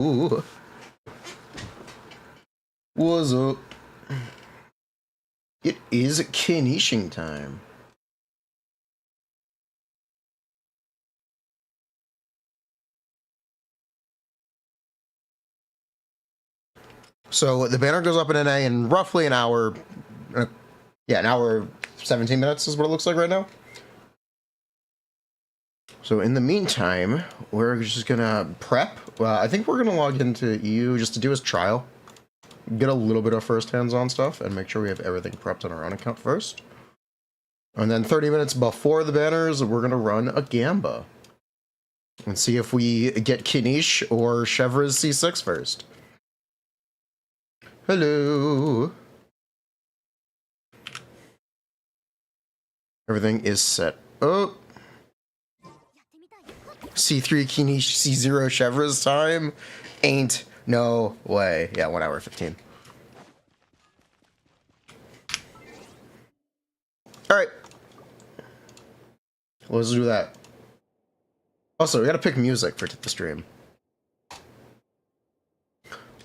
Ooh. What's up? It is Kiniching time. So the banner goes up in NA in roughly an hour. An hour 17 minutes is what it looks like right now. So in the meantime, we're just gonna prep. I think we're gonna log into EU just to do his trial. Get a little bit of first hands-on stuff and make sure we have everything prepped on our own account first. And then 30 minutes before the banners, we're gonna run a Gamba. And see if we get Kinich or Chevra's C6 first. Hello. Everything is set up. C3 Kinich, C0 Chevra's time? Ain't no way. Yeah, 1 hour 15. Alright. Let's do that. Also, we gotta pick music for the stream.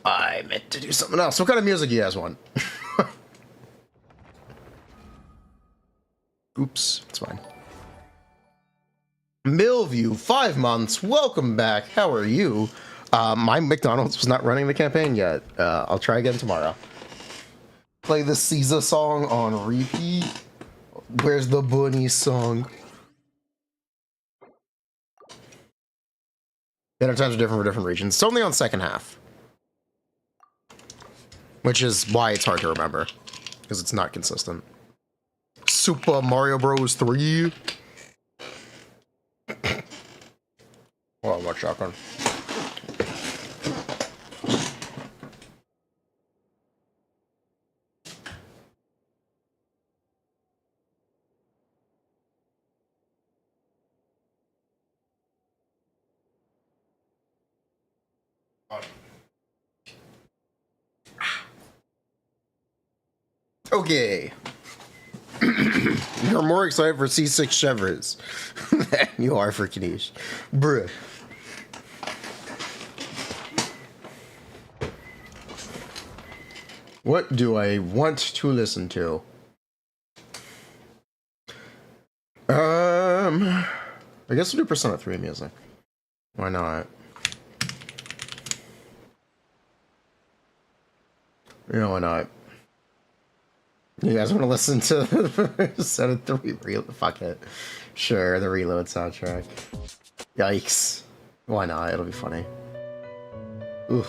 I meant to do something else. What kind of music you guys want? Oops, it's fine. Millview, 5 months. Welcome back. How are you? My McDonald's was not running the campaign yet. I'll try again tomorrow. Play the Caesar song on repeat. Where's the bunny song? Dinner times are different for different regions. It's only on second half. Which is why it's hard to remember. Because it's not consistent. Super Mario Bros. 3. Oh, what shotgun? Okay. You're more excited for C6 Chevras than you are for Kinich. Bruh. What do I want to listen to? I guess we'll do Persona 3 music. Why not? You know, why not? You guys want to listen to Persona 3 reload? Fuck it. Sure, the reload soundtrack. Yikes. Why not? It'll be funny. Ooh.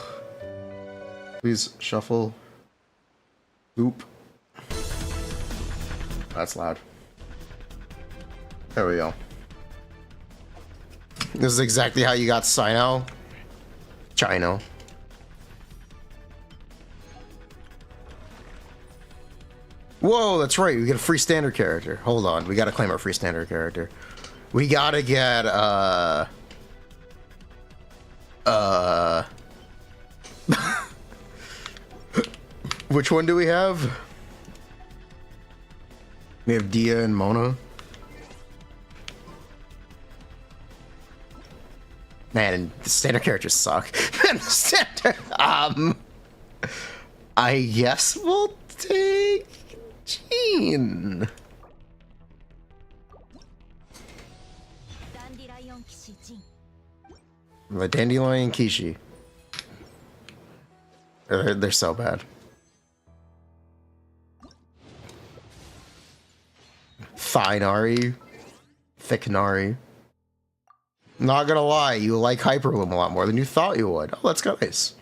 Please shuffle. Oop. That's loud. There we go. This is exactly how you got Sino. Chino. Whoa, that's right. We get a free standard character. Hold on. We gotta claim our free standard character. We gotta get, which one do we have? We have Dia and Mona. Man, the standard characters suck. Man, the standard, I guess we'll take Jean. The Dandelion Kishi. They're so bad. Thinari. Thicknari. Not gonna lie, you like Hyperloom a lot more than you thought you would. Oh, that's nice.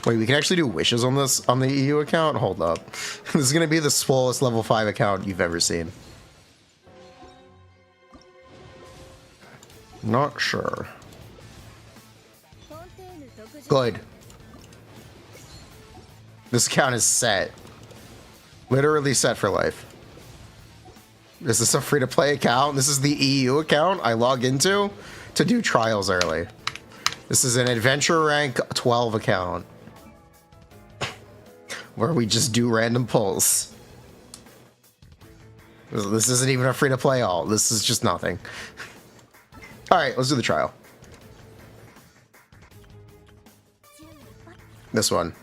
Wait, we can actually do wishes on this, on the EU account? Hold up. This is gonna be the swollest level 5 account you've ever seen. Not sure. Good. This account is set. Literally set for life. This is a free-to-play account. This is the EU account I log into to do trials early. This is an adventure rank 12 account. Where we just do random pulls. This isn't even a free-to-play alt. This is just nothing. Alright, let's do the trial. This one.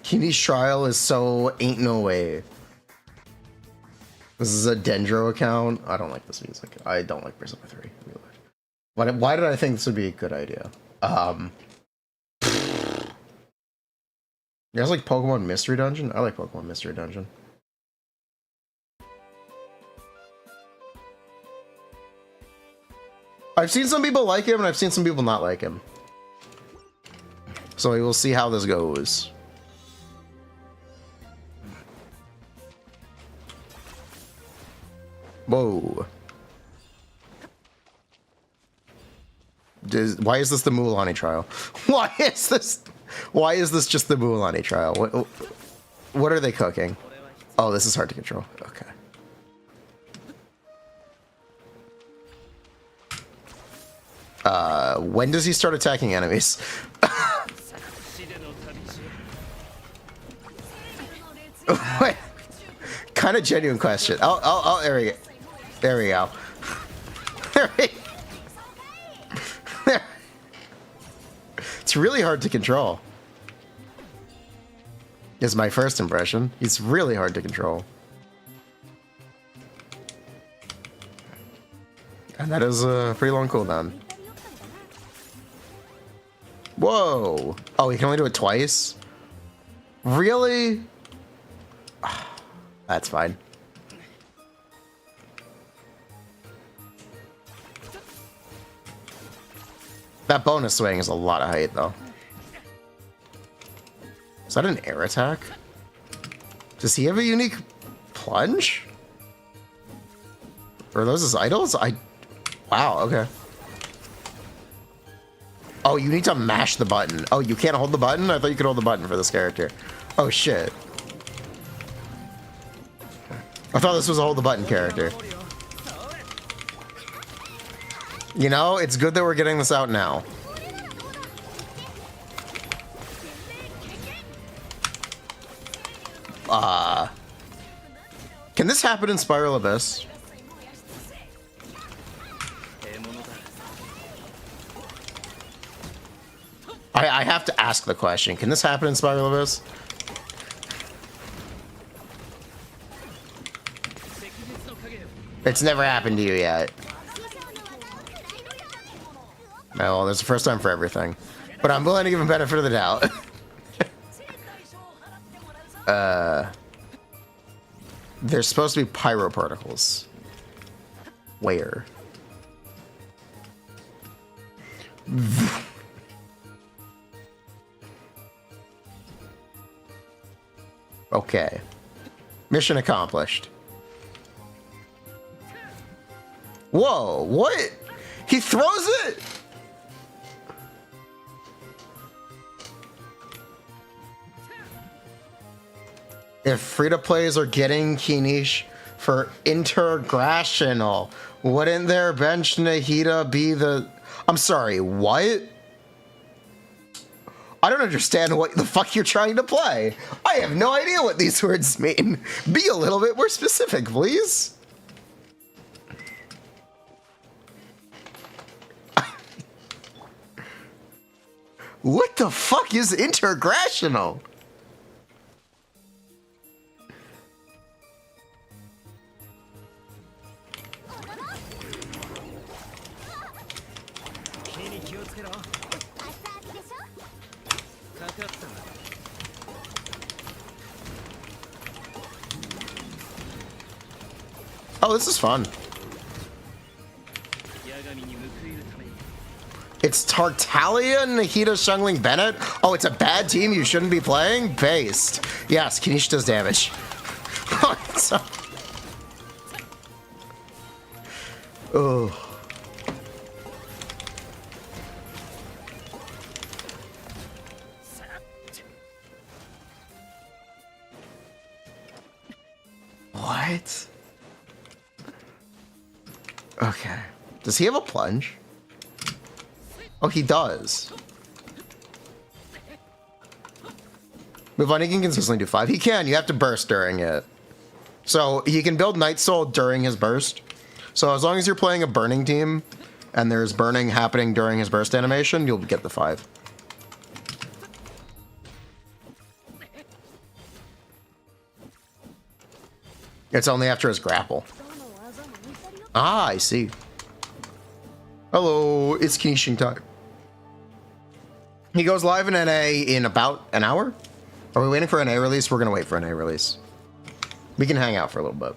Kinich trial is so ain't no way. This is a Dendro account. I don't like this music. I don't like Persona 3. Why did I think this would be a good idea? You guys like Pokemon Mystery Dungeon? I like Pokemon Mystery Dungeon. I've seen some people like him, and I've seen some people not like him. So we will see how this goes. Whoa. Why is this the Mulan trial? Why is this just the Mulan trial? What are they cooking? Oh, this is hard to control. Okay. When does he start attacking enemies? Wait, kind of genuine question. Oh, there we go. There we go. There. It's really hard to control. Is my first impression. He's really hard to control. And that is a pretty long cooldown. Whoa! Oh, he can only do it twice? Really? That's fine. That bonus swing is a lot of height, though. Is that an air attack? Does he have a unique plunge? Or are those his idols? Wow, okay. Oh, you need to mash the button. Oh, you can't hold the button? I thought you could hold the button for this character. Oh, shit. I thought this was a hold the button character. You know, it's good that we're getting this out now. Can this happen in Spiral Abyss? I have to ask the question. Can this happen in Spiral Abyss? It's never happened to you yet. Well, there's a first time for everything. But I'm willing to give him benefit of the doubt. There's supposed to be pyro particles. Where? Okay. Mission accomplished. Whoa, what? He throws it? If free-to-plays are getting Kinich for intergrational, wouldn't their bench Nahida be the... I'm sorry, what? I don't understand what the fuck you're trying to play. I have no idea what these words mean. Be a little bit more specific, please. What the fuck is intergrational? Oh, this is fun. It's Tartaglia, Nahida, Shungling, Bennett. Oh, it's a bad team you shouldn't be playing? Based. Yes, Kinich does damage. Oh. What? Okay. Does he have a plunge? Oh, he does. Move on, he can consistently do 5. He can, you have to burst during it. So he can build Night Soul during his burst. So as long as you're playing a burning team and there's burning happening during his burst animation, you'll get the 5. It's only after his grapple. Ah, I see. Hello, it's Kiniching time. He goes live in NA in about an hour. Are we waiting for an NA release? We're gonna wait for an NA release. We can hang out for a little bit.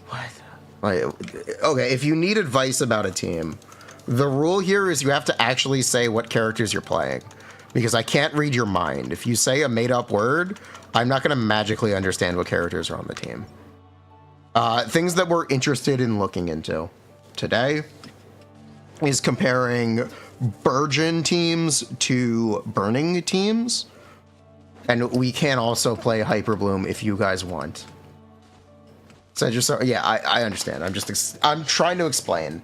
What? Like, okay, if you need advice about a team, the rule here is you have to actually say what characters you're playing. Because I can't read your mind. If you say a made-up word, I'm not going to magically understand what characters are on the team. Things that we're interested in looking into today is comparing Burgeon teams to Burning teams. And we can also play Hyperbloom if you guys want. So just, yeah, I understand. I'm trying to explain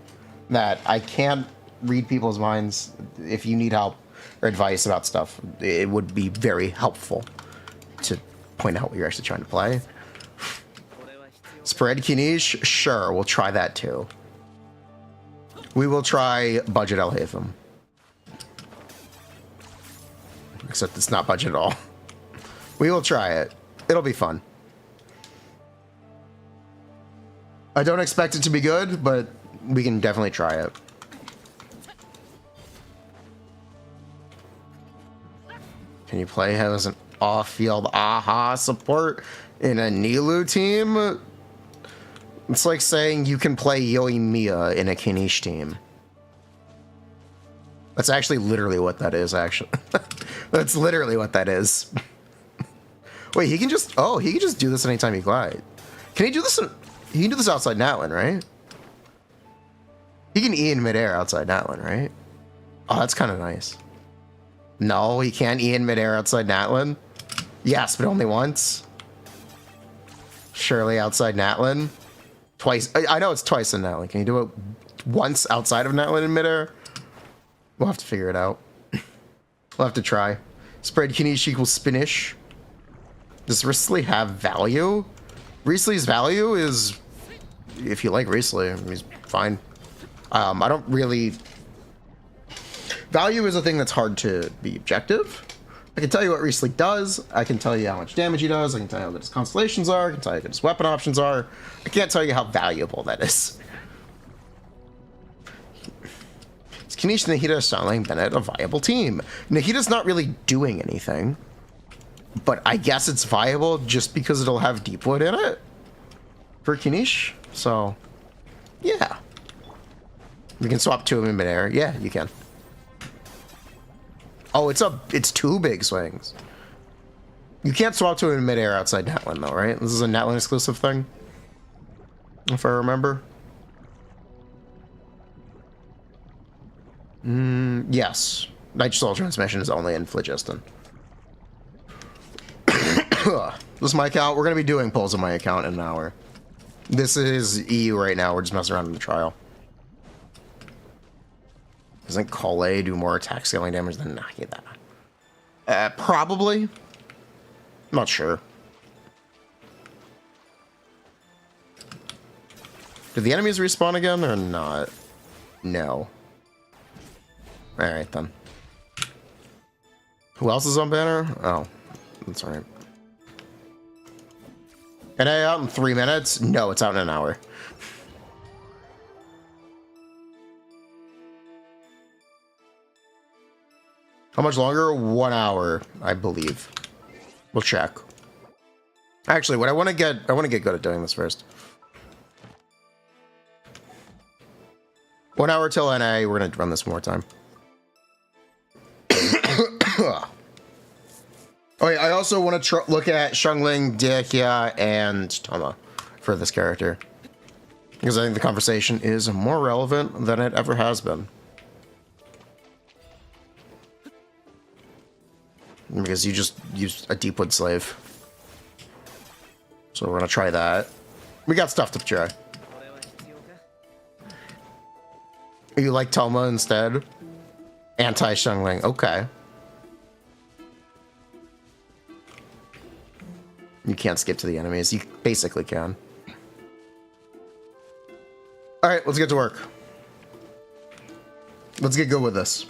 that I can't read people's minds. If you need help or advice about stuff, it would be very helpful to point out what you're actually trying to play. Spread Kinich? Sure, we'll try that too. We will try Budget El Hatham. Except it's not budget at all. We will try it. It'll be fun. I don't expect it to be good, but we can definitely try it. Can you play him as an off-field AHA support in a Nilu team? It's like saying you can play Yoimiya in a Kinich team. That's actually literally what that is, actually. That's literally what that is. Wait, he can just... Oh, he can just do this anytime he glides. Can he do this... He can do this outside Natlin, right? He can E in midair outside Natlin, right? Oh, that's kind of nice. No, he can't E in midair outside Natlin. Yes, but only once. Surely outside Natlin. Twice. I know it's twice in Natlin. Can you do it once outside of Natlin in midair? We'll have to figure it out. We'll have to try. Spread Kinich equals Spinish. Does Risley have value? Risley's value is, if you like Risley, he's fine. I don't really... Value is a thing that's hard to be objective. I can tell you what Risley does. I can tell you how much damage he does. I can tell you how good his constellations are. I can tell you what his weapon options are. I can't tell you how valuable that is. Is Kinich, Nahida, Starling, Bennett a viable team? Nahida's not really doing anything. But I guess it's viable just because it'll have Deepwood in it for Kinich. So, yeah. You can swap to him in midair. Yeah, you can. Oh, it's 2 big swings. You can't swap to him in midair outside Natlin, though, right? This is a Natlin exclusive thing, if I remember. Yes. Night Soul transmission is only in Phlogiston. This is my account. We're going to be doing polls on my account in an hour. This is EU right now. We're just messing around in the trial. Doesn't Kale do more attack scaling damage than Nahida? Probably. I'm not sure. Do the enemies respawn again or not? No. Alright then. Who else is on banner? Oh, that's alright. And out in 3 minutes? No, it's out in an hour. How much longer? 1 hour, I believe. We'll check. Actually, what I want to get good at doing this first. 1 hour till NA. We're gonna run this one more time. Oh, yeah, I also want to look at Xiangling, Diekia, and Toma for this character. Because I think the conversation is more relevant than it ever has been. Because you just used a Deepwood slave. So we're going to try that. We got stuff to try. You like Toma instead? Anti-Xiangling. Okay. You can't skip to the enemies. You basically can. Alright, let's get to work. Let's get good with this.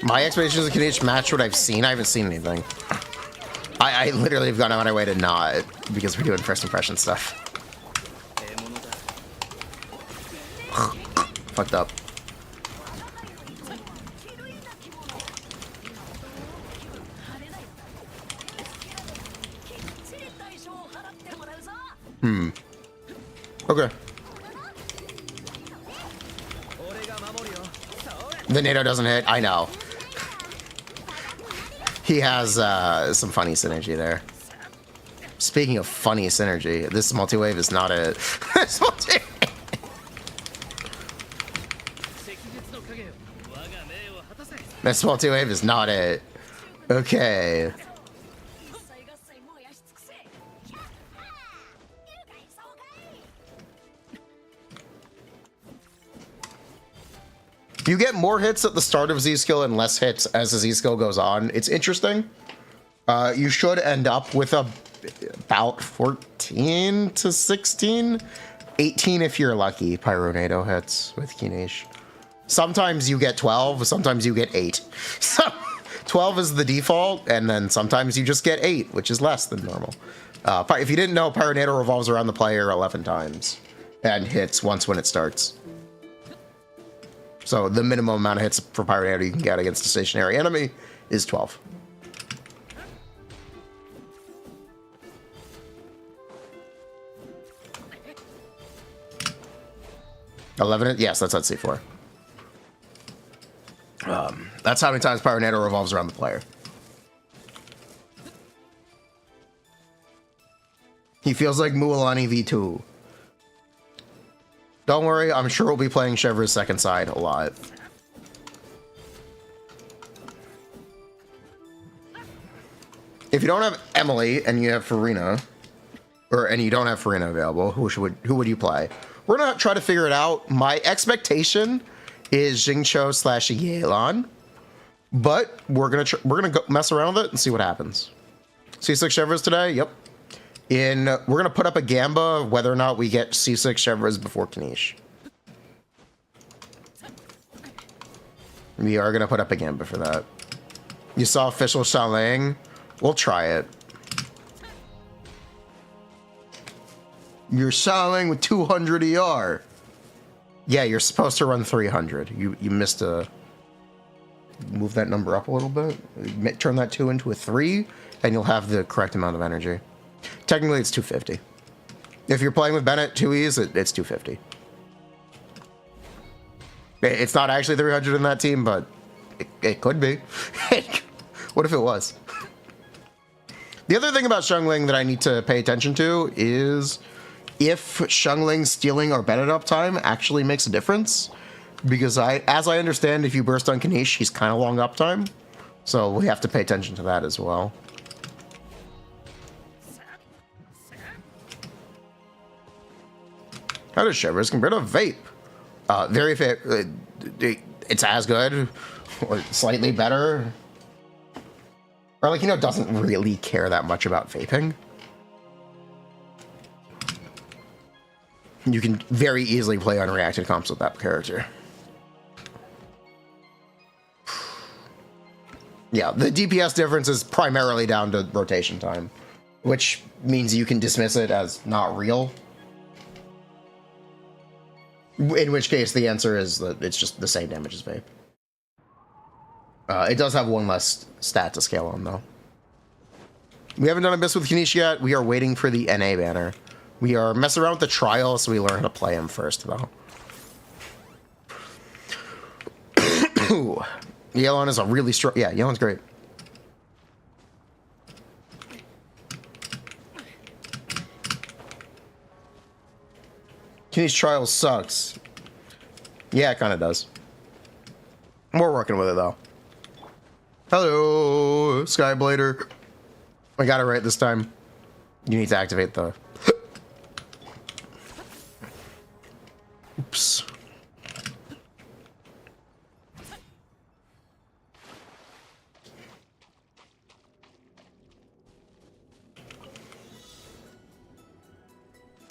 My expectations of Kinich match what I've seen. I haven't seen anything. I literally have gone out of my way to not, because we're doing first impression stuff. Fucked up. Okay. The NATO doesn't hit. I know. He has some funny synergy there. Speaking of funny synergy, this multi-wave is not a... This multi-wave is not it. Okay. You get more hits at the start of Z-Skill and less hits as the Z-Skill goes on. It's interesting. You should end up with about 14 to 16. 18 if you're lucky, Pyronado hits with Kinich. Sometimes you get 12, sometimes you get 8. So 12 is the default, and then sometimes you just get 8, which is less than normal. If you didn't know, Pyronado revolves around the player 11 times and hits once when it starts. So the minimum amount of hits for Pyronado you can get against a stationary enemy is 12. Yes, that's at C4. That's how many times Pyronado revolves around the player. He feels like Mualani V2. Don't worry, I'm sure we'll be playing Chevre's second side a lot. If you don't have Emily and you have Furina, and you don't have Furina available, who would you play? We're gonna try to figure it out. My expectation is Jingcho / Yelan, but we're gonna go mess around with it and see what happens. C6 Chevres today, yep. We're gonna put up a gamba whether or not we get C6 Chevres before Kinich. We are gonna put up a gamba for that. You saw official Xiangling? We'll try it. You're Xiangling with 200 ER. Yeah, you're supposed to run 300. You missed a... Move that number up a little bit. Turn that 2 into a 3, and you'll have the correct amount of energy. Technically, it's 250. If you're playing with Bennett 2Es, it's 250. It's not actually 300 in that team, but it could be. What if it was? The other thing about Xiangling that I need to pay attention to is if Xiangling stealing our Bennett uptime actually makes a difference. Because as I understand, if you burst on Kinich, he's kind of long uptime. So we have to pay attention to that as well. How does Chevres compare to Vape? Very fair. It's as good or slightly better. Or like, doesn't really care that much about vaping. You can very easily play unreacted comps with that character. Yeah, the DPS difference is primarily down to rotation time, which means you can dismiss it as not real. In which case, the answer is that it's just the same damage as Vape. It does have one less stat to scale on, though. We haven't done Abyss with Kinich yet. We are waiting for the NA banner. We are messing around with the trial, so we learn how to play him first, though. Yelan is a really strong... Yeah, Yelan's great. Kinich trial sucks. Yeah, it kind of does. We're working with it, though. Hello, Skyblader. I got it right this time. You need to activate the... Oops.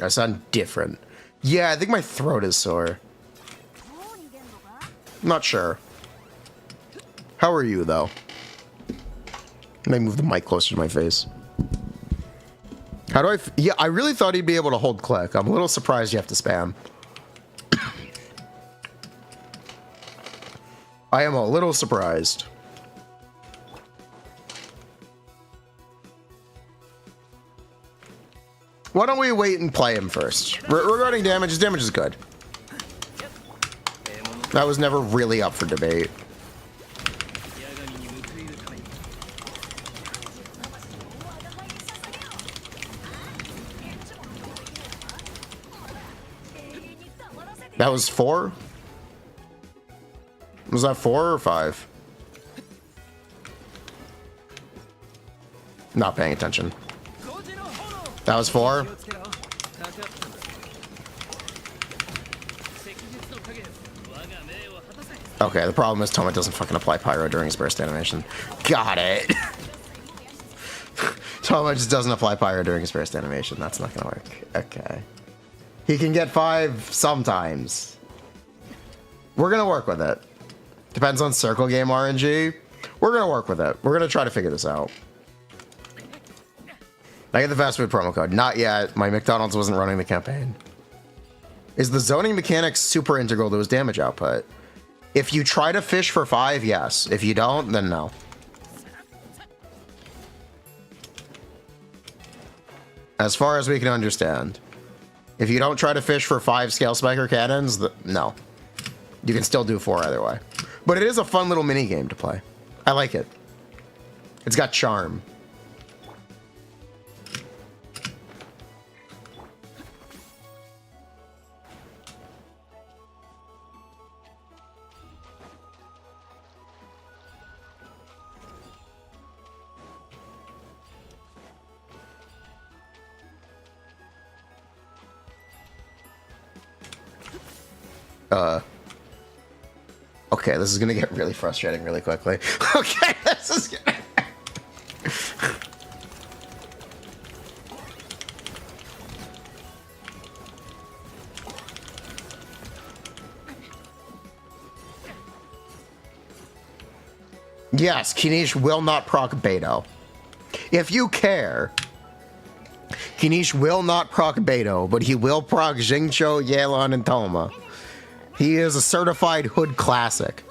I sound different. Yeah, I think my throat is sore. Not sure. How are you, though? Let me move the mic closer to my face. How do I... Yeah, I really thought he'd be able to hold click. I'm a little surprised you have to spam. I am a little surprised. Why don't we wait and play him first? Regarding damage, his damage is good. That was never really up for debate. That was 4? Was that 4 or 5? Not paying attention. That was 4? Okay, the problem is Toma doesn't fucking apply pyro during his burst animation. Got it! Toma just doesn't apply pyro during his burst animation. That's not gonna work. Okay. He can get 5 sometimes. We're gonna work with it. Depends on circle game RNG. We're gonna work with it. We're gonna try to figure this out. I get the fast food promo code. Not yet. My McDonald's wasn't running the campaign. Is the zoning mechanic super integral to his damage output? If you try to fish for 5, yes. If you don't, then no. As far as we can understand. If you don't try to fish for 5 scale spiker cannons, no. You can still do 4 either way. But it is a fun little mini game to play. I like it. It's got charm. Okay, this is gonna get really frustrating really quickly. Okay, this is gonna... Yes, Kinich will not proc Beto. If you care, Kinich will not proc Beto, but he will proc Xingqiu, Yelan, and Toma. He is a certified hood classic.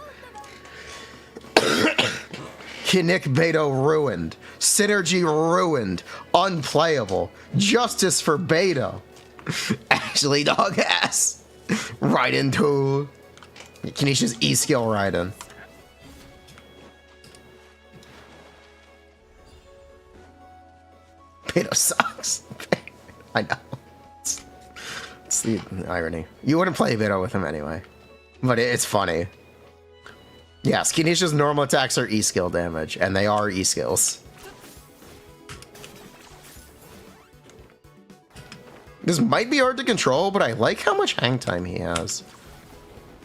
Kinich Beto ruined. Synergy ruined. Unplayable. Justice for Beto. Actually, dog ass. Right into Kinich's E-skill Raiden. Beto sucks. I know. It's the irony. You wouldn't play Beto with him anyway. But it's funny. Yes, Kinich's normal attacks are E-skill damage, and they are E-skills. This might be hard to control, but I like how much hang time he has.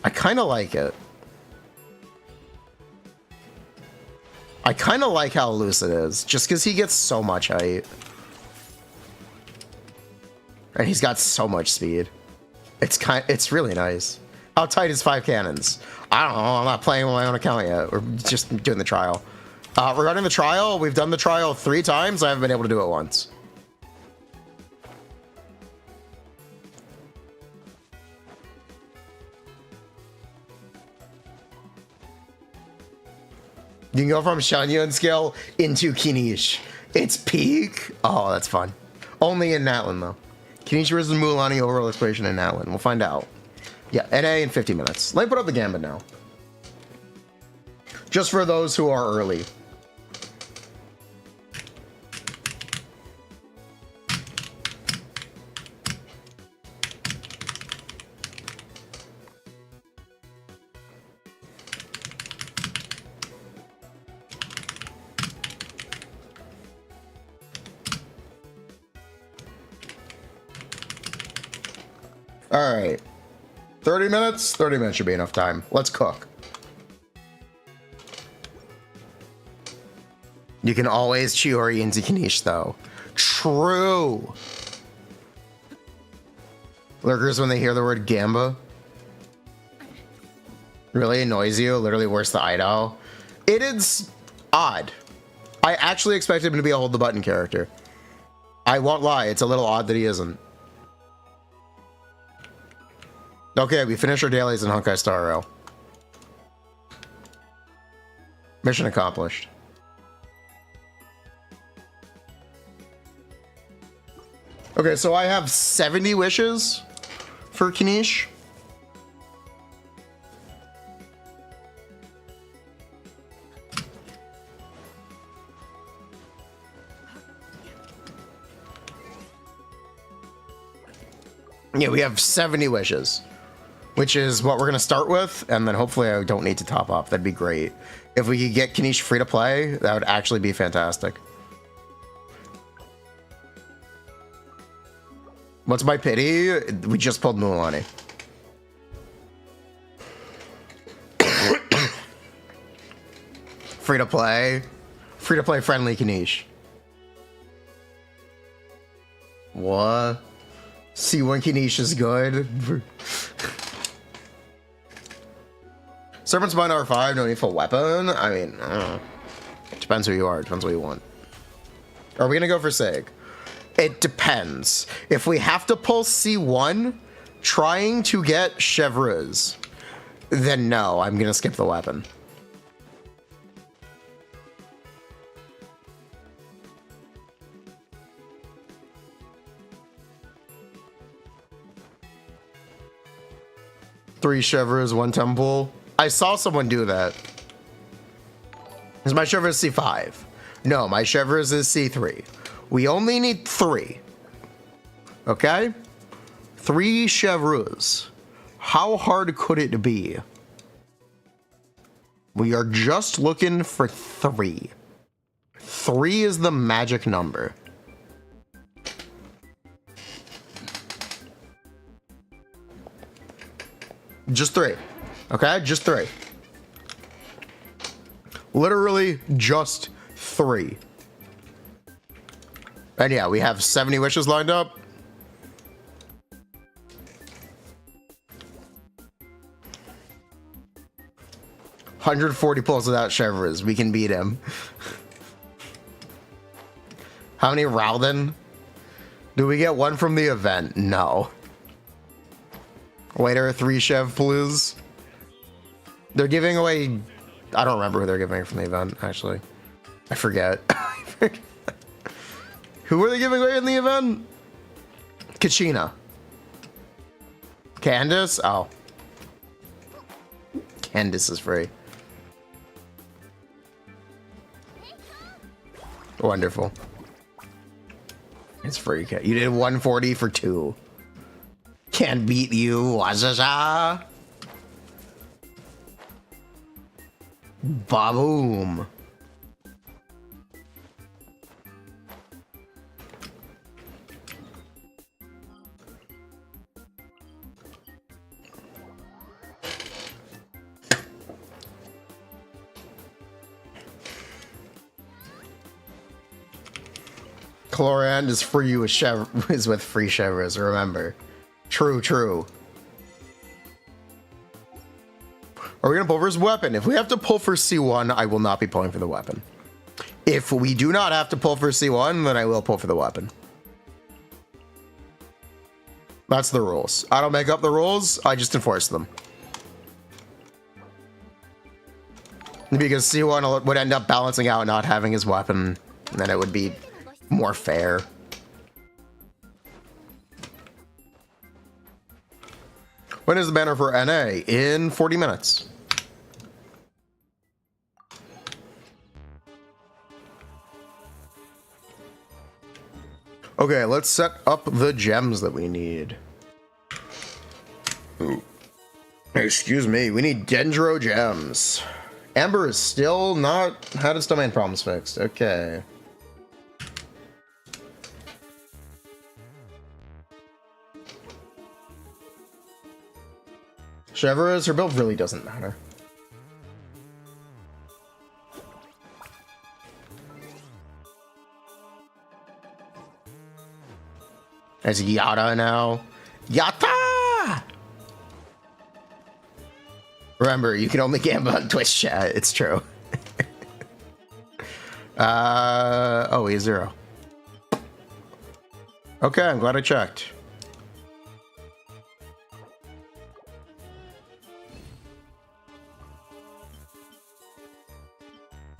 I kind of like it. I kind of like how loose it is, just because he gets so much height. And he's got so much speed. It's really nice. How tight is 5 cannons? I don't know. I'm not playing with my own account yet. We're just doing the trial. Regarding the trial, we've done the trial 3 times. I haven't been able to do it once. You can go from Shangyun skill into Kinich. It's peak. Oh, that's fun. Only in Natlin, though. Kinich versus Mulaney overall exploration in Natlin. We'll find out. Yeah, NA in 50 minutes. Let me put up the gambit now. Just for those who are early. All right. 30 minutes? 30 minutes should be enough time. Let's cook. You can always Chiori into Kinich, though. True. Lurkers, when they hear the word Gamba, really annoys you. Literally worse than Idol. It is odd. I actually expected him to be a hold the button character. I won't lie. It's a little odd that he isn't. Okay, we finished our dailies in Honkai Star Rail. Mission accomplished. Okay, so I have 70 wishes for Kinich. Yeah, we have 70 wishes, which is what we're going to start with, and then hopefully I don't need to top up. That'd be great. If we could get Kinich free to play, that would actually be fantastic. What's my pity? We just pulled Mulan. Free to play friendly Kinich. What? C1 Kinich is good. Serpent's Mine R5, no need for weapon. I mean, I don't know. Depends who you are. Depends what you want. Are we gonna go for Seg? It depends. If we have to pull C1 trying to get Chevreuse, then no, I'm gonna skip the weapon. Three Chevreuse, one temple. I saw someone do that. Is my Chevreuse C5? No, my Chevreuse is C3. We only need 3. Okay? 3 Chevreuse. How hard could it be? We are just looking for 3. 3 is the magic number. Just 3. Okay? Just 3. Literally just 3. And yeah, we have 70 wishes lined up. $140 pulls without Chevreuse. We can beat him. How many Ralden? Do we get one from the event? No. Later, 3 Chev, please. They're giving away... I don't remember who they're giving from the event, actually. I forget. Who were they giving away in the event? Kachina. Candace? Oh. Candace is free. Wonderful. It's free. You did 140 for 2. Can't beat you. Wazaza. Ba-boom. Chlorand is free with is with free Chevreuse, remember. True, true. Are we gonna pull for his weapon? If we have to pull for C1, I will not be pulling for the weapon. If we do not have to pull for C1, then I will pull for the weapon. That's the rules. I don't make up the rules, I just enforce them. Because C1 would end up balancing out not having his weapon, and then it would be more fair. When is the banner for NA? In 40 minutes. Okay, let's set up the gems that we need. Ooh. Excuse me, we need Dendro gems. Amber is still not had its domain problems fixed. Okay. Whichever is her build really doesn't matter. There's Yata now. Yata! Remember, you can only gamble on Twitch chat. It's true. Oh, he's 0. Okay, I'm glad I checked.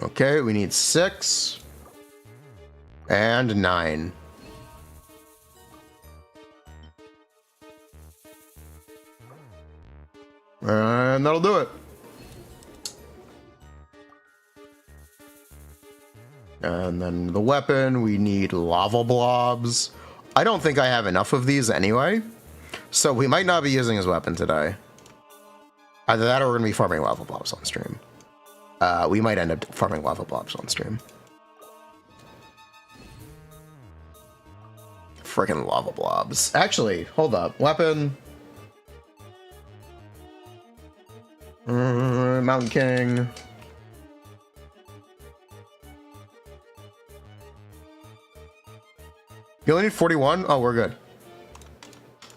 Okay, we need 6 and 9. And that'll do it. And then the weapon, we need lava blobs. I don't think I have enough of these anyway, so we might not be using his weapon today. Either that or we're going to be farming lava blobs on stream. We might end up farming lava blobs on stream. Freaking lava blobs. Actually, hold up. Weapon. Mountain King. You only need 41? Oh, we're good.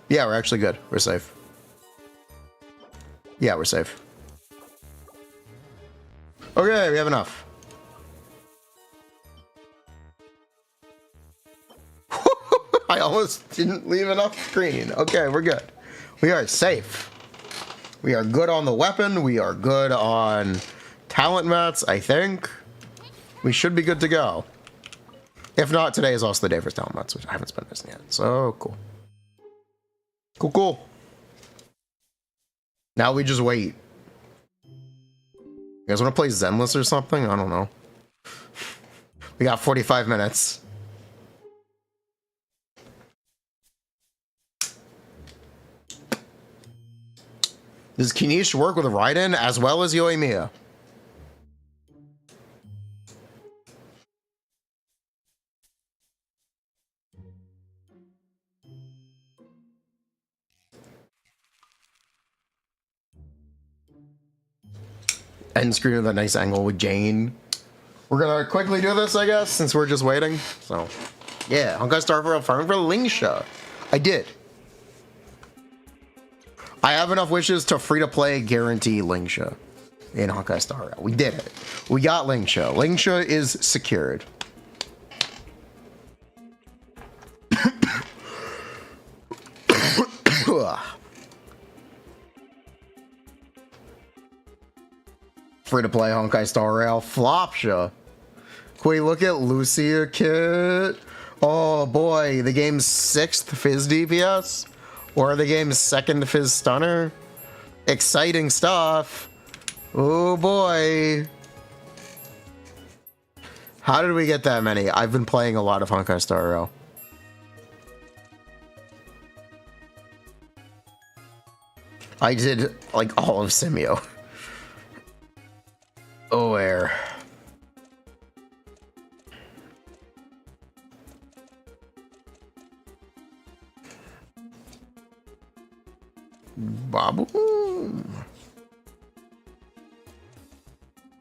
Yeah, we're actually good. We're safe. Yeah, we're safe. Okay, we have enough. I almost didn't leave enough green. Okay, we're good. We are safe. We are good on the weapon. We are good on talent mats, I think. We should be good to go. If not, today is also the day for talent mats, which I haven't spent this yet. So, cool. Cool, cool. Now we just wait. You guys want to play Zenless or something? I don't know. We got 45 minutes. Does Kinich work with Raiden as well as Yoimiya? End screen with a nice angle with Jane. We're gonna quickly do this, I guess, since we're just waiting. So, yeah, Honkai Star Rail farming for Lingsha. I did. I have enough wishes to free-to-play guarantee Lingsha in Honkai Star Rail. We did it. We got Lingsha. Lingsha is secured. Free-to-play Honkai Star Rail. Flopsha. Can we look at Lucia Kit? Oh boy, the game's 6th Fizz DPS? Or the game's 2nd Fizz Stunner? Exciting stuff. Oh boy. How did we get that many? I've been playing a lot of Honkai Star Rail. I did like all of Simio. Oh, where? Babu.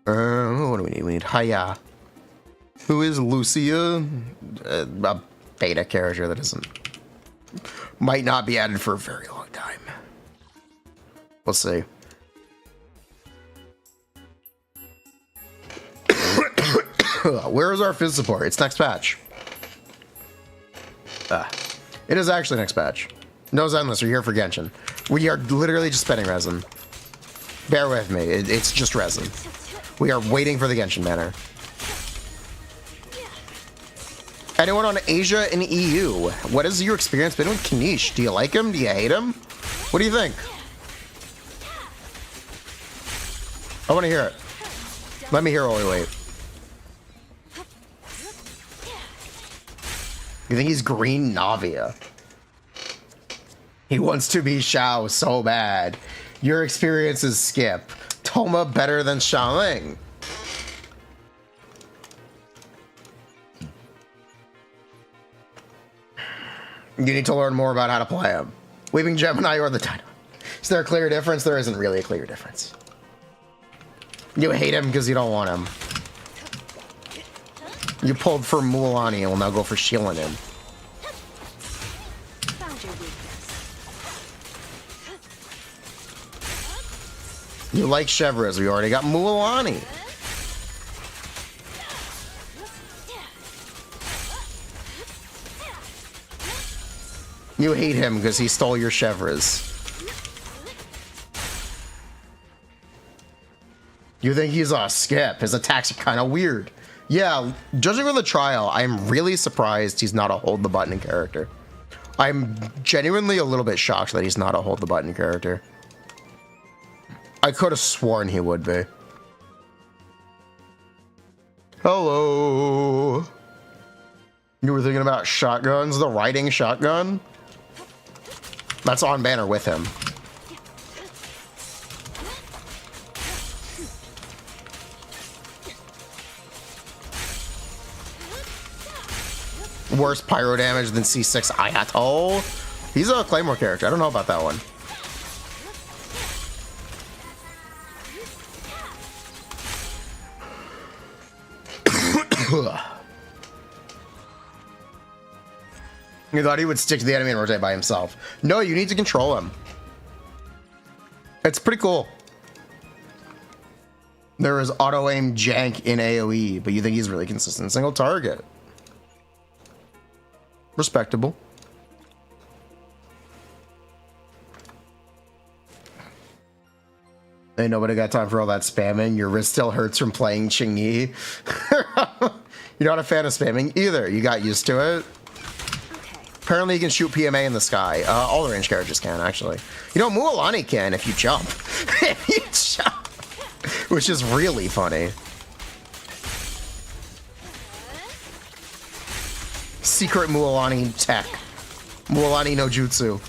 What do we need? We need Haya. Who is Lucia? A beta character that isn't. Might not be added for a very long time. We'll see. Where is our Fizz support? It's next patch. It is actually next patch. No Zenless, we're here for Genshin. We are literally just spending resin. Bear with me, it's just resin. We are waiting for the Genshin banner. Anyone on Asia and EU? What has your experience been with Kinich? Do you like him? Do you hate him? What do you think? I want to hear it. Let me hear while we wait. You think he's green Navia? He wants to be Xiao so bad. Your experience is Skip. Toma better than Xiaoling. You need to learn more about how to play him. Weeping Gemini or the Titan. Is there a clear difference? There isn't really a clear difference. You hate him because you don't want him. You pulled for Mualani and will now go for Shilinin. You like Chevres, we already got Mualani. You hate him because he stole your Chevres. You think he's a skip. His attacks are kind of weird. Yeah, judging from the trial, I'm really surprised he's not a hold the button character. I'm genuinely a little bit shocked that he's not a hold the button character. I could have sworn he would be. Hello. You were thinking about shotguns? The riding shotgun? That's on banner with him. Worse pyro damage than C6 Ayato. He's a Claymore character. I don't know about that one. You thought he would stick to the enemy and rotate by himself. No, you need to control him. It's pretty cool. There is auto-aim jank in AoE, but you think he's really consistent single target. Respectable. Ain't nobody got time for all that spamming. Your wrist still hurts from playing Qingyi. You're not a fan of spamming either. You got used to it. Apparently you can shoot PMA in the sky. All the range characters can, actually. You know, Mualani can if you jump. If you jump. Which is really funny. Secret Mualani tech. Mualani no jutsu.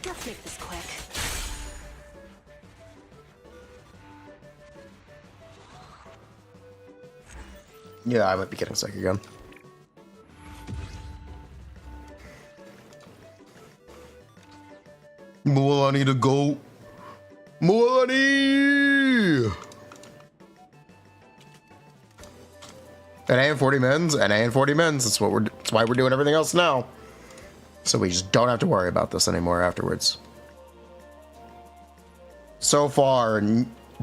Let's make this quick. Yeah, I might be getting sick again. Mualani to go. Mualani! NA and 40 men's, NA and 40 men's. That's why we're doing everything else now. So we just don't have to worry about this anymore afterwards. So far,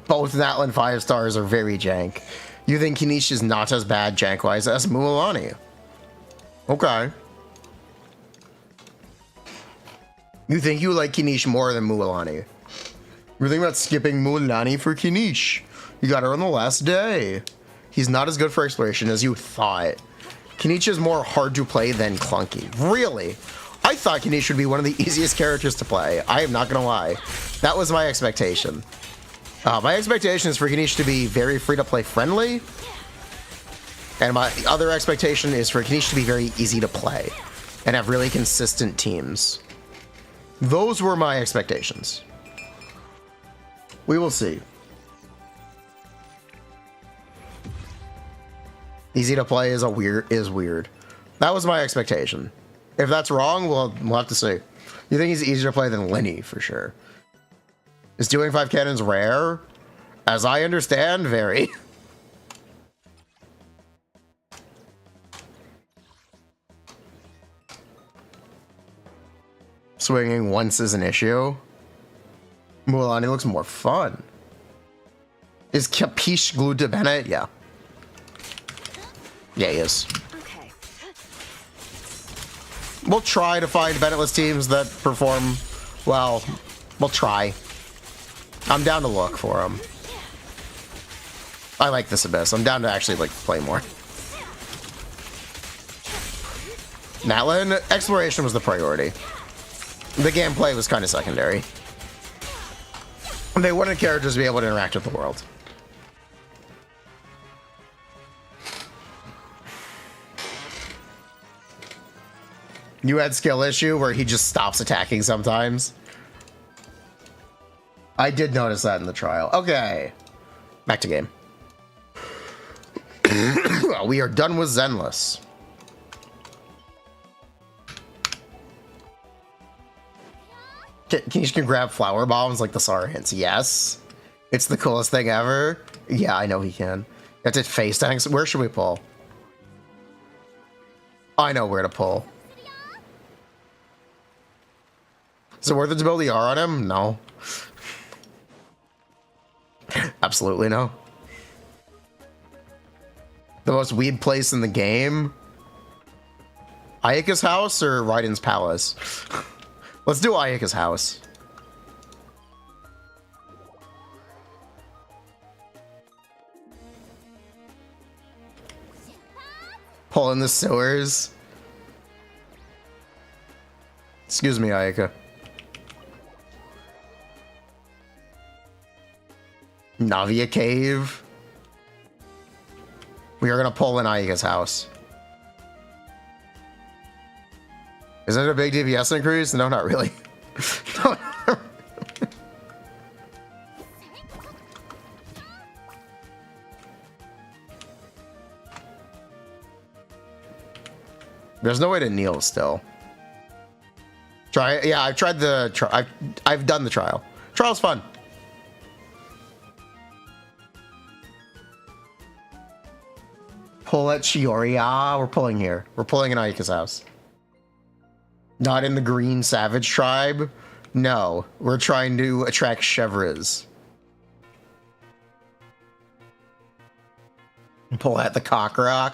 both Natlan 5 stars are very jank. You think Kinich is not as bad jank-wise as Mualani? Okay. You think you like Kinich more than Mualani? You're thinking about skipping Mualani for Kinich. You got her on the last day. He's not as good for exploration as you thought. Kinich is more hard to play than clunky. Really? I thought Kinich would be one of the easiest characters to play. I am not gonna lie. That was my expectation. My expectation is for Kinich to be very free-to-play friendly. And my other expectation is for Kinich to be very easy to play. And have really consistent teams. Those were my expectations. We will see. Easy to play is weird. That was my expectation. If that's wrong, we'll have to see. You think he's easier to play than Lenny for sure? Is doing 5 cannons rare? As I understand, very. Swinging once is an issue. Mualani looks more fun. Is Capiche glued to Bennett? Yeah. Yeah, he is. Okay. We'll try to find Bennettless teams that perform well. We'll try. I'm down to look for them. I like this Abyss. I'm down to actually like play more. Natlan, exploration was the priority. The gameplay was kind of secondary. They wanted characters to be able to interact with the world. You had skill issue where he just stops attacking sometimes. I did notice that in the trial. Okay. Back to game. We are done with Zenless. Kinich can grab flower bombs like the Saurians. Yes. It's the coolest thing ever. Yeah, I know he can. You have to face tanks. Where should we pull? I know where to pull. Is it worth it to build the R on him? No. Absolutely no. The most weird place in the game? Ayaka's house or Raiden's palace? Let's do Ayaka's house. Pull in the sewers. Excuse me, Ayaka. Navia Cave. We are gonna pull in Ayaka's house. Is it a big DPS increase? No, not really. No. There's no way to kneel still. Try it. Yeah, I've tried the I've done the trial. Trial's fun. Pull at Shiori. Ah, we're pulling here. We're pulling in Ayaka's house. Not in the Green Savage tribe. No, we're trying to attract Chevres. Pull at the Cockrock.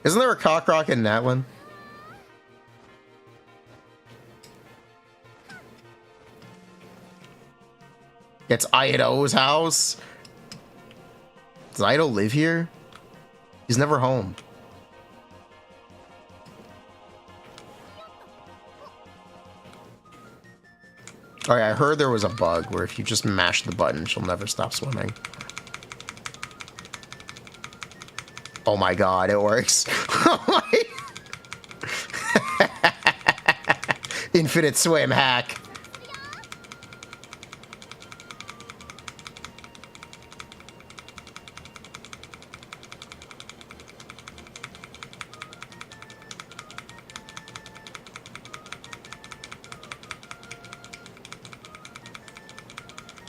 Isn't there a Cockrock in that one? It's Ido's house. Does Ido live here? He's never home. Alright, I heard there was a bug where if you just mash the button, she'll never stop swimming. Oh my god, it works. Infinite swim hack.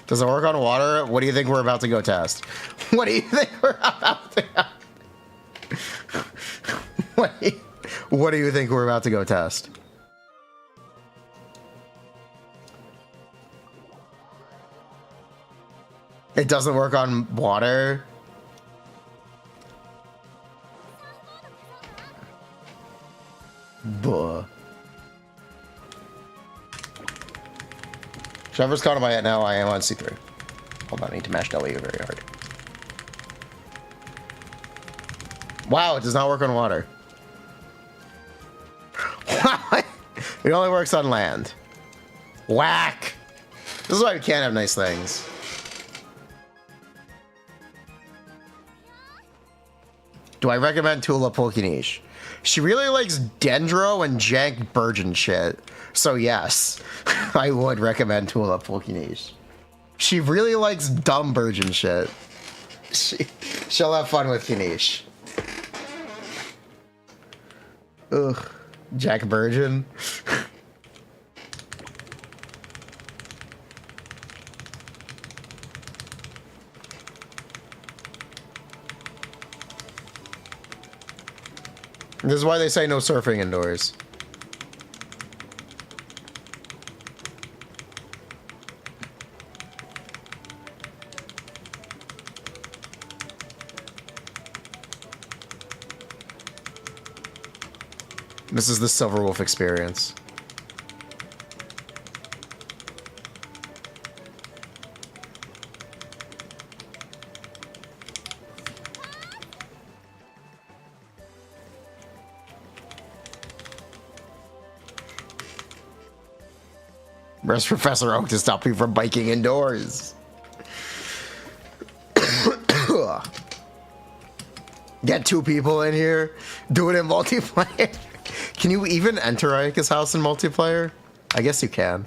Does it work on water? What do you think we're about to go test? What do you think we're about to... What do you think we're about to go test? It doesn't work on water. Buh. Trevor's caught by it now. I am on C3. Hold on, I need to mash W very hard. Wow, it does not work on water. It only works on land. Whack! This is why we can't have nice things. Do I recommend Tula Polkinich? She really likes Dendro and jank Burgeon shit. So yes, I would recommend Tula Polkinich. She really likes dumb Burgeon shit. She'll have fun with Kinich. Ugh. Jack Burgeon. This is why they say no surfing indoors. This is the Silverwolf experience. Where's Professor Oak to stop you from biking indoors? Get 2 people in here. Do it in multiplayer. Can you even enter Ayaka's house in multiplayer? I guess you can.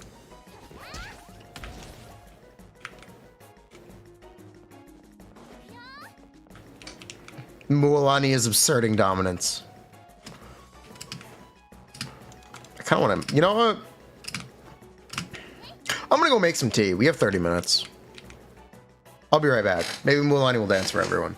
Mualani is asserting dominance. I kind of want to... You know what? gonna go make some tea. We have 30 minutes. I'll be right back. Maybe Mulaney will dance for everyone.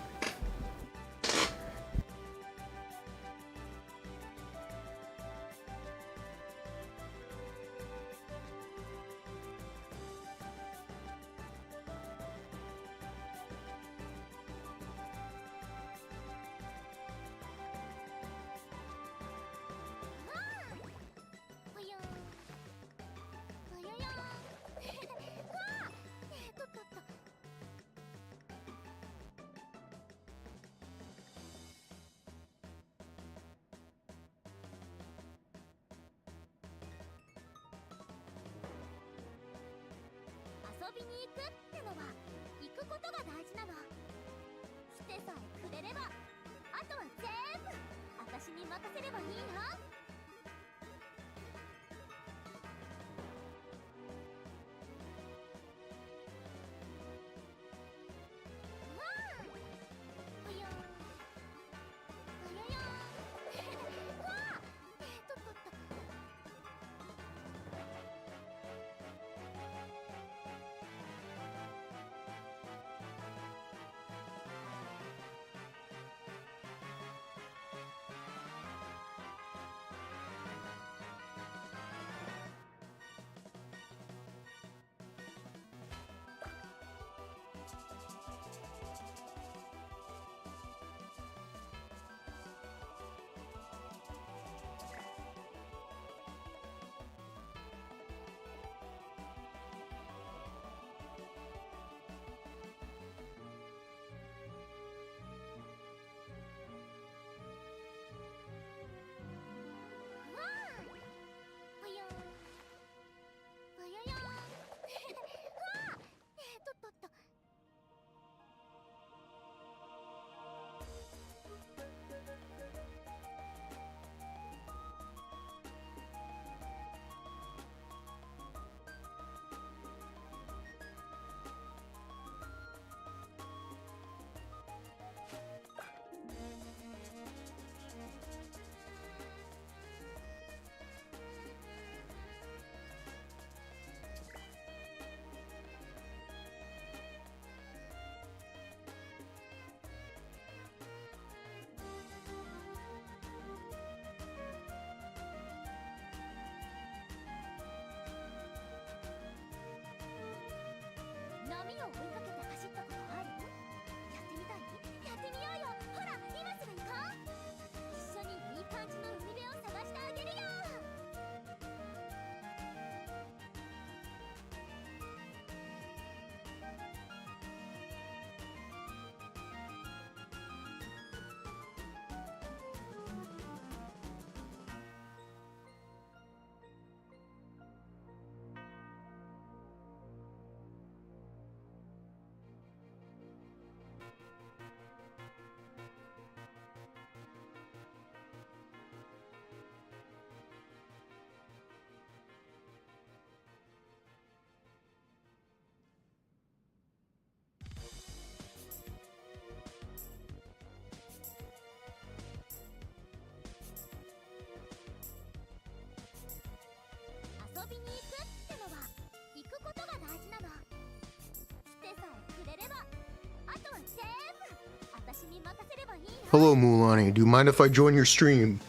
Hello, Mulani. Do you mind if I join your stream?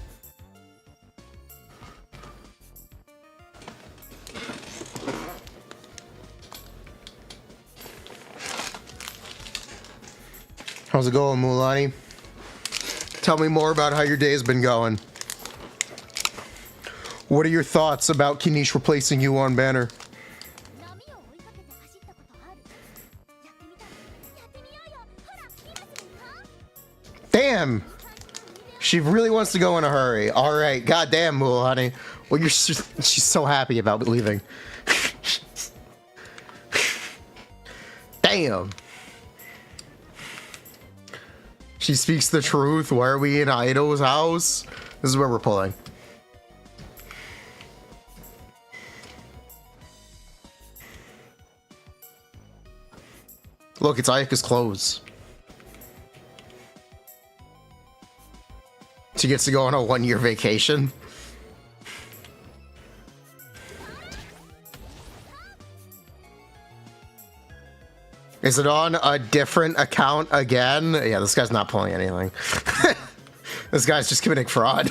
How's it going, Mulani? Tell me more about how your day's been going. What are your thoughts about Kinich replacing you on banner? Damn! She really wants to go in a hurry. Alright, goddamn, Mulani. Well, she's so happy about leaving. Damn! She speaks the truth. Why are we in Aido's house? This is where we're pulling. Look, it's Ayaka's clothes. She gets to go on a one-year vacation. Is it on a different account again? Yeah, this guy's not pulling anything. This guy's just committing fraud.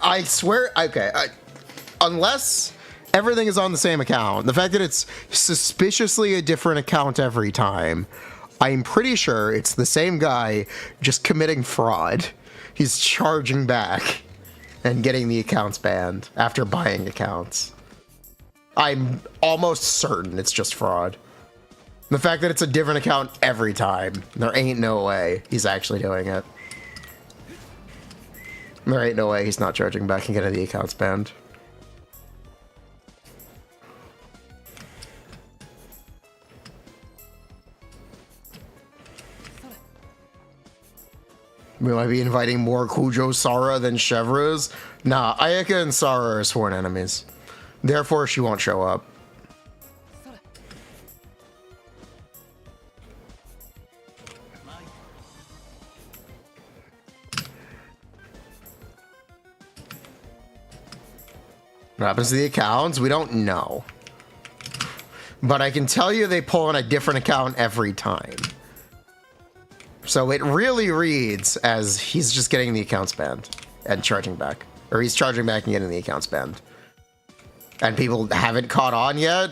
I swear, okay, unless everything is on the same account, the fact that it's suspiciously a different account every time, I'm pretty sure it's the same guy just committing fraud. He's charging back and getting the accounts banned after buying accounts. I'm almost certain it's just fraud. The fact that it's a different account every time, there ain't no way he's actually doing it. There ain't no way he's not charging back and getting the accounts banned. Will I be inviting more Kujo Sara than Chevreuse? Nah, Ayaka and Sara are sworn enemies. Therefore, she won't show up. What happens to the accounts? We don't know. But I can tell you they pull on a different account every time. So it really reads as he's just getting the accounts banned and charging back. Or he's charging back and getting the accounts banned. And people haven't caught on yet?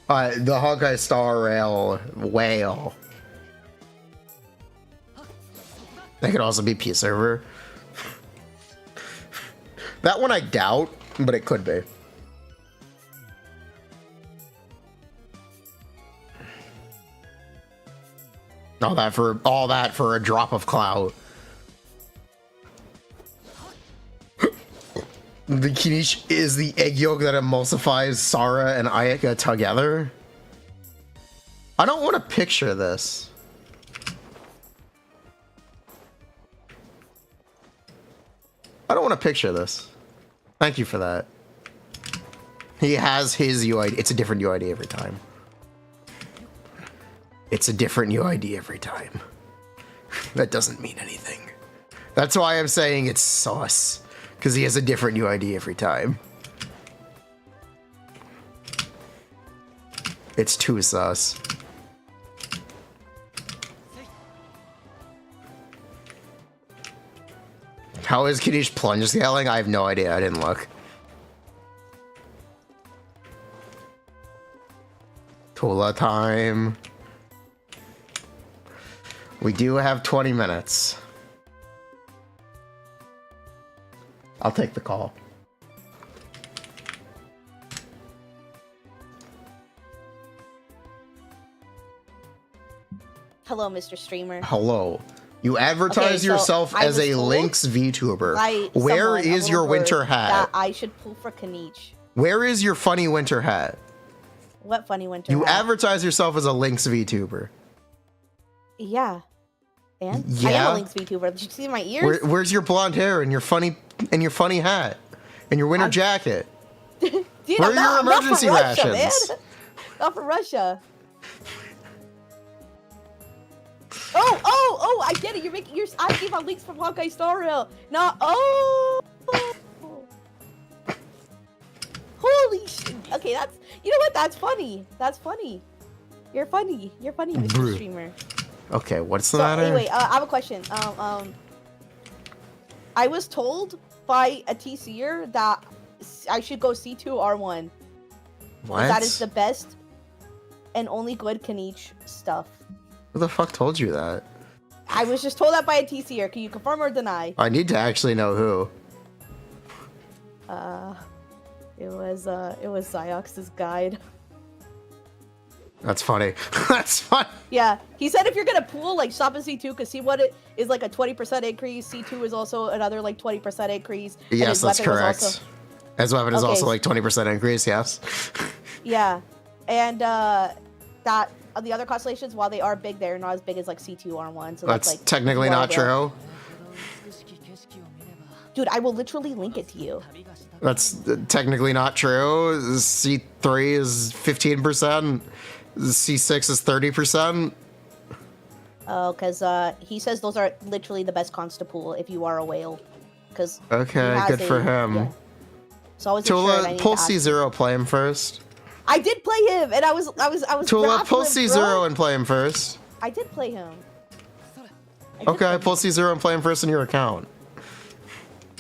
The Honkai Star Rail whale. That could also be P server. That one I doubt, but it could be. All that for a drop of clout. The Kinich is the egg yolk that emulsifies Sara and Ayaka together. I don't want to picture this. I don't want to picture this. Thank you for that. He has his UID. It's a different UID every time. It's a different UID every time. That doesn't mean anything. That's why I'm saying it's sus. Because he has a different UID every time. It's too sus. How is Kinich plunge scaling? I have no idea. I didn't look. Tola time. We do have 20 minutes. I'll take the call. Hello, Mr. Streamer. Hello. You advertise yourself as a Lynx VTuber. Where is your winter hat? That I should pull for Kinich. Where is your funny winter hat? What funny winter You hat? advertise yourself as a Lynx VTuber. Yeah. And? Yeah? I am a Lynx VTuber. Did you see my ears? Where's your blonde hair and your funny hat and your winter jacket? Dude, Where are your emergency Russia, rations? man. Not for Russia. Oh, I get it. You're asking about links from Honkai Star Rail. Not, holy shit. Okay, you know what? That's funny. That's funny. You're funny, Mr. Streamer. Okay, what's the matter? Anyway, I have a question. I was told by a TCer that I should go C2 R1. What? That is the best and only good Kinich stuff. Who the fuck told you that? I was just told that by a TCer. Can you confirm or deny? I need to actually know who. It was Zyox's guide. That's funny. That's funny. Yeah, he said if you're gonna pool, like, stop at C2, because see what it is, like a 20% increase. C2 is also another, like, 20% increase. Yes, that's correct. His weapon is also like 20% increase, yes. Yeah, and that the other constellations, while they are big, they're not as big as like C2 R1. So that's like technically not true. Dude, I will literally link it to you. That's technically not true. C3 is 15%. C6 is 30%. Oh, because he says those are literally the best cons to pool if you are a whale. Because okay, good for him. Yeah. So I wasn't sure. And I Tula, needed pull to ask C0, play him first. I did play him, and I was Tula, pull grappling, C0 bro. and play him first. I did play him. Okay, pull C0 and play him first in your account.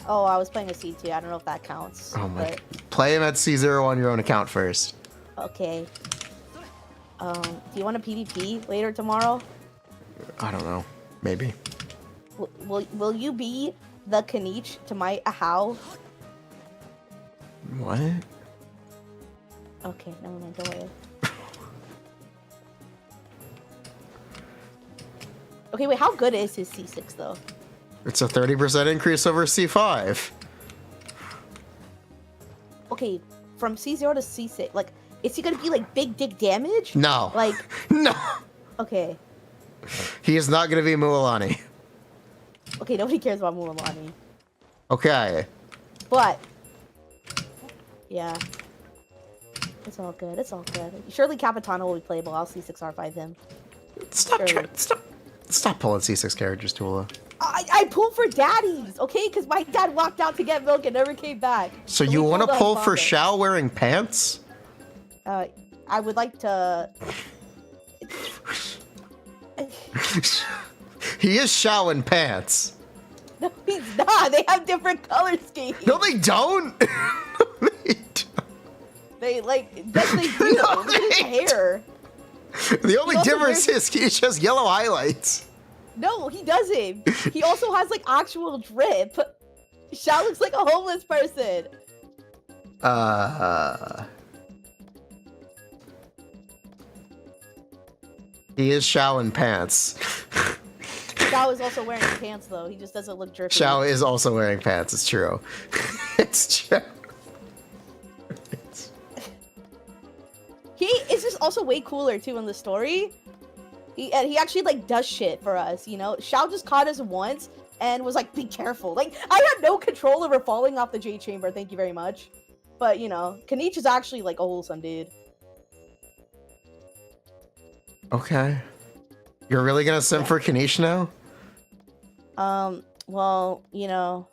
Oh, I was playing a C2. I don't know if that counts. Oh my. But, Play him at C0 on your own account first. okay. Do you want a PvP later tomorrow? I don't know. Maybe. Will you be the Kinich to my Ahau? What? Okay, never mind. Don't worry. Okay, wait. How good is his C6 though? It's a 30% increase over C5. Okay, from C0 to C6, like, is he gonna be like big dick damage? No. Like, No. okay. He is not going to be Mualani. Okay, nobody cares about Mulamani. Okay. But, yeah. It's all good. It's all good. Surely Capitano will be playable. I'll C6R5 him. Stop pulling C6 characters, Tula. I pulled for daddies, okay? Because my dad walked out to get milk and never came back. So we you want to pulled pull on for Bombay. Shao wearing pants? I would like to... He is Shao in pants. No, he's not. They have different color schemes. No, they don't. They don't. They, like, yes, they do. No, Look at his they hair. The only also difference wears- is he just yellow highlights. No, he doesn't. He also has, like, actual drip. Shao looks like a homeless person. He is Shao in pants. Shao is also wearing pants, though. He just doesn't look drippy. Shao is also wearing pants. It's true. It's true. He is just also way cooler, too, in the story. He actually, like, does shit for us, you know? Shao just caught us once and was like, be careful. Like, I had no control over falling off the Jade Chamber, thank you very much. But, you know, Kinich is actually, like, a wholesome dude. Okay. You're really gonna sim for Kinich now? Well, you know...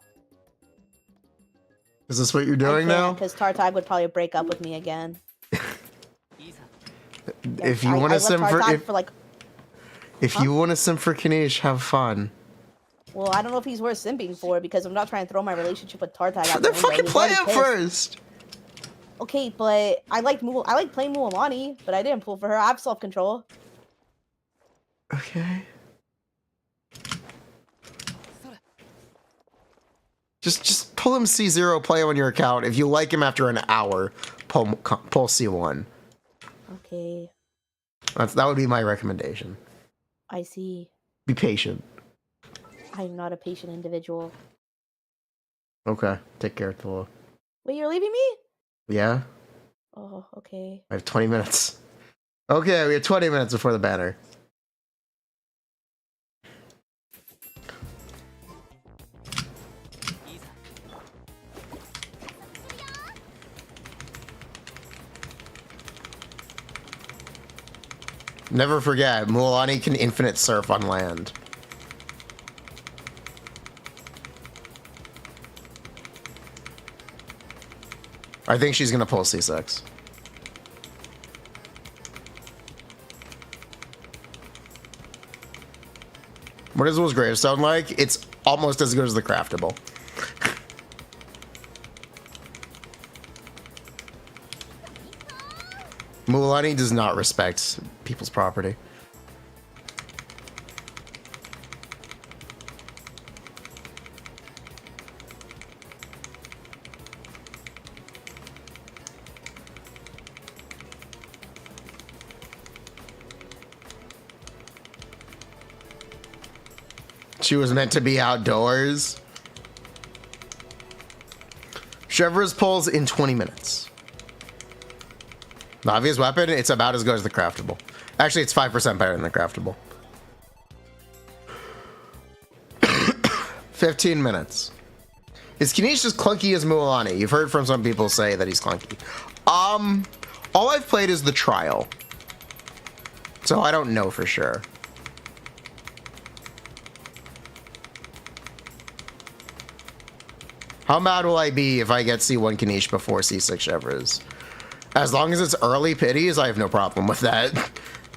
Is this what you're doing now? Because Tartag would probably break up with me again. If you I want to left sim Tartag for, like... if you want to sim for Kinich, have fun. Well, I don't know if he's worth simping for, because I'm not trying to throw my relationship with Tartag out the Then window. fucking He's play already him pissed. first. Okay, but I like playing Muamani, but I didn't pull for her. I have self-control. Okay. Just pull him C0, play him on your account. If you like him after an hour, pull C1. Okay, That would be my recommendation. I see. Be patient. I'm not a patient individual. Okay. Take care, Tula. Wait, you're leaving me? Yeah? Oh, okay. I have 20 minutes. Okay, we have 20 minutes before the banner. Never forget, Mualani can infinite surf on land. I think she's gonna pull C6. What is Will's gravestone like? It's almost as good as the craftable. Mualani does not respect people's property. She was meant to be outdoors. Chevrolet's pulls in 20 minutes. The obvious weapon, it's about as good as the craftable. Actually, it's 5% better than the craftable. 15 minutes. Is Kinich as clunky as Mualani? You've heard from some people say that he's clunky. All I've played is the trial. So I don't know for sure. How mad will I be if I get C1 Kinich before C6 Shivers? As long as it's early pities, I have no problem with that.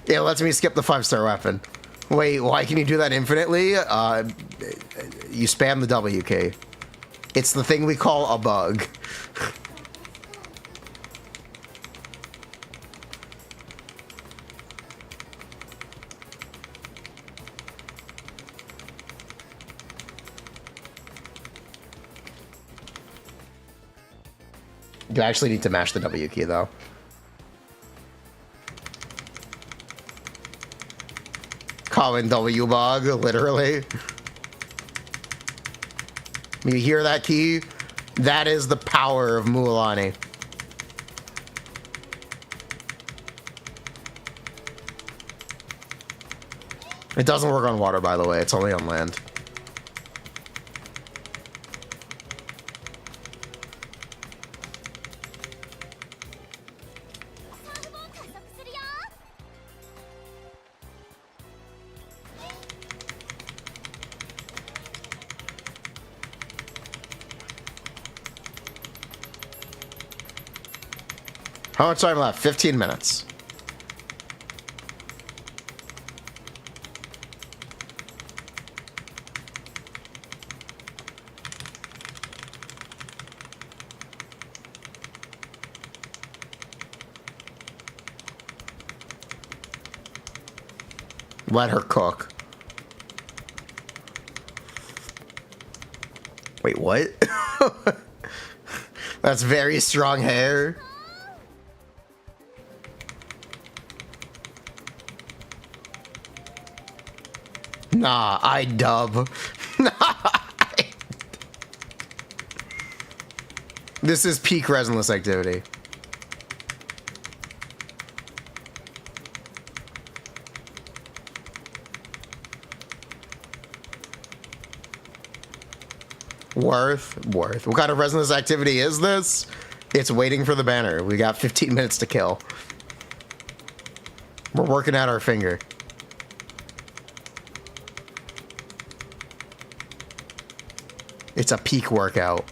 It lets me skip the 5-star weapon. Wait, why can you do that infinitely? You spam the W key. It's the thing we call a bug. You actually need to mash the W key, though. Common W bug, literally. You hear that key? That is the power of Mualani. It doesn't work on water, by the way. It's only on land. How much time left? 15 minutes. Let her cook. Wait, what? That's very strong hair. Nah, I dub. This is peak resinless activity. Worth. What kind of resinless activity is this? It's waiting for the banner. We got 15 minutes to kill. We're working out our finger. It's a peak workout.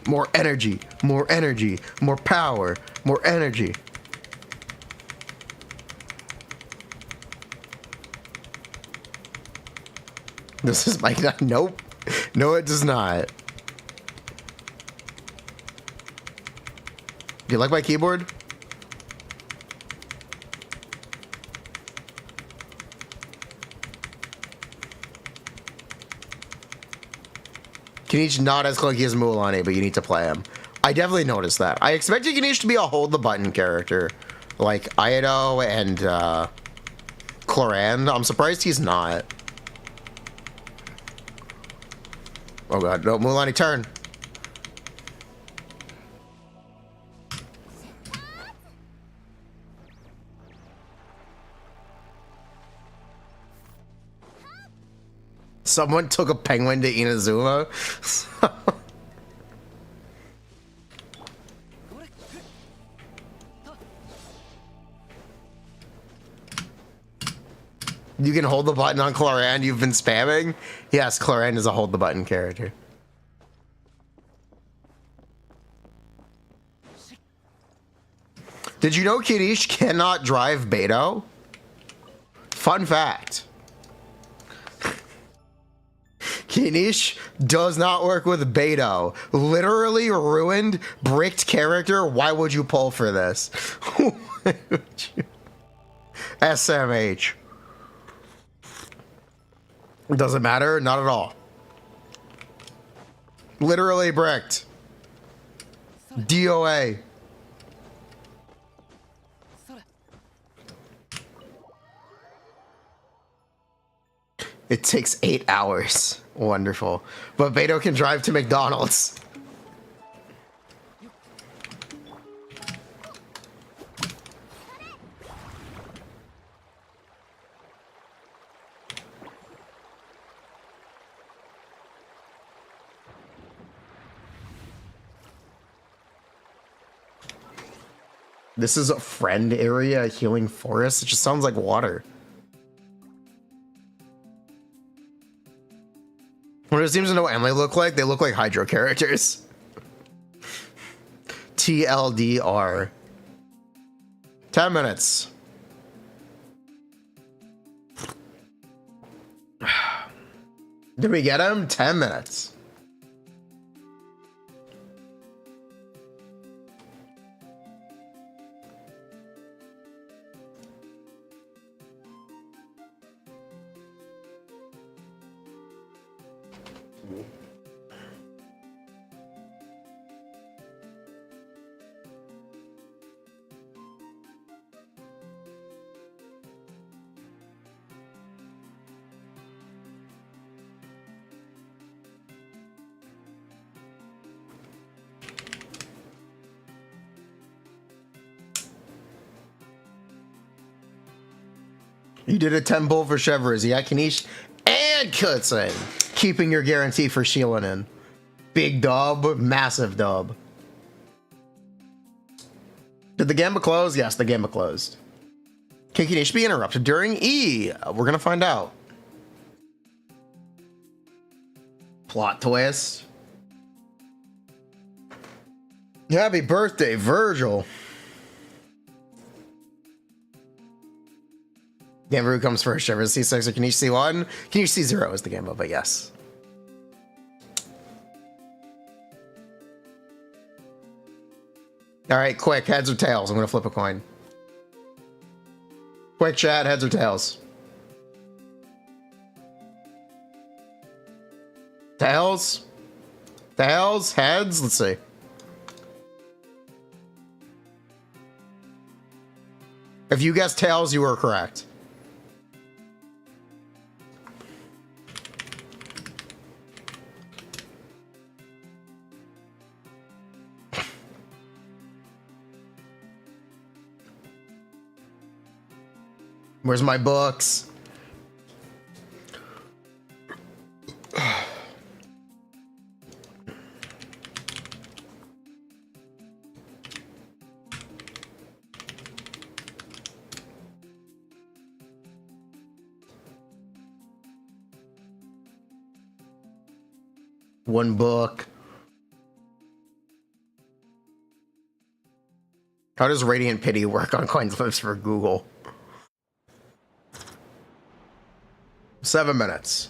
More energy, more energy, more power, more energy. This is my... Nope. No, it does not. Do you like my keyboard? Kinich not as clunky as Mualani, but you need to play him. I definitely noticed that. I expected Kinich to be a hold the button character, like Aido and Cloran. I'm surprised he's not. Oh god, no, Mualani, turn. Someone took a penguin to Inazuma. You can hold the button on Cloran you've been spamming? Yes, Cloran is a hold the button character. Did you know Kinich cannot drive Beto? Fun fact. Kinich does not work with Beto. Literally ruined, bricked character. Why would you pull for this? SMH. Doesn't matter, not at all. Literally bricked. DOA. It takes 8 hours. Wonderful. But Beto can drive to McDonald's. This is a friend area, a healing forest. It just sounds like water. What it seems to know Emily look like? They look like Hydro characters. TLDR. 10 minutes. Did we get him? 10 minutes. You did a temple for Chevrolet. You got Kinich and Kiniching. Keeping your guarantee for Shielding. Big dub, massive dub. Did the Gamba close? Yes, the Gamba closed. Can Kinich be interrupted during E? We're gonna find out. Plot twist. Happy birthday, Virgil. Gamba comes first. Ever C6 or Kinich C1? Kinich C0 is the Gamba, but yes. All right, quick, heads or tails? I'm gonna flip a coin. Quick chat, heads or tails? Tails? Tails? Heads? Let's see. If you guessed tails, you were correct. Where's my books? One book. How does Radiant Pity work on coin flips for Google? 7 minutes.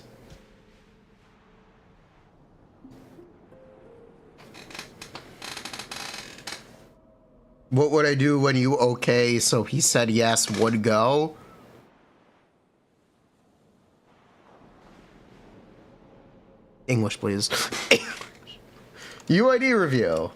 What would I do when you okay? So he said yes, would go. English, please. UID review.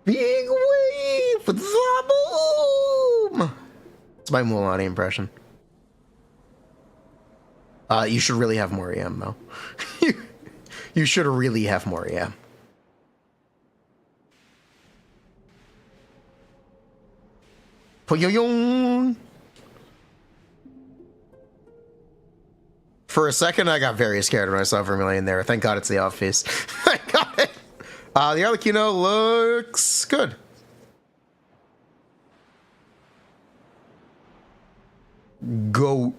Big wave for the boom. It's my Mulan impression. You should really have more EM though. You should really have more EM. For a second, I got very scared when I saw Vermilion there. Thank God it's the off piece. I got it. The Arlecchino looks good. Go.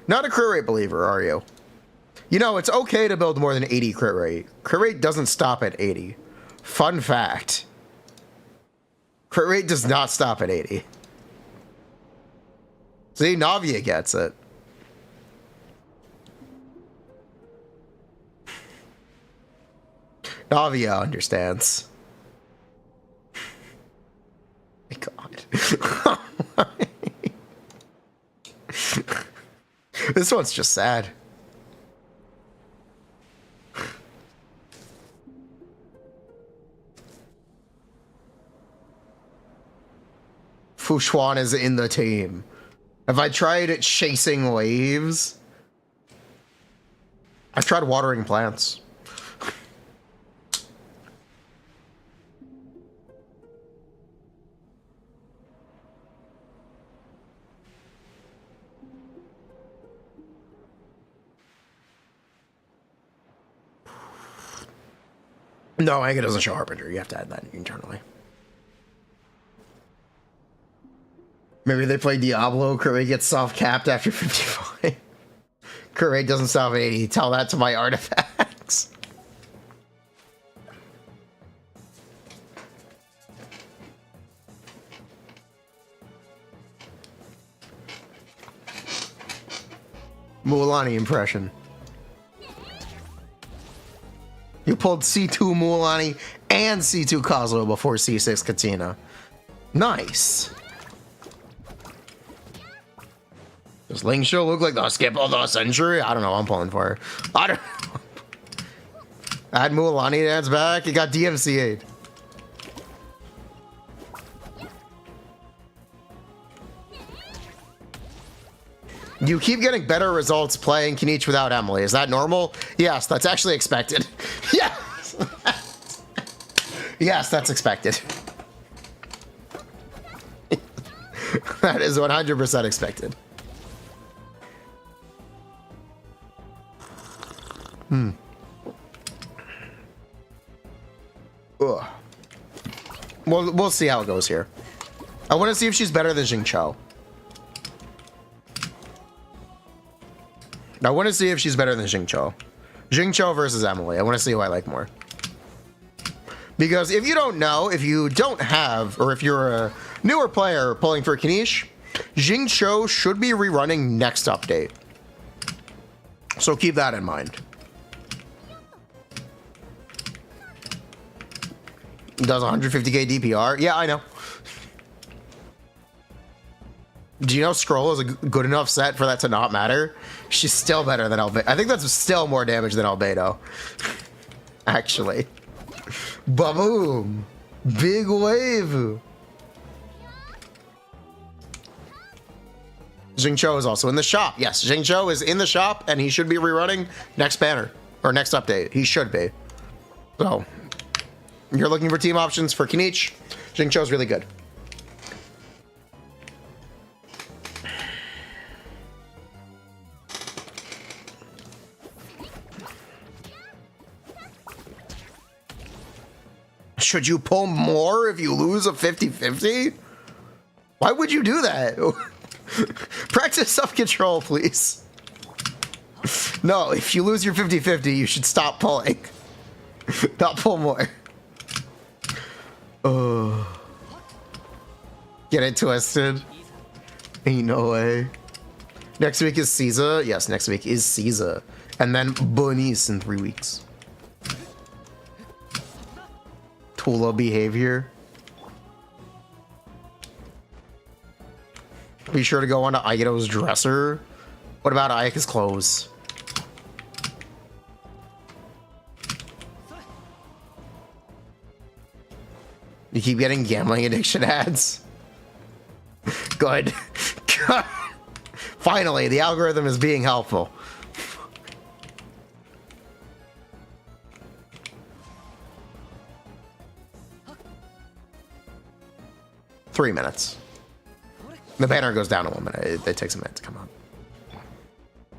Not a crit rate believer, are you? You know, it's okay to build more than 80 crit rate. Crit rate doesn't stop at 80. Fun fact. Crit rate does not stop at 80. See, Navia gets it. Navia understands. My God. This one's just sad. Fushuan is in the team. Have I tried chasing waves? I've tried watering plants. No, Anga doesn't show Harbinger. You have to add that internally. Maybe they play Diablo. Kurei gets soft-capped after 55. Kurei doesn't stop at 80. Tell that to my artifacts. Mualani impression. You pulled C2 Mualani and C2 Kazuo before C6 Katina. Nice. Does Ling Show look like the skip of the century? I don't know. I'm pulling for her. I don't know. Add Mualani dance back. It got DMCA'd. You keep getting better results playing Kinich without Emily. Is that normal? Yes, that's actually expected. Yes. Yes, that's expected. That is 100% expected. Ugh. We'll see how it goes here. I want to see if she's better than Xingqiu. I want to see if she's better than Xingqiu. Xingqiu versus Emily. I want to see who I like more. Because if you don't know, if you don't have, or if you're a newer player pulling for Kinich, Xingqiu should be rerunning next update. So keep that in mind. Does 150k DPR? Yeah, I know. Do you know Scroll is a good enough set for that to not matter? She's still better than Albedo. I think that's still more damage than Albedo. Actually. Ba-boom! Big wave! Xingqiu is also in the shop. Yes, Xingqiu is in the shop, and he should be rerunning next banner. Or next update. He should be. So, you're looking for team options for Kinich. Xingqiu is really good. Should you pull more if you lose a 50-50? Why would you do that? Practice self-control, please. No, if you lose your 50-50, you should stop pulling. Not pull more. Get it twisted. Ain't no way. Next week is Caesar. Yes, next week is Caesar. And then Bonice in 3 weeks. Tula behavior. Be sure to go on to Aido's dresser. What about Ayaka's clothes? You keep getting gambling addiction ads. Good. Finally, the algorithm is being helpful. Three minutes. The banner goes down in 1 minute. It takes a minute to come up.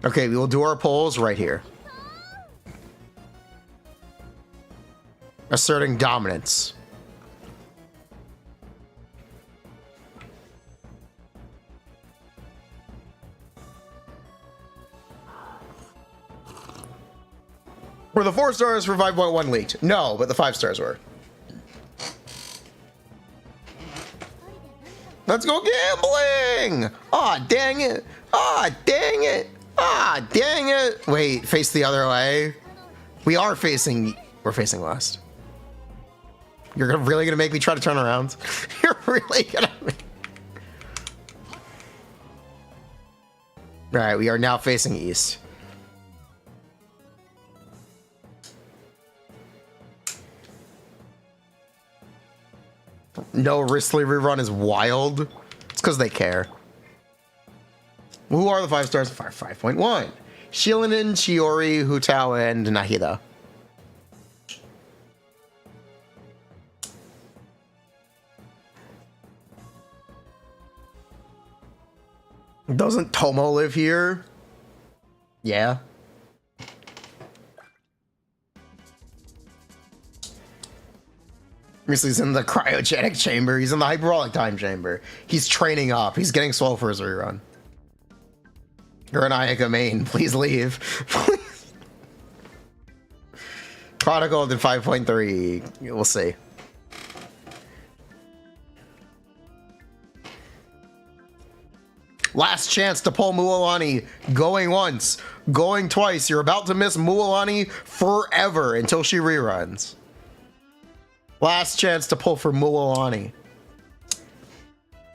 Okay, we will do our polls right here. Asserting dominance. Were the 4 stars for 5.1 leaked? No, but the 5 stars were. Let's go gambling! Aw, dang it! Aw, dang it! Aw, dang it! Wait, face the other way? We're facing west. You're really gonna make me try to turn around? You're really gonna... Alright, we are now facing east. No Wristly rerun is wild. It's because they care. Who are the 5 stars? 5.1. Shilinen, Chiori, Hutao, and Nahida. Doesn't Tomo live here? Yeah. He's in the cryogenic chamber. He's in the hyperbolic time chamber. He's training up. He's getting swole for his rerun. You're an Ayaka main. Please leave. Chronicled in 5.3. We'll see. Last chance to pull Mualani. Going once. Going twice. You're about to miss Mualani forever until she reruns. Last chance to pull for Mualani.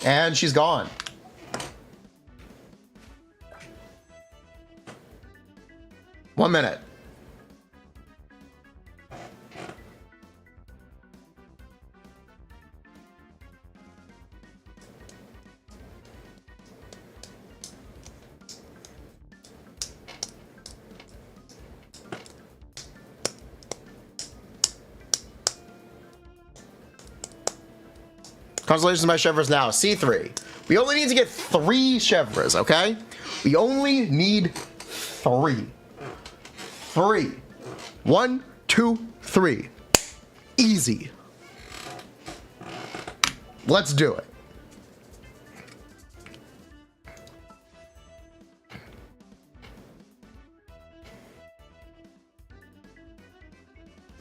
And she's gone. One minute. Constellations by chevres now. C3. We only need to get 3 chevres, okay? We only need 3. 3. 1, 2, 3. Easy. Let's do it.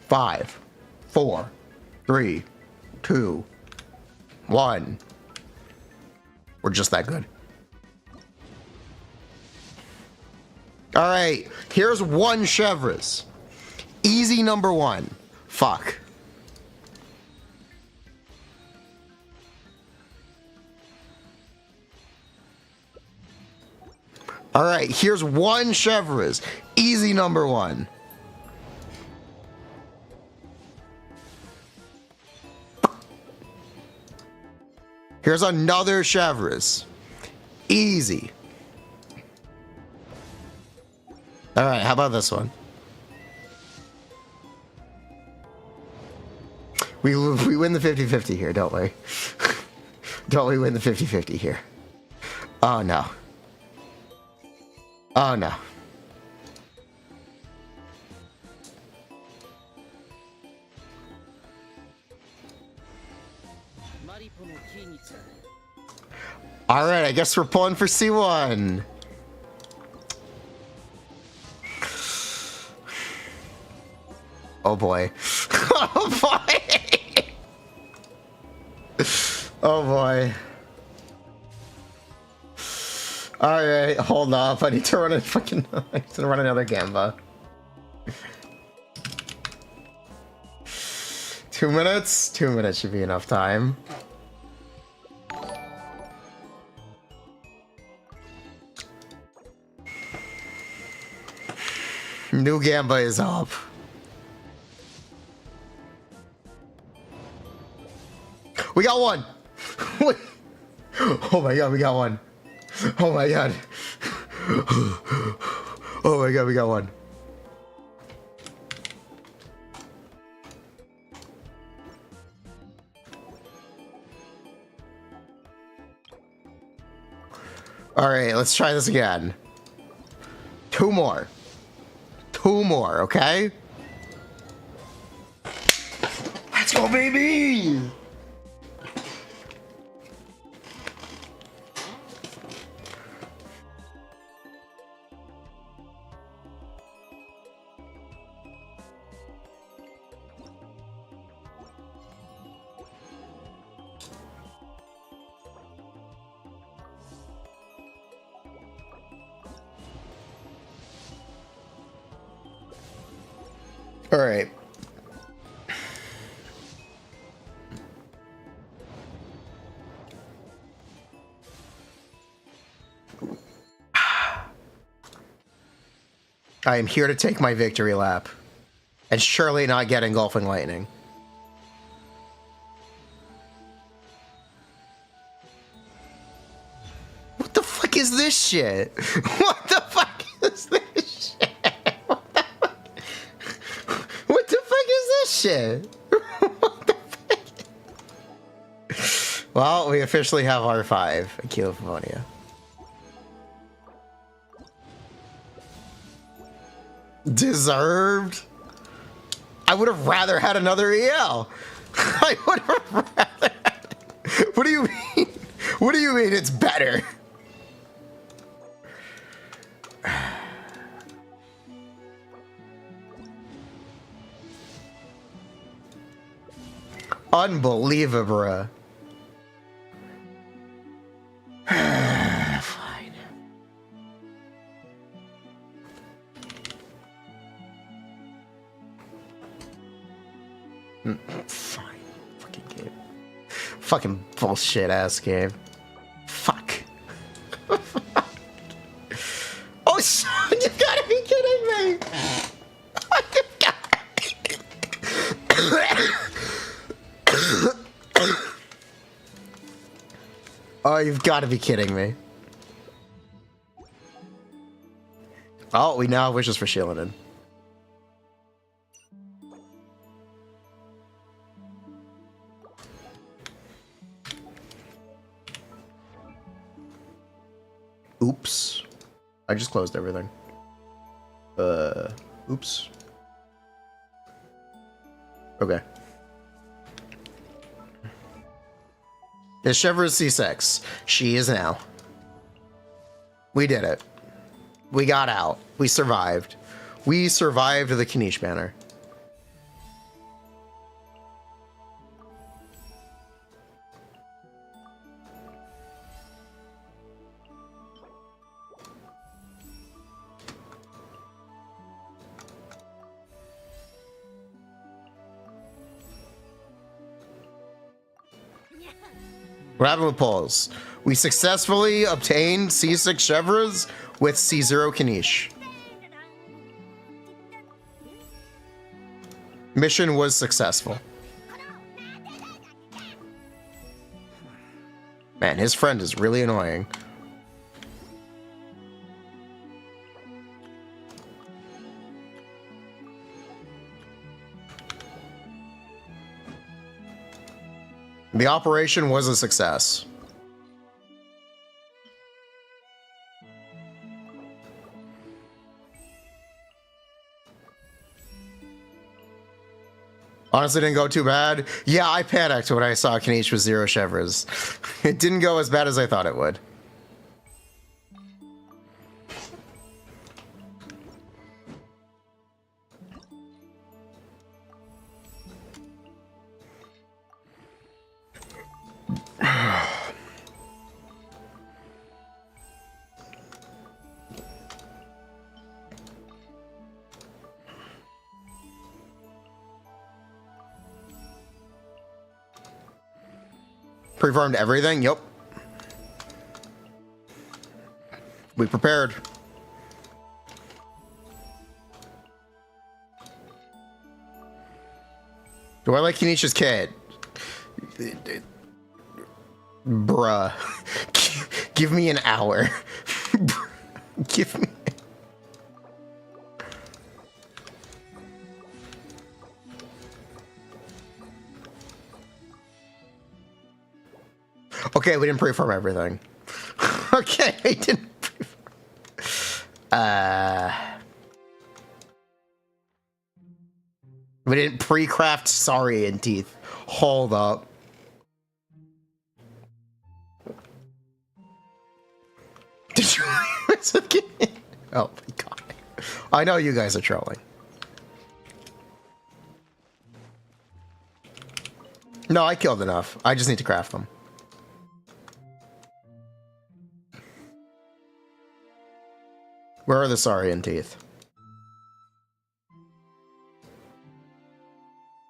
Five, 4, 3, 2, 1. We're just that good. All right, here's 1 chevres. Easy number 1. Fuck. All right, here's 1 chevres. Easy number 1. Here's another chevres. Easy. All right, how about this one? We win the 50-50 here, don't we? Don't we win the 50-50 here? Oh, no. Oh, no. All right, I guess we're pulling for C1. Oh boy. Oh boy. Oh boy. All right, hold up. I need to run a fucking. I need to run another Gamba. 2 minutes. 2 minutes should be enough time. New Gamba is up. We got one. Oh my god, we got one. Oh my god. Oh my god, we got one. All right, let's try this again. 2 more. 2 more, okay? Let's go, baby! All right. I am here to take my victory lap. And surely not get engulfing lightning. What the fuck is this shit? What the fuck is this shit? What the fuck is this shit? What the fuck? Well, we officially have R5, Aquilophonia. Deserved? I would have rather had another EL. I would have rather. What do you mean? What do you mean it's better? Unbelievable. Fine. Fine. Fucking game. Fucking bullshit ass game. Fuck. Oh, son, you gotta be kidding me! Oh, you've got to be kidding me. Oh, we now have wishes for Shielded. Oops. I just closed everything. Oops. Okay. Is Chevrolet C6? She is now. We did it. We got out. We survived. We survived the Kinich banner. What happened with polls? We successfully obtained C6 Chevres with C0 Kinich. Mission was successful. Man, his friend is really annoying. The operation was a success. Honestly, didn't go too bad. Yeah, I panicked when I saw Kinich with 0 Chevres. It didn't go as bad as I thought it would. Preformed everything? Yep. We prepared. Do I like Kinich's kid? Bruh. Give me an hour. Give me... Okay, we didn't preform everything. Okay, we didn't. We didn't pre-craft saurian teeth. Hold up. Did you? Oh my god! I know you guys are trolling. No, I killed enough. I just need to craft them. Where are the saurian teeth?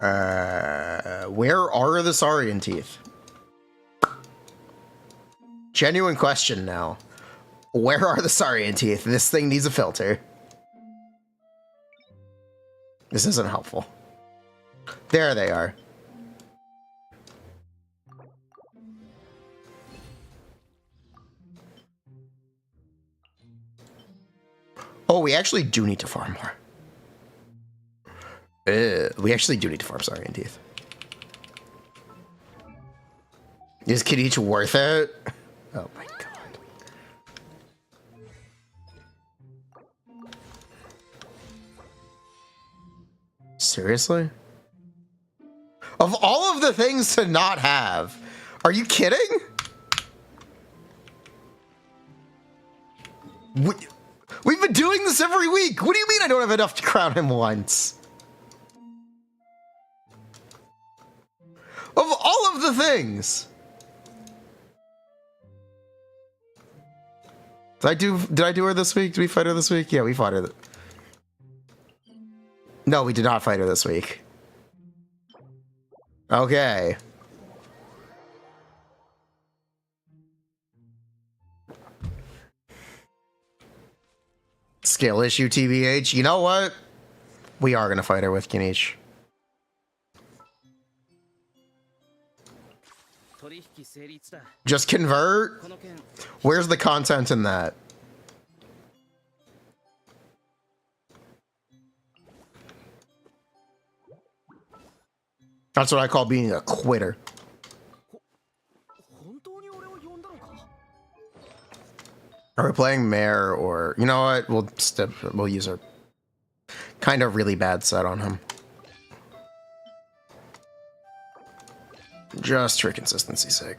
Where are the saurian teeth? Genuine question now. Where are the saurian teeth? This thing needs a filter. This isn't helpful. There they are. Oh, we actually do need to farm more. We actually do need to farm saurian teeth. Is Kinich worth it? Oh my god. Seriously? Of all of the things to not have. Are you kidding? We've been doing this every week. What do you mean I don't have enough to crown him once? Of all of the things. Did I do her this week? Did we fight her this week? Yeah, we fought her. No, we did not fight her this week. Okay. Skill issue, TBH. You know what? We are gonna fight her with Kinich. Just convert? Where's the content in that? That's what I call being a quitter. Are we playing Mare or... You know what? We'll use our kind of really bad set on him. Just for consistency's sake.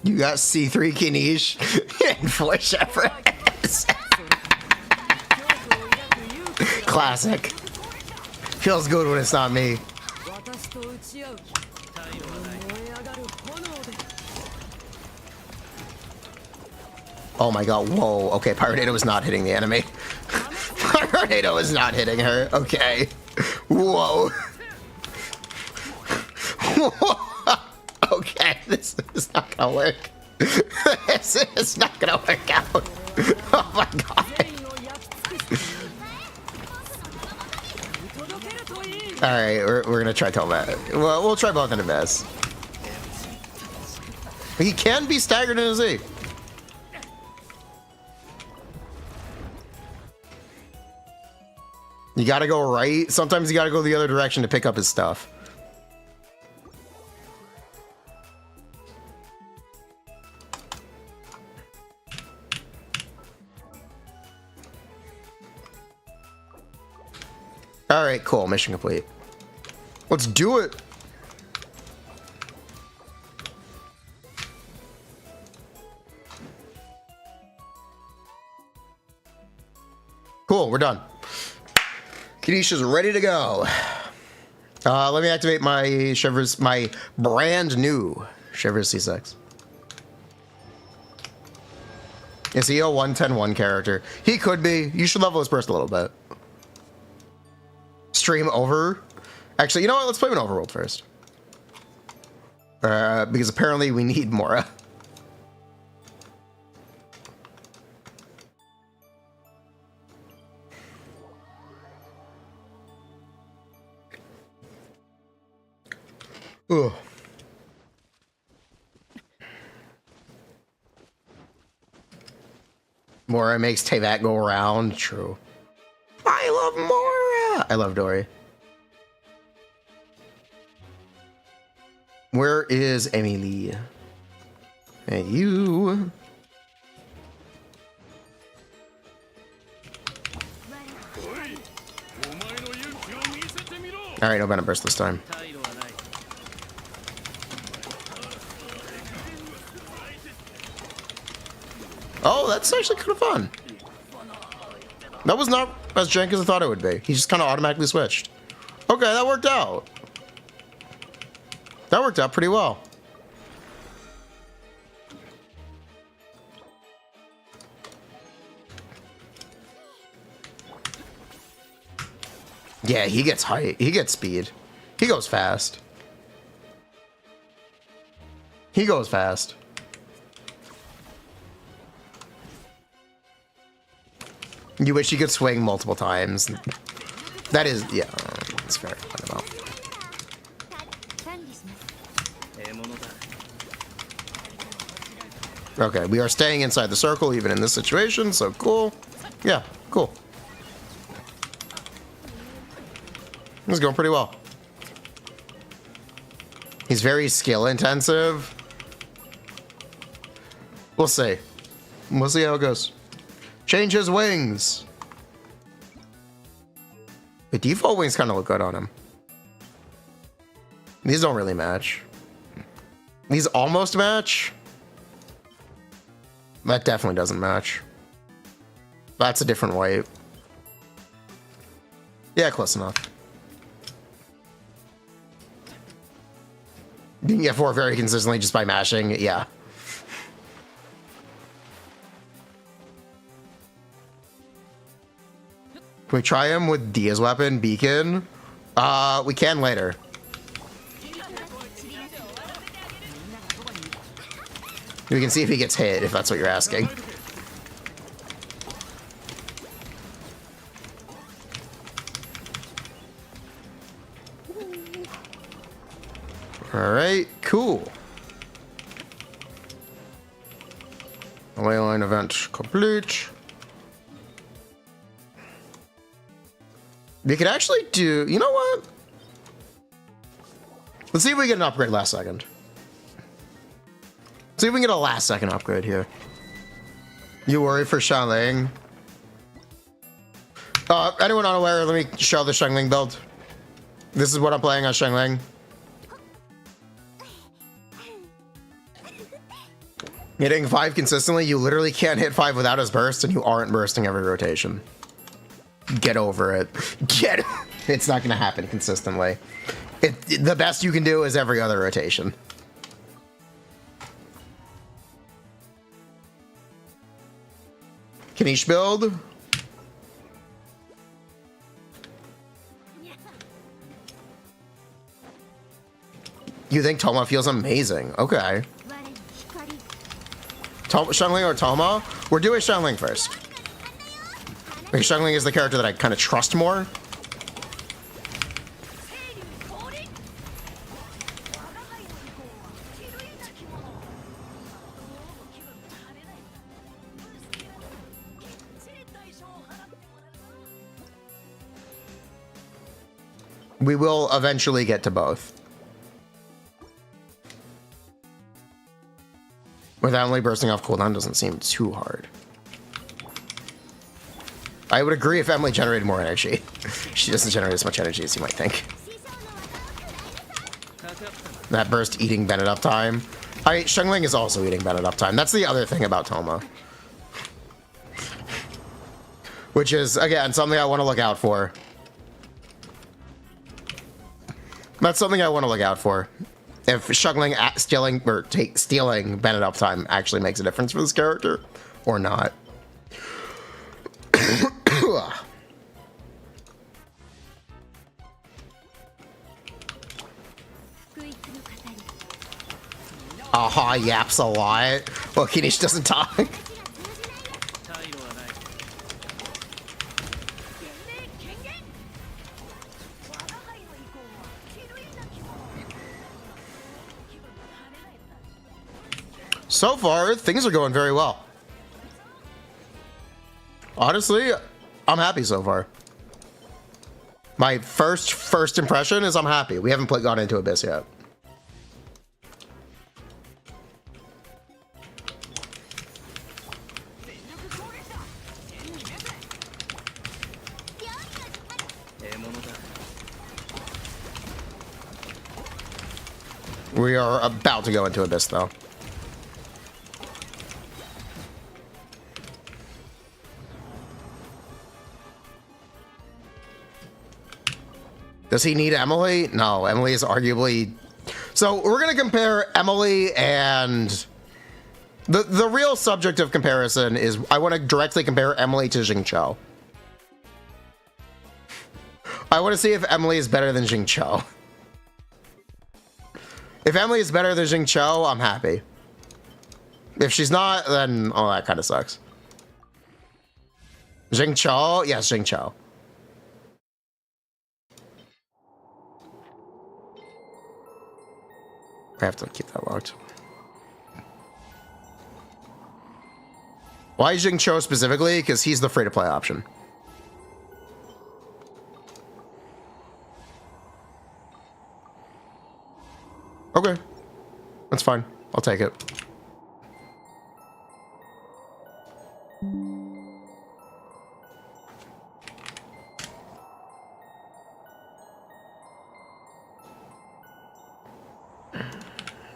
You got C3 Kinich and 4 Shepherds. Classic. Feels good when it's not me. Oh my god, whoa. Okay, Pyronado was not hitting the enemy. Pyronado was not hitting her. Okay. Whoa. Whoa. Okay, this is not gonna work. This is not gonna work out. Oh my god. Alright, we're gonna try Tomat. Well, we'll try both in a mess. He can be staggered in his Z. You gotta go right. Sometimes you gotta go the other direction to pick up his stuff. All right, cool. Mission complete. Let's do it. Cool, we're done. Kinich is ready to go. Let me activate my Shivers, my brand new Shivers C6. Is he a 110-1 character? He could be. You should level his burst a little bit. Stream over. Actually, you know what? Let's play an overworld first. Because apparently we need Mora. Ugh. Mora makes Teyvat go around. True. I love Mora. I love Dory. Where is Emily? Hey, you. All right, no Venom Burst this time. Oh, that's actually kind of fun. That was not as jank as I thought it would be. He just kind of automatically switched. Okay, that worked out. That worked out pretty well. Yeah, he gets height. He gets speed. He goes fast. He goes fast. You wish you could swing multiple times. That is, yeah, it's fair. Okay, we are staying inside the circle even in this situation, so cool. Yeah, cool. This is going pretty well. He's very skill intensive. We'll see. We'll see how it goes. Change his wings. The default wings kind of look good on him. These don't really match. These almost match. That definitely doesn't match. That's a different white. Yeah, close enough. You can get 4 very consistently just by mashing, yeah. Can we try him with Dia's weapon, Beacon? We can later. We can see if he gets hit, if that's what you're asking. Alright, cool. Away line event complete. We could actually do... You know what? Let's see if we get an upgrade last second. See if we can get a last second upgrade here. You worry for Xiangling? Anyone unaware, let me show the Xiangling build. This is what I'm playing on Xiangling. Hitting 5 consistently, you literally can't hit 5 without his burst, and you aren't bursting every rotation. Get over it. It's not gonna happen consistently. The best you can do is every other rotation. Kinich build. You think Toma feels amazing? Okay. Xiangling or Toma? We're doing Xiangling first. Because Xiangling is the character that I kind of trust more. We will eventually get to both. With Emily bursting off cooldown doesn't seem too hard. I would agree if Emily generated more energy. She doesn't generate as much energy as you might think. That burst eating Bennett up time. Xiangling is also eating Bennett up time. That's the other thing about Toma. Which is, again, something I want to look out for. That's something I want to look out for. If Xiangling stealing Bennett uptime actually makes a difference for this character, or not. Aha, yaps a lot. Well, Kinich doesn't talk. So far, things are going very well. Honestly, I'm happy so far. My first impression is I'm happy. We haven't gone into Abyss yet. We are about to go into Abyss, though. Does he need Emily? No, Emily is arguably... So we're going to compare Emily and... The real subject of comparison is I want to directly compare Emily to Xingqiu. I want to see if Emily is better than Xingqiu. If Emily is better than Xingqiu, I'm happy. If she's not, then... Oh, that kind of sucks. Xingqiu? Yes, Xingqiu. I have to keep that locked. Why is Jing Cho specifically? Because he's the free-to-play option. Okay. That's fine. I'll take it.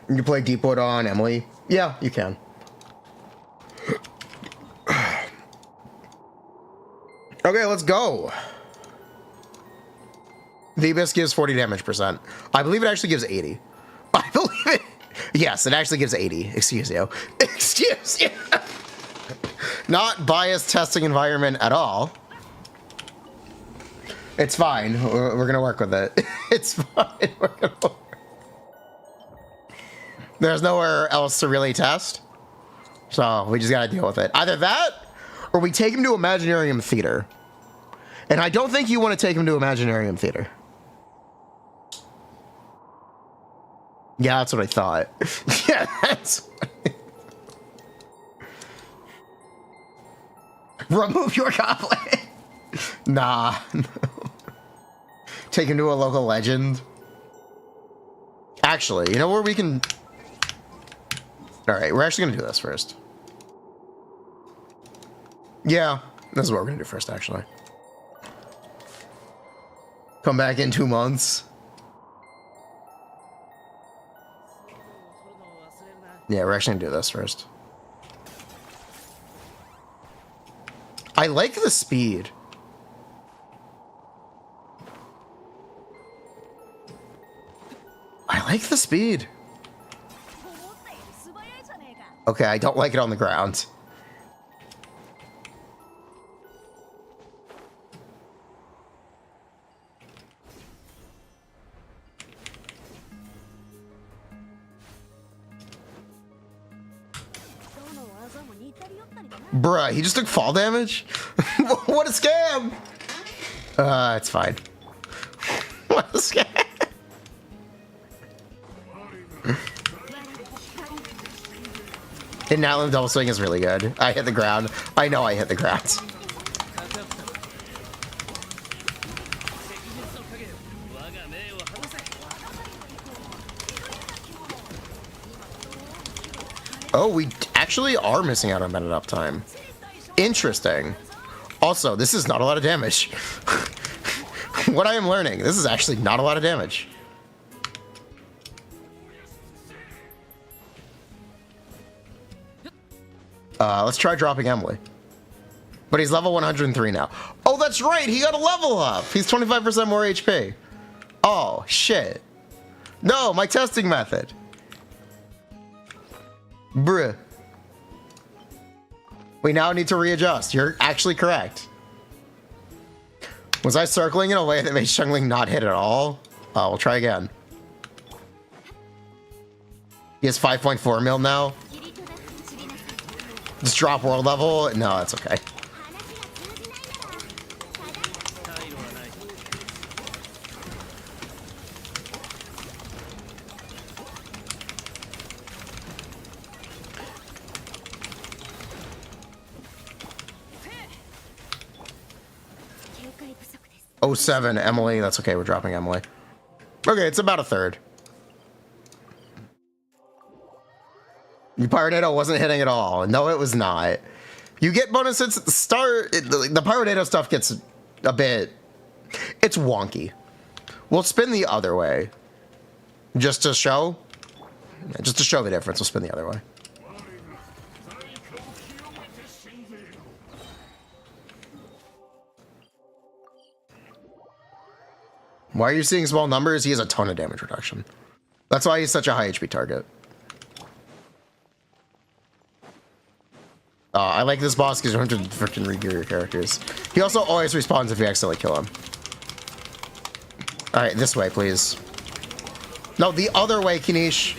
You can play Deepwood on Emily? Yeah, you can. Okay, let's go. The Abyss gives 40 damage percent. I believe it actually gives 80. I believe it. Yes, it actually gives 80. Excuse you. Excuse you. Not biased testing environment at all. It's fine. We're going to work with it. It's fine. We're going to work. There's nowhere else to really test. So we just got to deal with it. Either that or we take him to Imaginarium Theater. And I don't think you want to take him to Imaginarium Theater. Yeah, that's what I thought. Yeah, that's what remove your goblet. Nah. No. Take him to a local legend. Actually, you know where we can... Alright, we're actually going to do this first. Yeah, this is what we're going to do first, actually. Come back in 2 months. Yeah, we're actually going to do this first. I like the speed. I like the speed. Okay, I don't like it on the ground. Bruh, he just took fall damage? What a scam! It's fine. What a scam! And Natlan double swing is really good. I hit the ground. I know I hit the ground. Oh, we actually are missing out on minute uptime. Interesting. Also, this is not a lot of damage. What I am learning, this is actually not a lot of damage. Let's try dropping Emily. But he's level 103 now. Oh, that's right. He got a level up. He's 25% more HP. Oh, shit. No, my testing method. Bruh. We now need to readjust. You're actually correct. Was I circling in a way that made Shengling not hit at all? We'll try again. He has 5.4 mil now. Just drop world level? No, that's okay. Oh, 07, Emily. That's okay. We're dropping Emily. Okay, it's about a third. The Pyronado wasn't hitting at all. No, it was not. You get bonus hits at the start. The Pyronado stuff gets a bit... It's wonky. We'll spin the other way. Just to show. Just to show the difference, we'll spin the other way. Why are you seeing small numbers? He has a ton of damage reduction. That's why he's such a high HP target. I like this boss because you don't have to freaking regear your characters. He also always respawns if you accidentally kill him. Alright, this way, please. No, the other way, Kinich.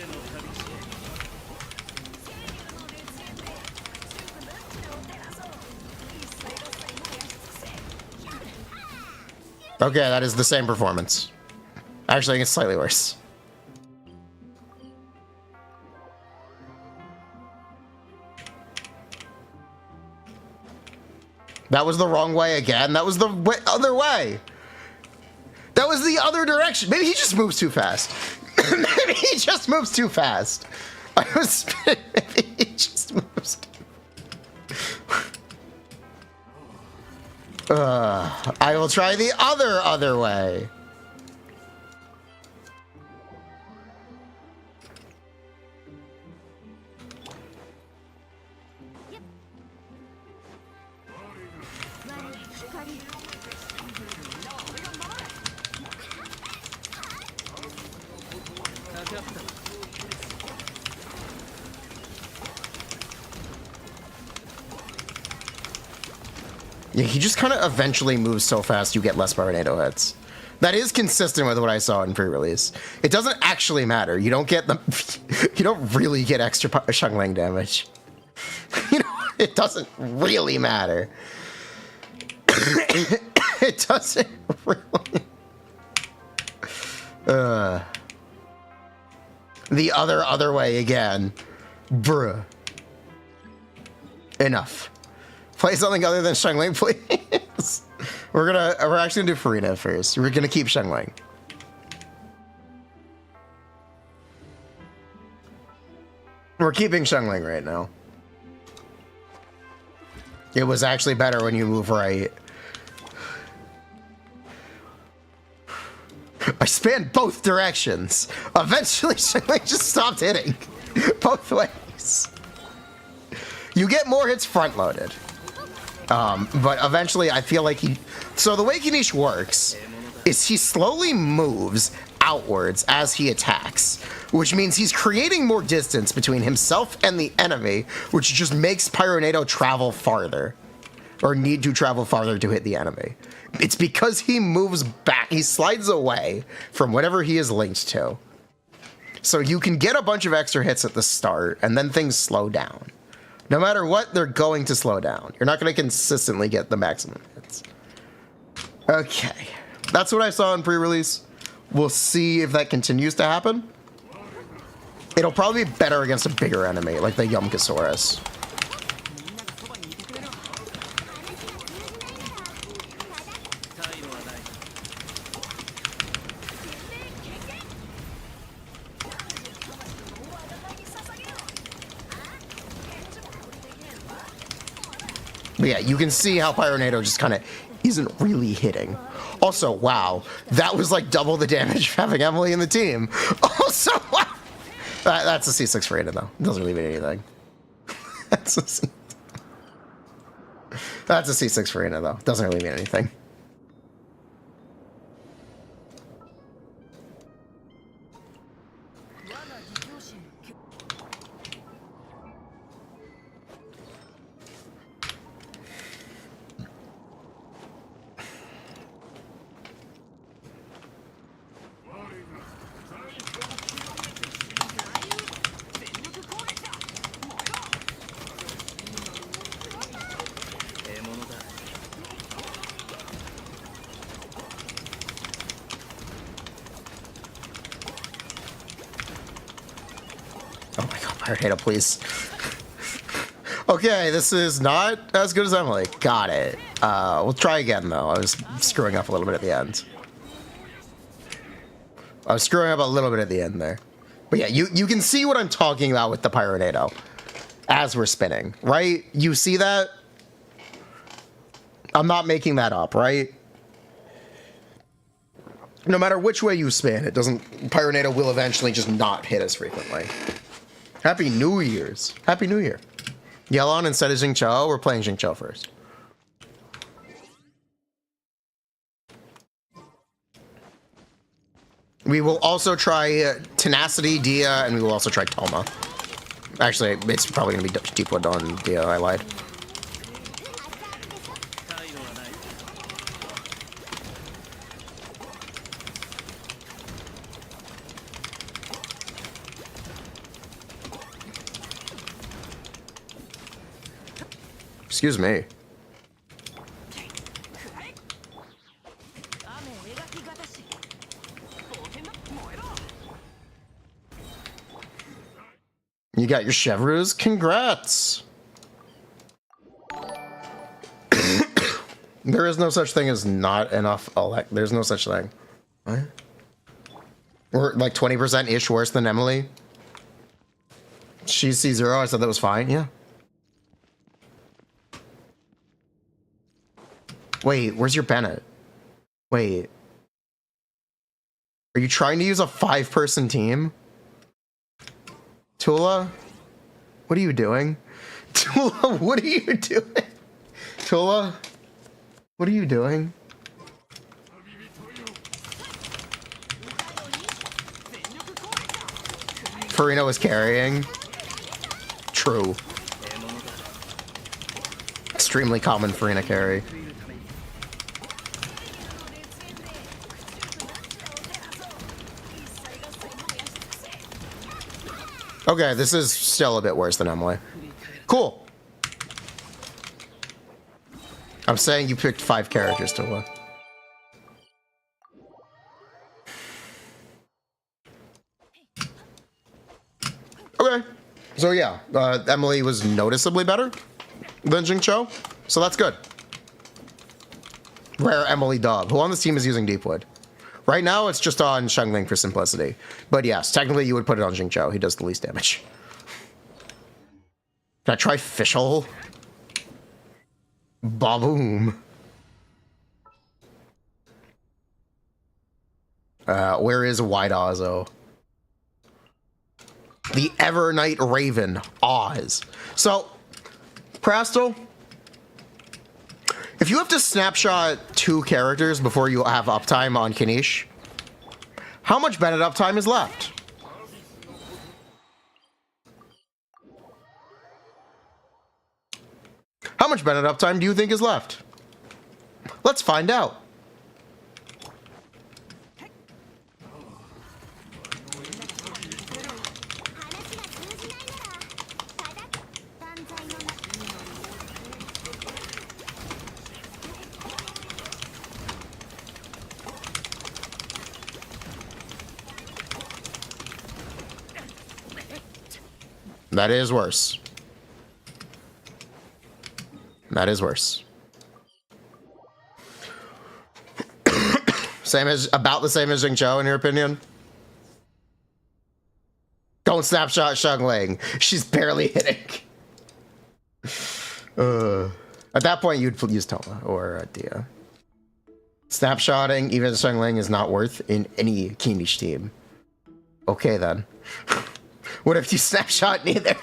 Okay, that is the same performance. Actually, I think it's slightly worse. That was the wrong way again. That was the other way. That was the other direction. Maybe he just moves too fast. Maybe he just moves too fast. Maybe he just moves too I will try the other way. Yeah, he just kind of eventually moves so fast you get less tornado hits. That is consistent with what I saw in pre-release. It doesn't actually matter. You don't get the... you don't really get extra Shangling damage. You know, it doesn't really matter. It doesn't really... The other way again. Bruh. Enough. Play something other than Shangling, please. We're actually gonna do Furina first. We're gonna keep Shangling. We're keeping Shangling right now. It was actually better when you move right. I spanned both directions. Eventually, Shangling just stopped hitting. Both ways. You get more hits front-loaded. But eventually I feel like he... So the way Kinich works is he slowly moves outwards as he attacks, which means he's creating more distance between himself and the enemy, which just makes Pyronado travel farther, or need to travel farther to hit the enemy. It's because he moves back, he slides away from whatever he is linked to. So you can get a bunch of extra hits at the start, and then things slow down. No matter what, they're going to slow down. You're not going to consistently get the maximum hits. Okay. That's what I saw in pre-release. We'll see if that continues to happen. It'll probably be better against a bigger enemy, like the Yomkasaurus. But yeah, you can see how Pyronado just kind of isn't really hitting. Also, wow, that was like double the damage of having Emily in the team. Also, wow. That's a C6 for Ada, though. It doesn't really mean anything. That's a C6 for Ada, though. It doesn't really mean anything. Pyronado, please. Okay, this is not as good as Emily. Got it. We'll try again, though. I was screwing up a little bit at the end. I was screwing up a little bit at the end there. But yeah, you can see what I'm talking about with the Pyronado as we're spinning, right? You see that? I'm not making that up, right? No matter which way you spin, it doesn't... Pyronado will eventually just not hit as frequently. Happy New Year's. Happy New Year. Yelon instead of Xingqiu, we're playing Xingqiu first. We will also try Tenacity, Dia, and we will also try Toma. Actually, it's probably going to be Deepwood on Dia, I lied. Excuse me. You got your Chevreuse? Congrats! There is no such thing as not enough elect. There's no such thing. What? We're like 20%-ish worse than Emily. She's C0. I said that was fine. Yeah. Wait, where's your Bennett? Wait. Are you trying to use a 5-person team? Tula? What are you doing? Tula, what are you doing? Tula? What are you doing? Furina was carrying. True. Extremely common Furina carry. Okay, this is still a bit worse than Emily. Cool. I'm saying you picked 5 characters to look. Okay. So yeah, Emily was noticeably better than Jingcho, so that's good. Rare Emily dub. Who on this team is using Deepwood? Right now, it's just on Shengling for simplicity. But yes, technically you would put it on Jingcho. He does the least damage. Can I try Fischl? Baboom. Where is White Ozzo? The Evernight Raven, Oz. So, Prastel, if you have to snapshot 2 characters before you have uptime on Kinich, how much Bennett uptime is left? How much Bennett uptime do you think is left? Let's find out. That is worse. That is worse. About the same as Jingcho, in your opinion? Don't snapshot Shengling. She's barely hitting. At that point, you'd use Toma or Dia. Snapshotting, even Shengling, is not worth in any Kinich team. Okay, then. What if you snapshot neither?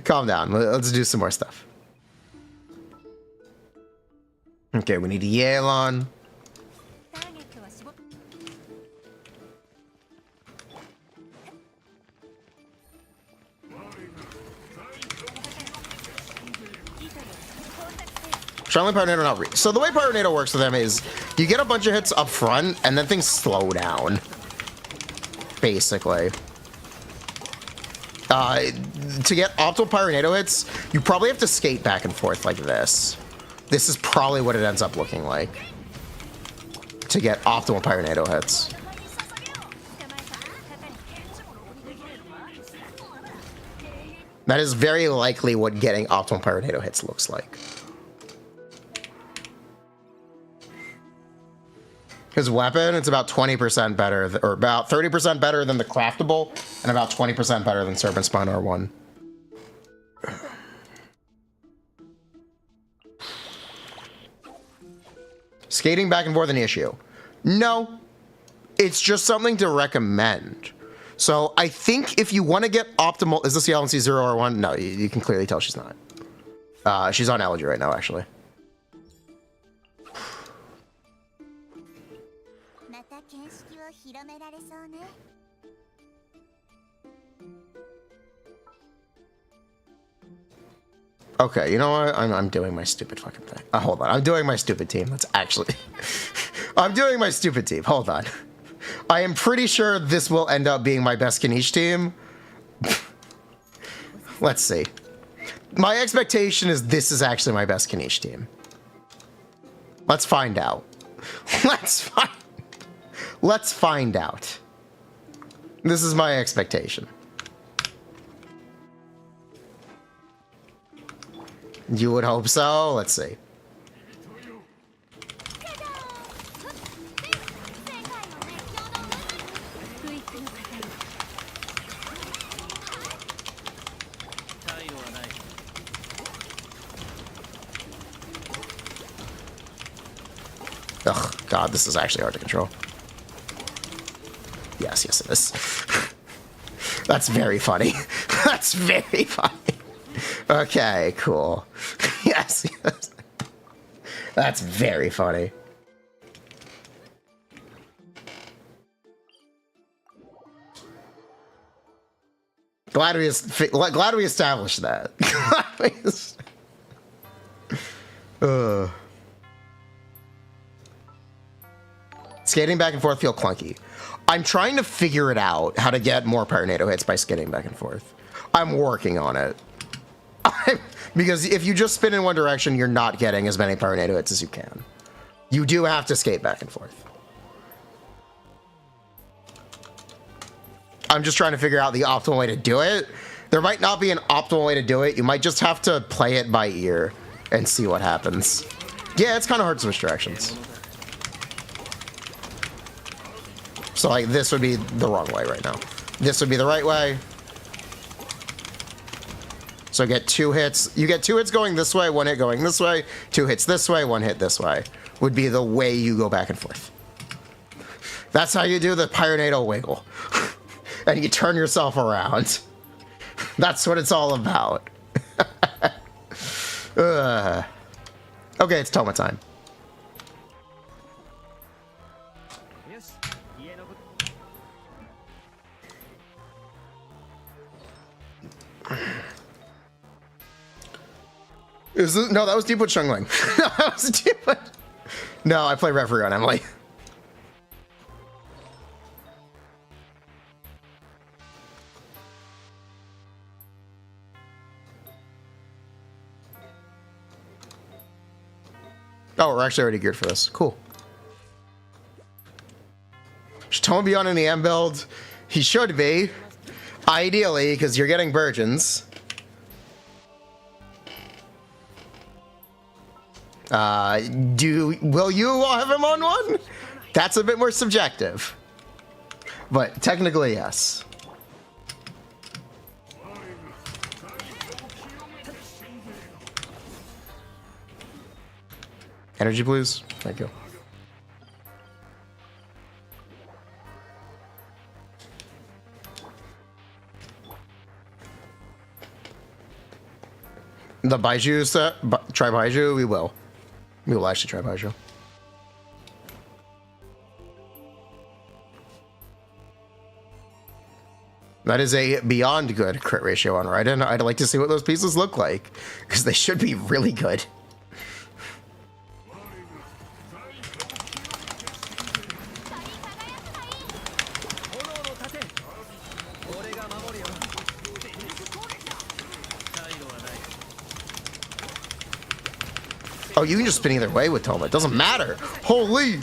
Calm down. Let's do some more stuff. Okay, we need a Yelan. Charlie Tornado not reach. So the way Tornado works with them is you get a bunch of hits up front and then things slow down. Basically. To get optimal Pyronado hits, you probably have to skate back and forth like this. This is probably what it ends up looking like. To get optimal Pyronado hits. That is very likely what getting optimal Pyronado hits looks like. His weapon, it's about 20% better, or about 30% better than the craftable, and about 20% better than Serpent Spine R1. Skating back and forth an issue? No, it's just something to recommend. So I think if you want to get optimal, is this the LNC 0 or 1? No, you can clearly tell she's not. She's on Elegy right now, actually. Okay, you know what? I'm doing my stupid fucking thing. Hold on. I'm doing my stupid team. That's actually... I'm doing my stupid team. Hold on. I am pretty sure this will end up being my best Kinich team. Let's see. My expectation is this is actually my best Kinich team. Let's find out. Let's find out. This is my expectation. You would hope so? Let's see. Ugh, God, this is actually hard to control. Yes, yes, it is. That's very funny. That's very funny. Okay, cool. Yes, yes. That's very funny. Glad we established that. Skating back and forth feel clunky. I'm trying to figure it out, how to get more Pyronado hits by skating back and forth. I'm working on it. Because if you just spin in one direction, you're not getting as many Pyronado hits as you can. You do have to skate back and forth. I'm just trying to figure out the optimal way to do it. There might not be an optimal way to do it. You might just have to play it by ear and see what happens. Yeah, it's kind of hard to switch directions. So like this would be the wrong way right now. This would be the right way. So get 2 hits. You get 2 hits going this way, 1 hit going this way, 2 hits this way, 1 hit this way. Would be the way you go back and forth. That's how you do the Pyronado wiggle. And you turn yourself around. That's what it's all about. Okay, it's Toma time. Is this, no, that was Deepwood Shungling. No, that was Deepwood. No, I play referee on Emily. Oh, we're actually already geared for this. Cool. Should Toma be on in the M build? He should be. Ideally, because you're getting virgins. Will you have him on one? That's a bit more subjective. But technically, yes. Energy, please. Thank you. The Baiju set? Try Baiju? We will. We will actually try Baiju. That is a beyond good crit ratio on Raiden. I'd like to see what those pieces look like, because they should be really good. Oh, you can just spin either way with Toma. It doesn't matter. Holy!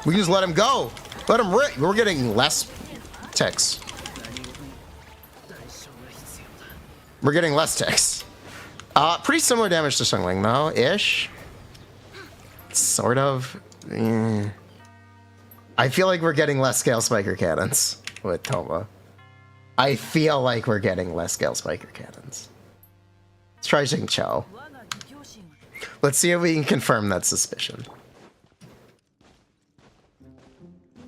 We can just let him go. Let him rip. We're getting less ticks. We're getting less ticks. Pretty similar damage to Shungling, though, ish. Sort of. I feel like we're getting less scale spiker cannons with Toma. I feel like we're getting less scale spiker cannons. Let's try Jing Cho. Let's see if we can confirm that suspicion.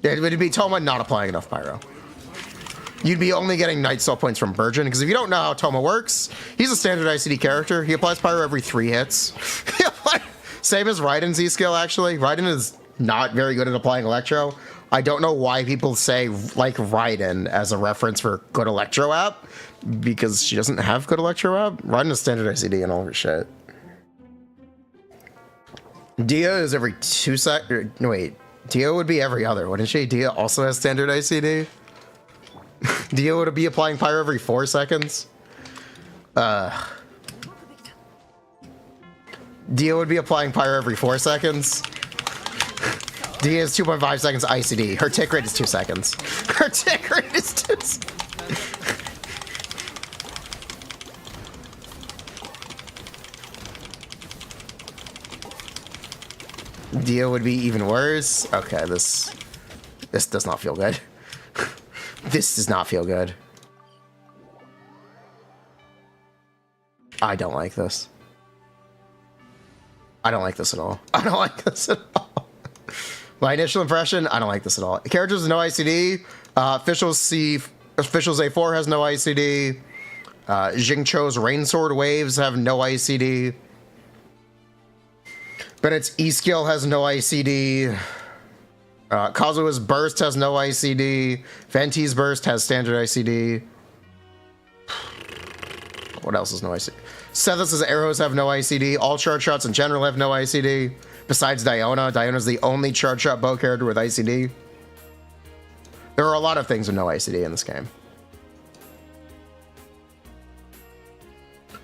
It would be Toma not applying enough pyro. You'd be only getting night soul points from Burgeon, because if you don't know how Toma works, he's a standard ICD character. He applies pyro every 3 hits. Same as Raiden's E-skill, actually. Raiden is not very good at applying Electro. I don't know why people say, like, Raiden as a reference for good Electro app, because she doesn't have good Electro app. Raiden is standard ICD and all her shit. Dia is every 2 seconds. No, wait. Dia would be every other, wouldn't she? Dia also has standard ICD. Dia would be applying pyro every 4 seconds. Dia would be applying pyro every 4 seconds. Dia is 2.5 seconds ICD. Her tick rate is 2 seconds. Her tick rate is 2 seconds. Dia would be even worse. Okay, this does not feel good. This does not feel good. I don't like this. I don't like this at all. I don't like this at all. My initial impression, I don't like this at all. Characters with no ICD. Officials A4 has no ICD. Jingcho's Rainsword Waves have no ICD. Bennett's E-Skill has no ICD. Kazuha's Burst has no ICD. Venti's Burst has standard ICD. What else has no ICD? Sethus's arrows have no ICD. All charge shots in general have no ICD. Besides Diona. Diona's the only charge shot bow character with ICD. There are a lot of things with no ICD in this game.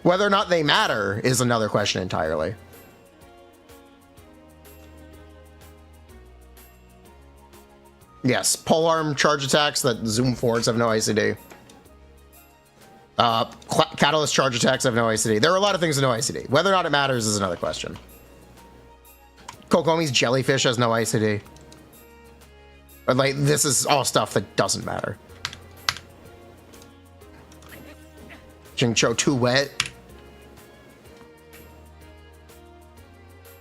Whether or not they matter is another question entirely. Yes, polearm charge attacks that zoom forwards have no ICD. Catalyst charge attacks have no ICD. There are a lot of things with no ICD. Whether or not it matters is another question. Kokomi's Jellyfish has no ICD. But like, this is all stuff that doesn't matter. Jingcho too wet.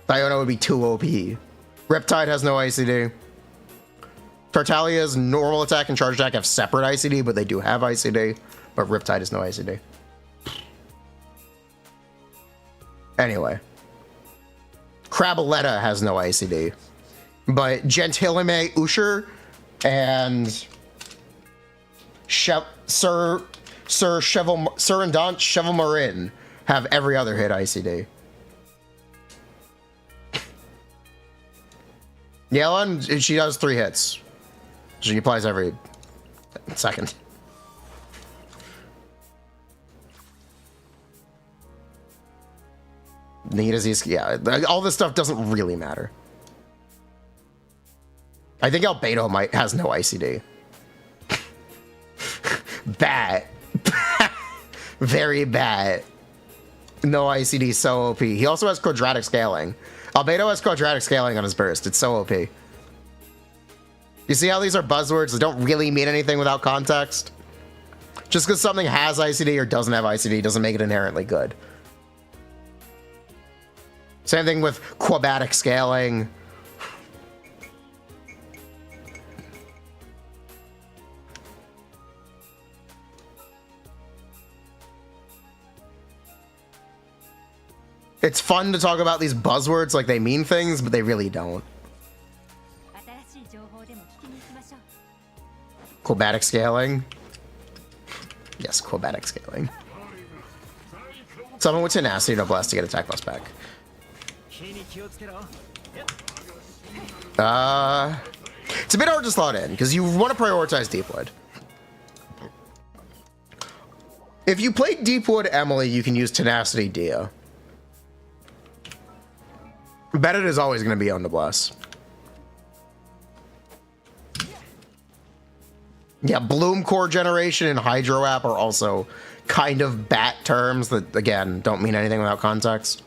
Diona would be too OP. Riptide has no ICD. Tartalia's normal attack and charge attack have separate ICD, but they do have ICD. But Riptide is no ICD. Anyway. Crabaletta has no ICD. But Gentilime Usher and Sir Indant Chevalmarin have every other hit ICD. Yelan, she does 3 hits. She applies every second. Nita's, yeah, all this stuff doesn't really matter. I think Albedo has no ICD. Bad. Very bad. No ICD, so OP. He also has quadratic scaling. Albedo has quadratic scaling on his burst. It's so OP. You see how these are buzzwords that don't really mean anything without context? Just because something has ICD or doesn't have ICD doesn't make it inherently good. Same thing with quadratic scaling. It's fun to talk about these buzzwords like they mean things, but they really don't. Quadratic scaling. Yes, quadratic scaling. Someone with tenacity to blast to get attack plus back. It's a bit hard to slot in because you want to prioritize Deepwood. If you play Deepwood Emily, you can use Tenacity Dia. Bennett is always going to be on the bless. Yeah, Bloom Core Generation and Hydro App are also kind of bat terms that, again, don't mean anything without context.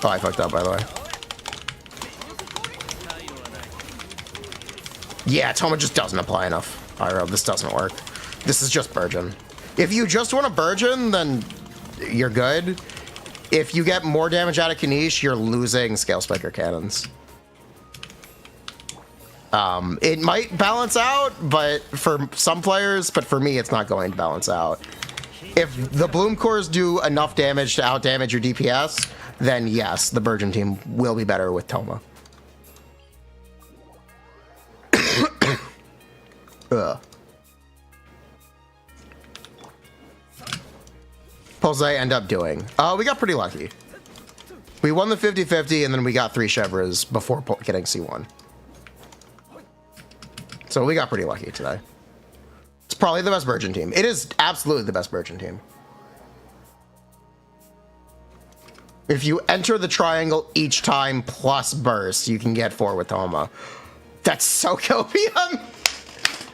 Oh, I fucked up, by the way. Yeah, Toma just doesn't apply enough. Pyro, this doesn't work. This is just Burgeon. If you just want a Burgeon, then you're good. If you get more damage out of Kinich, you're losing Scale Spiker Cannons. It might balance out, but for some players, but for me, it's not going to balance out. If the Bloom Cores do enough damage to outdamage your DPS, then yes, the Burgeon team will be better with Toma. Ugh. Pulse end up doing? We got pretty lucky. We won the 50-50 and then we got 3 Chevres before getting C1. So we got pretty lucky today. It's probably the best Burgeon team. It is absolutely the best Burgeon team. If you enter the triangle each time plus burst, you can get 4 with Toma. That's so copium.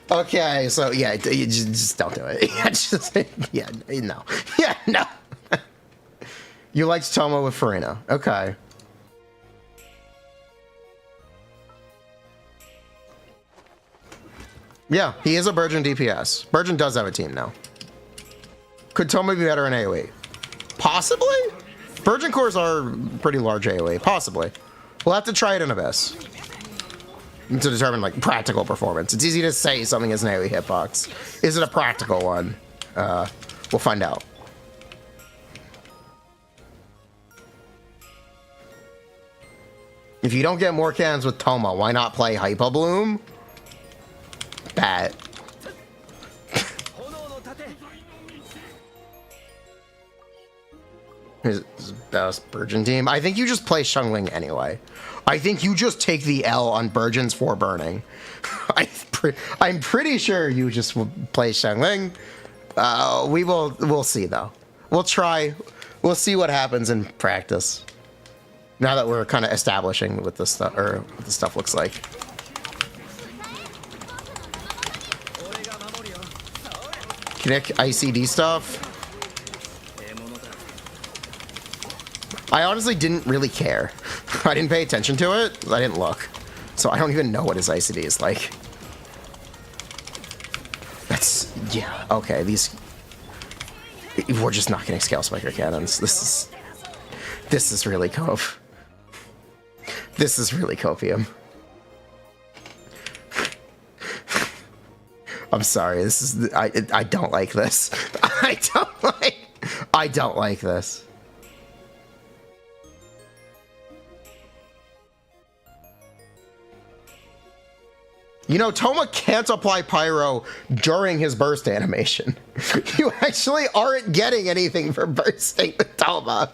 Okay, so yeah, you just don't do it. Yeah, just, yeah, no. Yeah, no. You liked Toma with Furina. Okay. Yeah, he is a Burgeon DPS. Burgeon does have a team now. Could Toma be better in AoE? Possibly? Burgeon cores are pretty large AoE. Possibly. We'll have to try it in Abyss to determine like practical performance. It's easy to say something is an AoE hitbox. Is it a practical one? We'll find out. If you don't get more cannons with Toma, why not play Hyper Bloom? Bet. His best Burgeon team. I think you just play Xiangling anyway. I think you just take the L on Burgeons for burning. I'm pretty sure you just will play Xiangling. We'll see though. We'll try. We'll see what happens in practice. Now that we're kind of establishing what this stuff or what the stuff looks like. Kinich ICD stuff. I honestly didn't really care. I didn't pay attention to it. I didn't look. So I don't even know what his ICD is like. That's, yeah, okay, these... We're just not getting Scale Spiker cannons. This is really cove. This is really copium. I'm sorry, this is... I don't like this. I don't like this. You know, Toma can't apply Pyro during his burst animation. You actually aren't getting anything for bursting with Toma.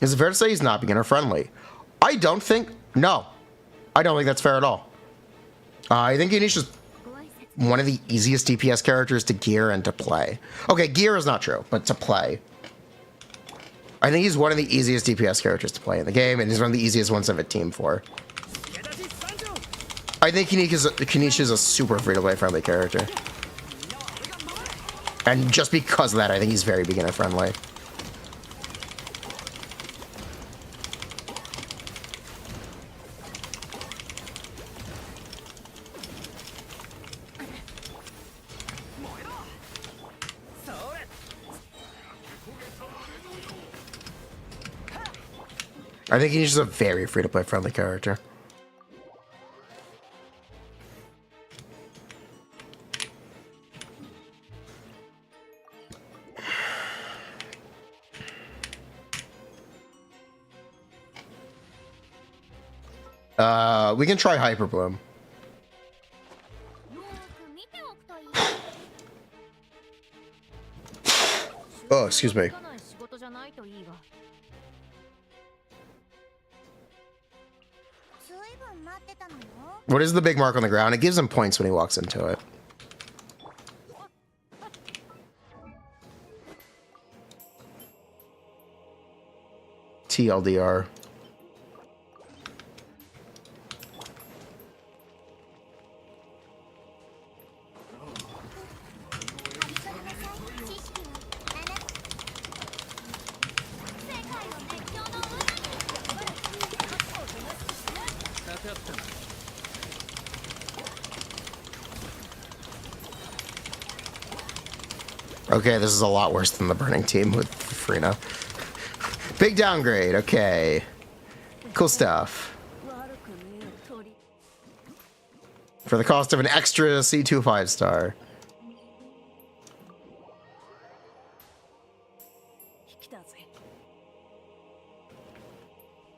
Is it fair to say he's not beginner friendly? I don't think that's fair at all. I think Kinich is one of the easiest DPS characters to gear and to play. Okay, gear is not true, but to play. I think he's one of the easiest DPS characters to play in the game, and he's one of the easiest ones to have a team for. I think Kinich is a super free-to-play friendly character. And just because of that, I think he's very beginner friendly. I think he's just a very free-to-play friendly character. We can try Hyper Bloom. Oh, excuse me. What is the big mark on the ground? It gives him points when he walks into it. TLDR. Okay, this is a lot worse than the burning team with Furina. Big downgrade, okay. Cool stuff. For the cost of an extra C2 5-star.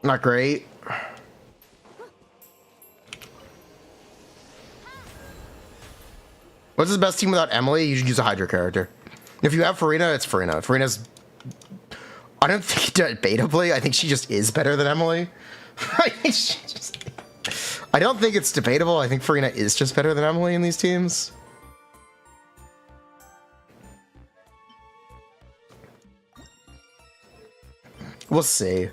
Not great. What's his best team without Emily? You should use a Hydra character. If you have Furina, it's Furina. Furina's... I don't think debatably, I think she just is better than Emily. I don't think it's debatable. I think Furina is just better than Emily in these teams. We'll see.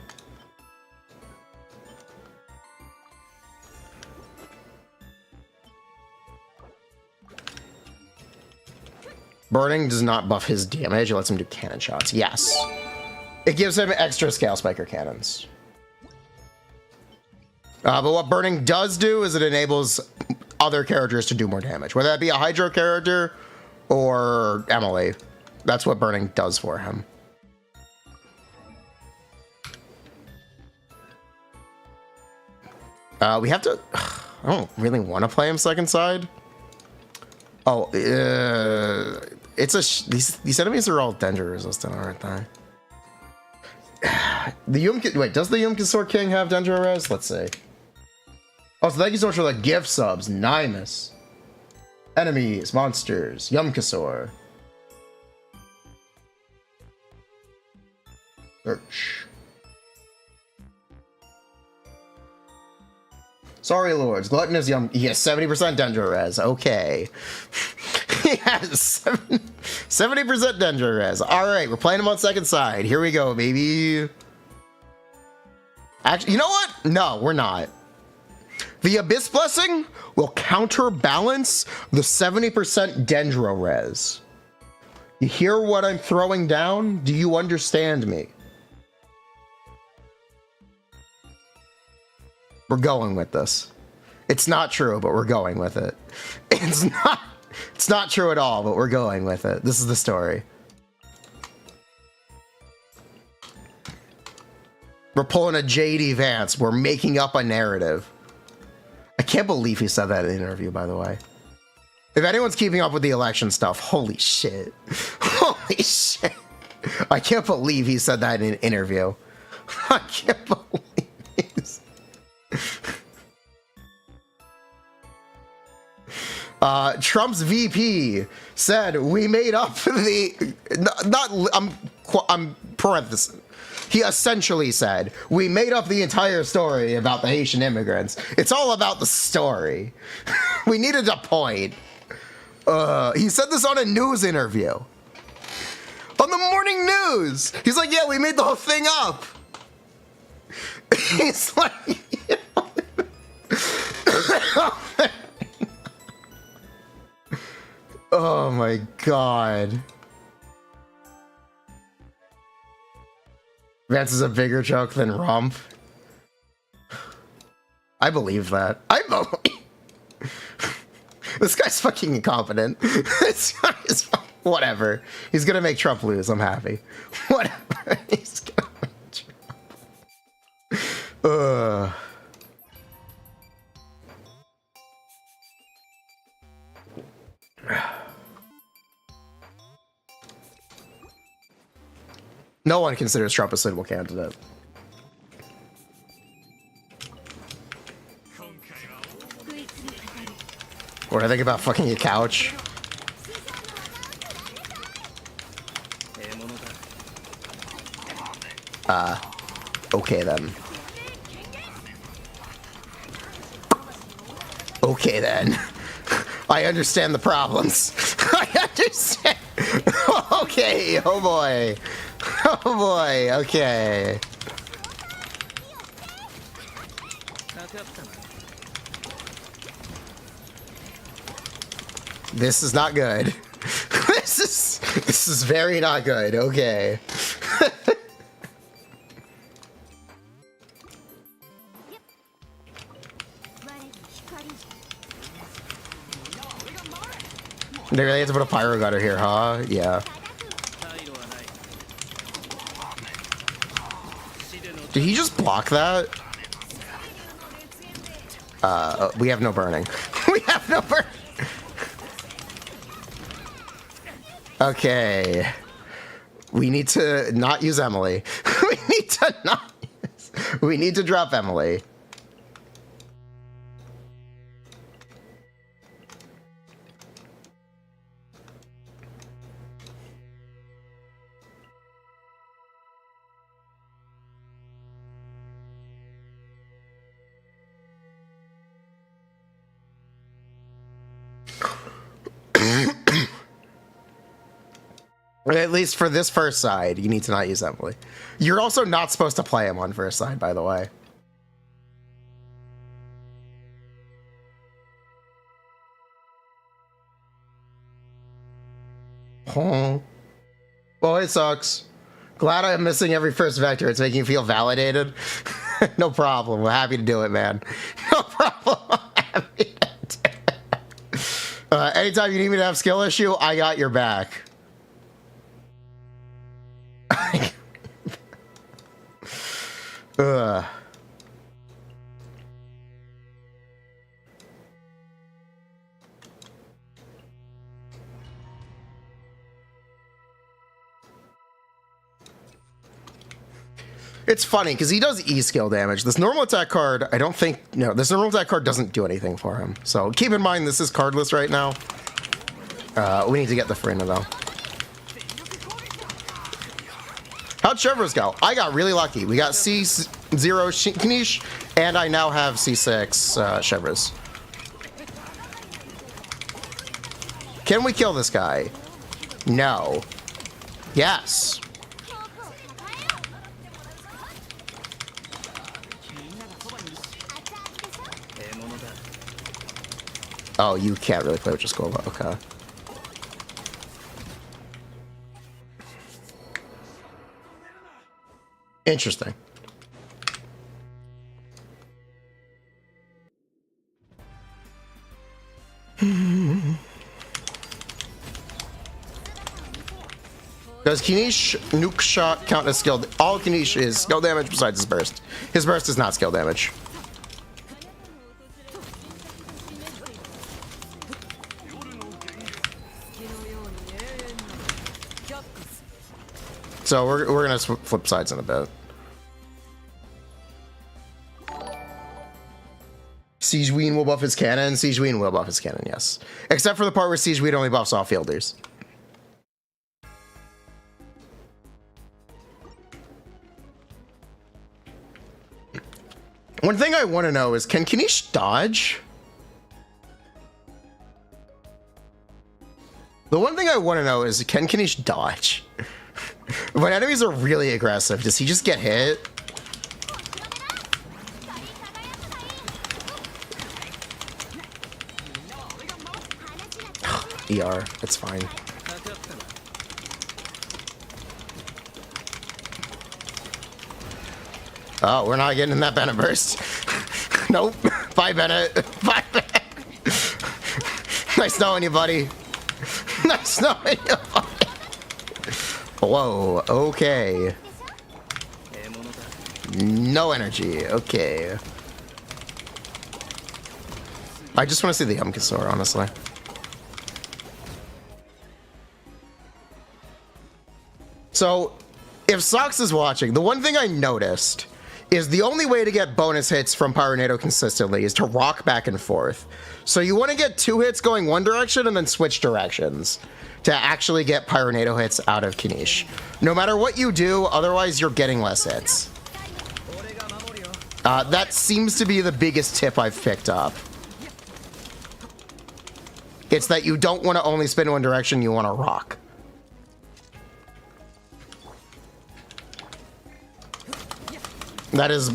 Burning does not buff his damage, it lets him do cannon shots. Yes. It gives him extra Scale Spiker cannons. But what burning does do is it enables other characters to do more damage, whether that be a Hydro character or Emily. That's what burning does for him. We have to... I don't really want to play him second side. Oh, it's a... These enemies are all danger resistant, aren't they? Wait, does the Yumkisor King have danger res? Let's see. Oh, so thank you so much for the gift subs. Nymus. Enemies, monsters, Yumkisor. Search. Sorry, lords. Glutton is Yum. He has 70% danger res. Okay. He has 70% danger res. All right, we're playing him on second side. Here we go, baby. Actually, you know what? No, we're not. The Abyss Blessing will counterbalance the 70% Dendro res. You hear what I'm throwing down? Do you understand me? We're going with this. It's not true, but we're going with it. It's not true at all, but we're going with it. This is the story. We're pulling a JD Vance. We're making up a narrative. I can't believe he said that in an interview, by the way. If anyone's keeping up with the election stuff, holy shit. Holy shit. I can't believe he said that in an interview. I can't believe he's... Trump's VP said we made up the... I'm parenthesis. He essentially said, we made up the entire story about the Haitian immigrants. It's all about the story. We needed a point. He said this on a news interview. On the morning news. He's like, yeah, we made the whole thing up. He's like... Oh my god. Vance is a bigger joke than Rump. I believe that. I believe. This guy's fucking incompetent. This guy is whatever. He's gonna make Trump lose. I'm happy. Whatever. He's gonna make Trump. No one considers Trump a suitable candidate. What do I think about fucking a couch? Okay then. Okay then. I understand the problems. I understand. Okay, oh boy. Oh boy, okay. This is not good. This is very not good. Okay. They really have to put a pyro gutter here, huh? Yeah. Did he just block that? We have no burning. We have no burning. Okay. We need to not use Emily. We need to drop Emily. At least for this first side, you need to not use Emily. You're also not supposed to play him on first side, by the way. Oh. Well, it sucks. Glad I'm missing every first vector. It's making you feel validated. No problem. We're happy to do it, man. No problem. I'm happy to do it. Anytime you need me to have skill issue, I got your back. It's funny because he does E skill damage. This normal attack card, I don't think, no, this normal attack card doesn't do anything for him. So keep in mind this is cardless right now. We need to get the Furina though. How'd Chevrers go? I got really lucky. We got C0 Kinich, and I now have C6 Chevrers. Can we kill this guy? No. Yes. Oh, you can't really play with your skull, but okay. Interesting. Does Kinich nuke shot count as skill? All Kinich is skill damage besides his burst. His burst is not skill damage. So we're gonna flip sides in a bit. Siege Ween will buff his cannon. Siege Ween will buff his cannon, yes. Except for the part where Siege Ween only buffs all fielders. One thing I want to know is, can Kinich dodge? The one thing I want to know is, can Kinich dodge? When enemies are really aggressive, does he just get hit? ER, it's fine. Oh, we're not getting in that Bennett burst. Nope. Bye, Bennett. Bye, Bennett. Nice knowing you, buddy. Nice knowing you, buddy. Whoa, okay. No energy, okay. I just want to see the Yumkasor, honestly. So, if Sox is watching, the one thing I noticed is the only way to get bonus hits from Pyronado consistently is to rock back and forth. So you want to get 2 hits going one direction and then switch directions to actually get Pyronado hits out of Kinich. No matter what you do, otherwise you're getting less hits. That seems to be the biggest tip I've picked up. It's that you don't want to only spin one direction, you want to rock. That is,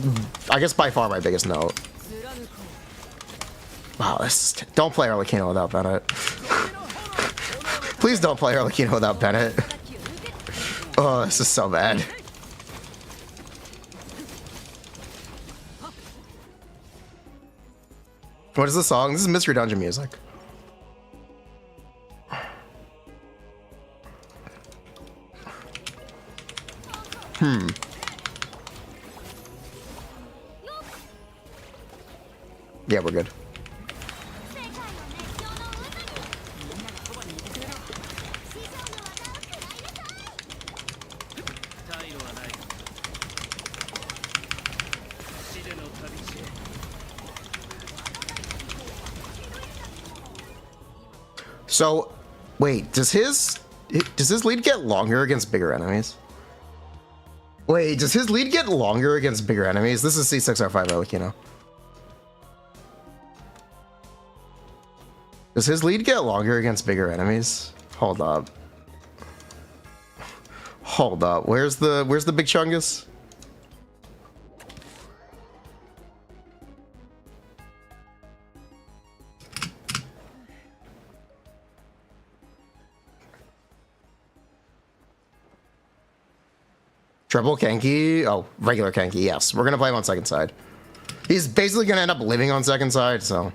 I guess, by far my biggest note. Wow, don't play Arlecchino without Bennett. Please don't play Arlecchino without Bennett. Oh, this is so bad. What is the song? This is Mystery Dungeon music. Yeah, we're good. So, wait, does his lead get longer against bigger enemies? Wait, does his lead get longer against bigger enemies? This is C6R5 Arlecchino. Does his lead get longer against bigger enemies? Hold up. Hold up. Where's the big chungus? Triple Kenki. Oh, regular Kenki. Yes, we're gonna play him on second side. He's basically gonna end up living on second side, so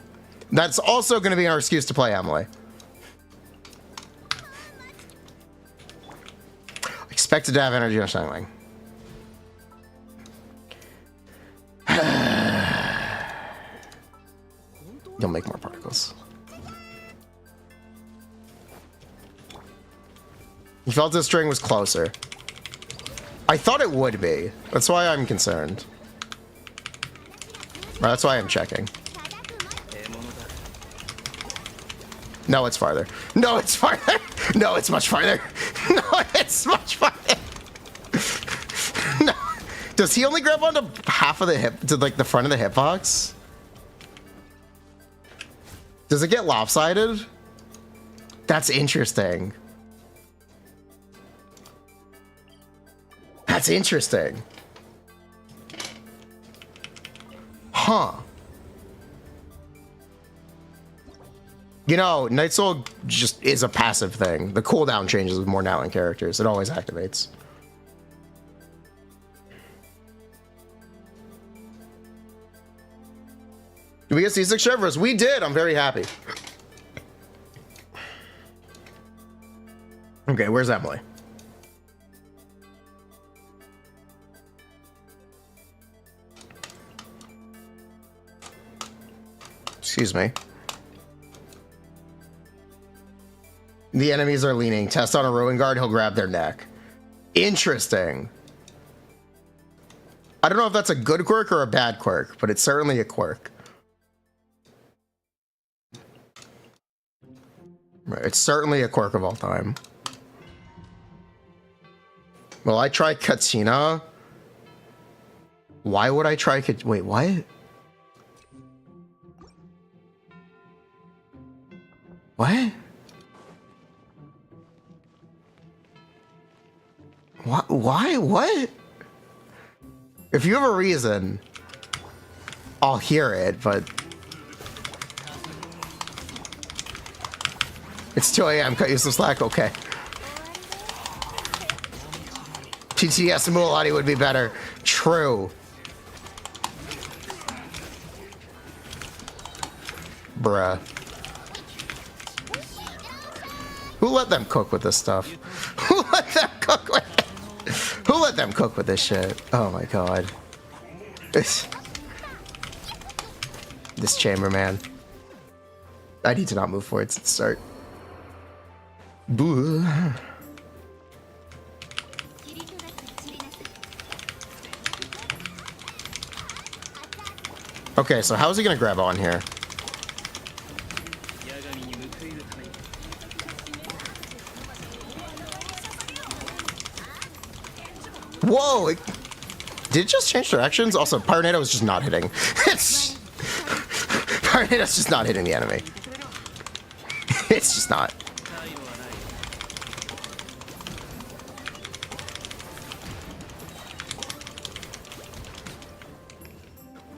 that's also gonna be our excuse to play Emily. Expected to have energy on Shining. You'll make more particles. You felt this string was closer. I thought it would be. That's why I'm concerned. Well, that's why I'm checking. No, it's farther. No, it's farther. No, it's much farther. No, it's much farther. No. Does he only grab onto half of the hip, to like the front of the hitbox? Does it get lopsided? That's interesting. That's interesting. Huh. You know, Night Soul just is a passive thing. The cooldown changes with more now in characters. It always activates. Did we get C6 Chevros? We did. I'm very happy. Okay, where's Emily? Excuse me. The enemies are leaning. Test on a ruin guard, he'll grab their neck. Interesting. I don't know if that's a good quirk or a bad quirk, but it's certainly a quirk. It's certainly a quirk of all time. Will I try Katina? Why would I try wait, what? What? What? Why? What? If you have a reason, I'll hear it, but... It's 2 a.m. Cut you some slack? Okay. TTS and Mulati would be better. True. Bruh. Who let them cook with this stuff? Who let them cook with it? Who let them cook with this shit? Oh my god. This chamber, man. I need to not move forward since the start. Boo. Okay, so how is he gonna grab on here? Whoa! Did it just change directions? Also, Pyronado is just not hitting. Pyranado's just not hitting the enemy. It's just not.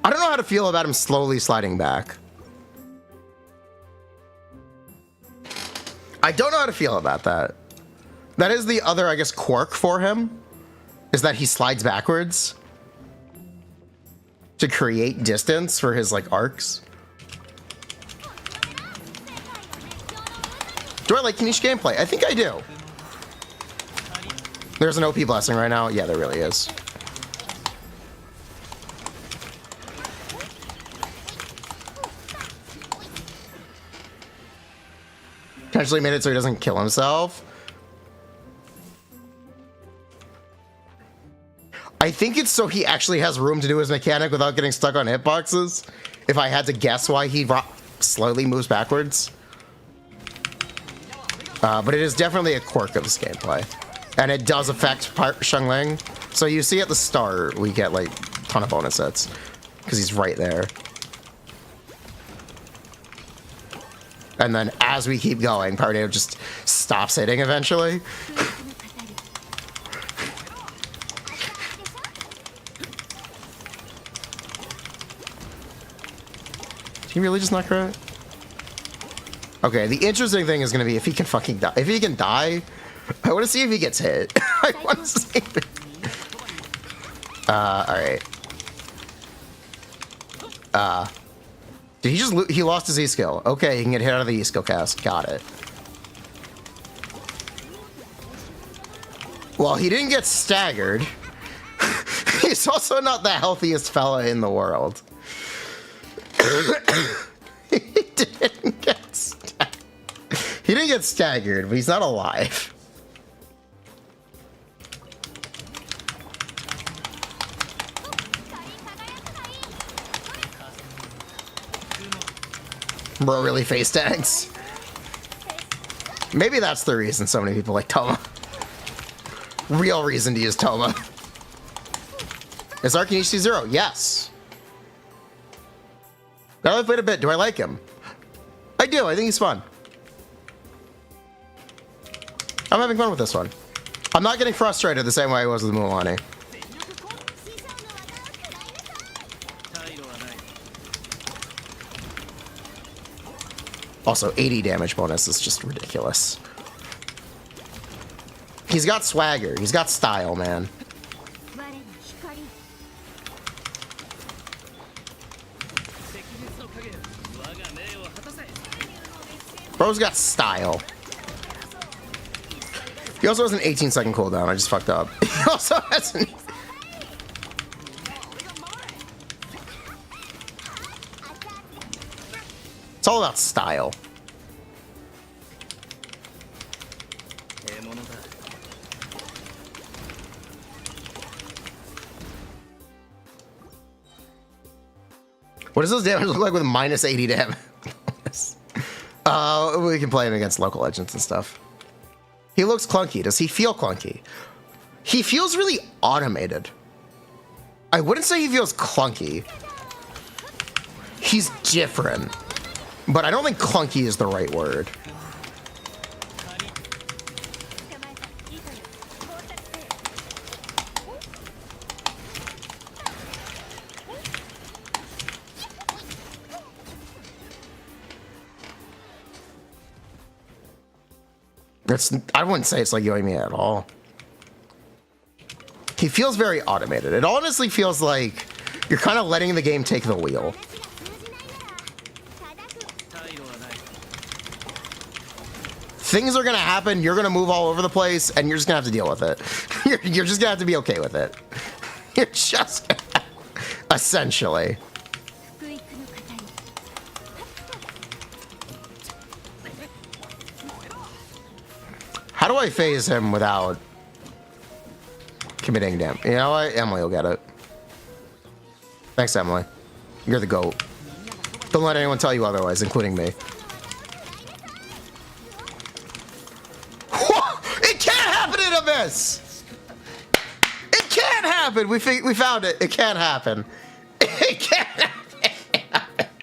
I don't know how to feel about him slowly sliding back. I don't know how to feel about that. That is the other, I guess, quirk for him, is that he slides backwards to create distance for his, like, arcs. Do I like Kinich gameplay? I think I do. There's an OP blessing right now. Yeah, there really is. Potentially made it so he doesn't kill himself. I think it's so he actually has room to do his mechanic without getting stuck on hitboxes. If I had to guess why he slowly moves backwards. But it is definitely a quirk of this gameplay. And it does affect Xiangling. So you see at the start, we get like a ton of bonus hits. Because he's right there. And then as we keep going, Pyronado just stops hitting eventually. Did he really just knock her out? Okay, the interesting thing is going to be if he can fucking die. If he can die, I want to see if he gets hit. I want to see. Alright. Did he just he lost his E-skill? Okay, he can get hit out of the E-skill cast. Got it. Well, he didn't get staggered. He's also not the healthiest fella in the world. He didn't get staggered, but he's not alive. Bro really face tags. Maybe that's the reason so many people like Toma. Real reason to use Toma. Is Kinich C0? Yes. Now that I've played a bit, do I like him? I do, I think he's fun. I'm having fun with this one. I'm not getting frustrated the same way I was with Mulan. Also, 80 damage bonus is just ridiculous. He's got swagger. He's got style, man. Bro's got style. He also has an 18-second cooldown. I just fucked up. He also has an... It's all about style. What does this damage look like with minus 80 damage? We can play him against local legends and stuff. He looks clunky. Does he feel clunky? He feels really automated. I wouldn't say he feels clunky. He's different. But I don't think clunky is the right word. I wouldn't say it's like Yoimi at all. He feels very automated. It honestly feels like you're kind of letting the game take the wheel. Things are gonna happen, you're gonna move all over the place, and you're just gonna have to deal with it. You're just gonna have to be okay with it. You're just essentially. How do I phase him without committing damage? You know what? Emily will get it. Thanks, Emily. You're the GOAT. Don't let anyone tell you otherwise, including me. It can't happen in Abyss! It can't happen! We found it. It can't happen. It can't happen.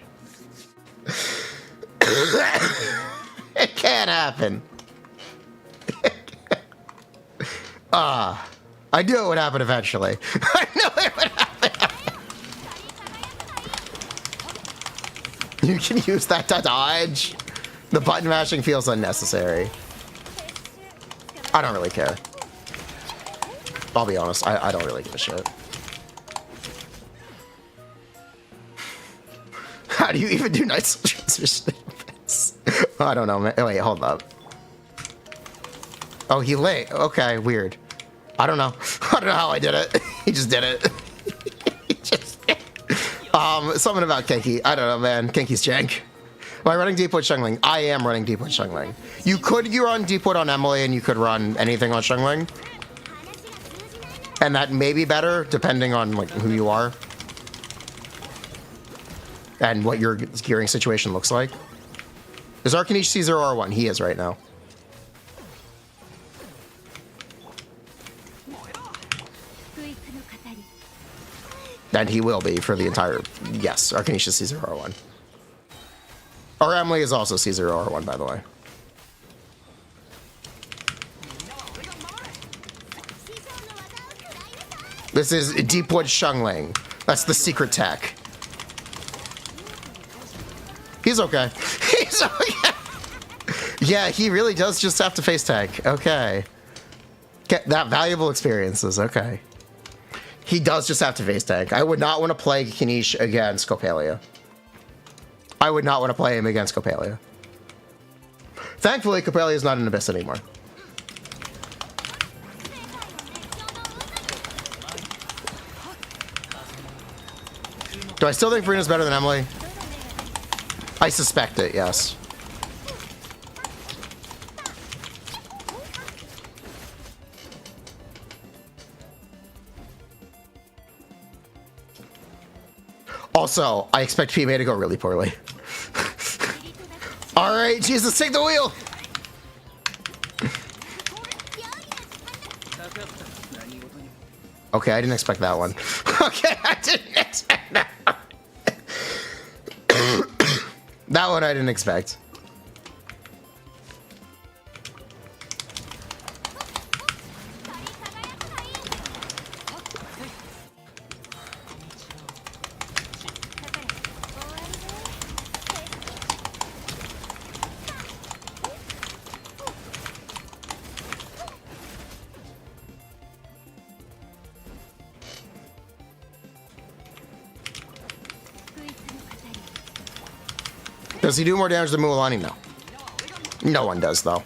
It can't happen. I knew it would happen eventually. I knew it would happen. You can use that to dodge. The button mashing feels unnecessary. I don't really care. I'll be honest, I don't really give a shit. How do you even do night transmission? I don't know, man. Wait, hold up. Oh, he lay. Okay, weird. I don't know. I don't know how I did it. He just did it. He just did. Something about Kenki. I don't know, man. Kenki's jank. Am I running Deepwood Shungling? I am running Deepwood Shungling. You run Deepwood on Emily, and you could run anything on Shungling. And that may be better, depending on like who you are. And what your gearing situation looks like. Is Kinich C0R1? He is right now. And he will be for the entire... Yes, Kinich is C0R1. Our Emily is also C0R1, by the way. This is Deepwood Shungling. That's the secret tech. He's okay. He's okay. Yeah, he really does just have to face tag. Okay. Get that valuable experiences. Okay. He does just have to face tank. I would not want to play Kinich against Coppelia. I would not want to play him against Coppelia. Thankfully, Coppelia is not an Abyss anymore. Do I still think Furina's better than Emily? I suspect it, yes. Also, I expect PMA to go really poorly. Alright, Jesus, take the wheel! Okay, I didn't expect that one. Okay, I didn't expect that one. That one I didn't expect. Does he do more damage than Mualani? No. No one does, though.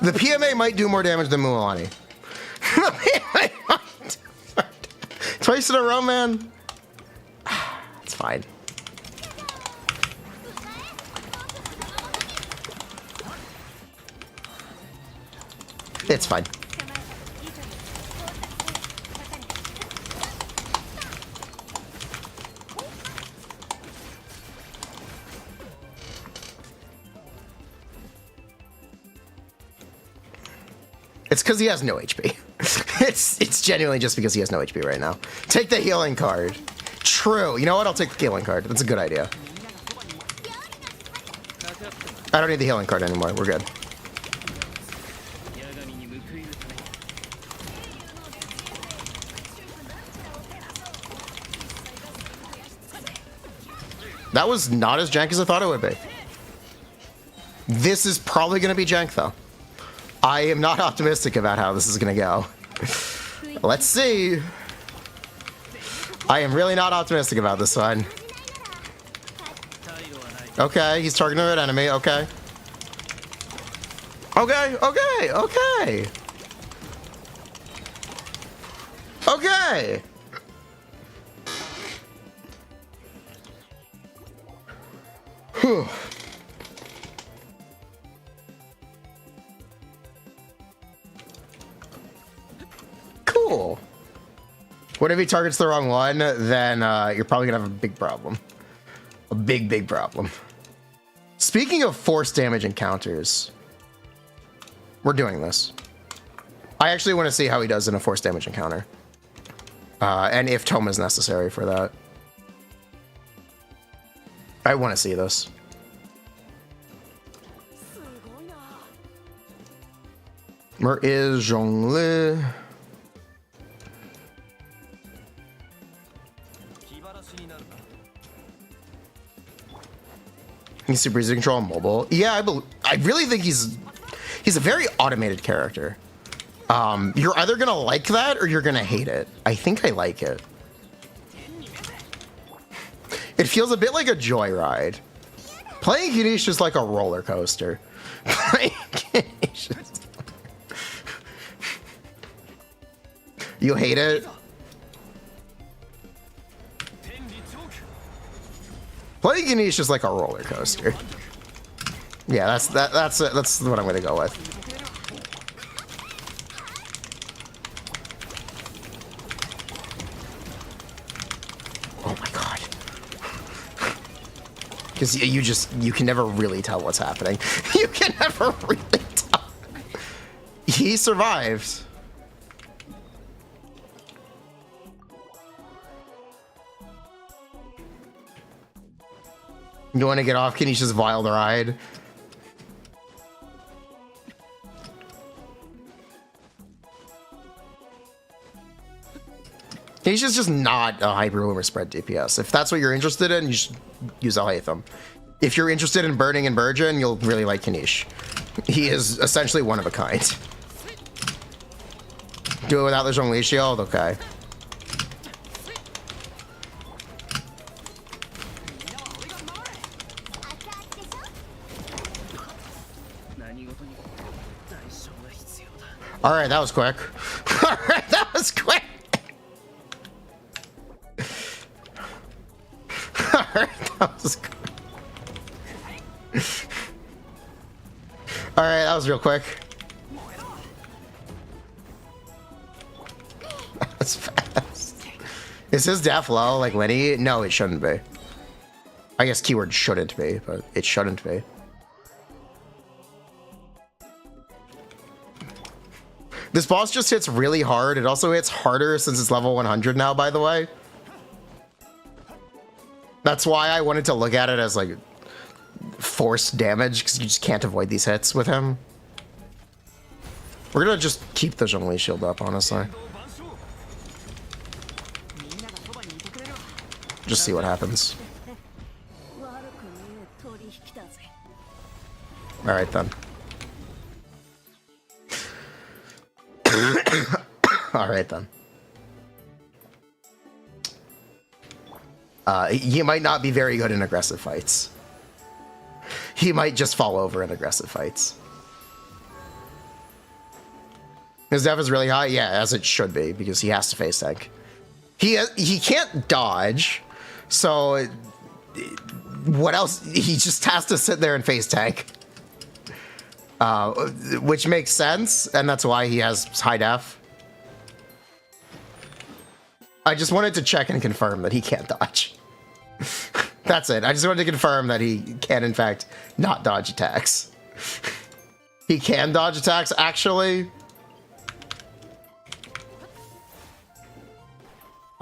The PMA might do more damage than Mualani. Twice in a row, man. It's fine. It's fine. It's because he has no HP. It's genuinely just because he has no HP right now. Take the healing card. True. You know what? I'll take the healing card. That's a good idea. I don't need the healing card anymore. We're good. That was not as jank as I thought it would be. This is probably going to be jank, though. I am not optimistic about how this is going to go. Let's see. I am really not optimistic about this one. Okay, he's targeting an enemy. Okay. Okay, okay, okay. Okay. Whew. Cool. What if he targets the wrong one? Then you're probably gonna have a big problem. A big, big problem. Speaking of force damage encounters, we're doing this. I actually want to see how he does in a force damage encounter. And if Tome is necessary for that. I want to see this. Where is Zhongli? He's super easy to control on mobile. Yeah, I really think he's a very automated character. You're either gonna like that or you're gonna hate it. I think I like it. It feels a bit like a joyride. Playing Kinich is like a roller coaster. Playing Kinich is... You hate it? Playing Kinich is like a roller coaster. Yeah, that's what I'm gonna go with. Oh my god. Because you can never really tell what's happening. You can never really tell. He survived. You want to get off Kinish's wild ride? Kinish's just not a hyper rumor spread DPS. If that's what you're interested in, you should use Alhaitham. If you're interested in burning and Burgeon, you'll really like Kinich. He is essentially one of a kind. Do it without the Zhongli shield? Okay. Alright, that was quick. Alright, that was quick. Alright, that was quick. Alright, that was real quick. That was fast. Is his def low like Lenny? No, it shouldn't be. I guess keyword shouldn't be, but it shouldn't be. This boss just hits really hard. It also hits harder since it's level 100 now, by the way. That's why I wanted to look at it as like forced damage, because you just can't avoid these hits with him. We're gonna just keep the Zhongli shield up, honestly. Just see what happens. Alright then. Alright then. He might not be very good in aggressive fights. He might just fall over in aggressive fights. His def is really high? Yeah, as it should be, because he has to face tank. He can't dodge, so what else? He just has to sit there and face tank. Which makes sense, and that's why he has high def. I just wanted to check and confirm that he can't dodge. That's it. I just wanted to confirm that he can, in fact, not dodge attacks. He can dodge attacks, actually.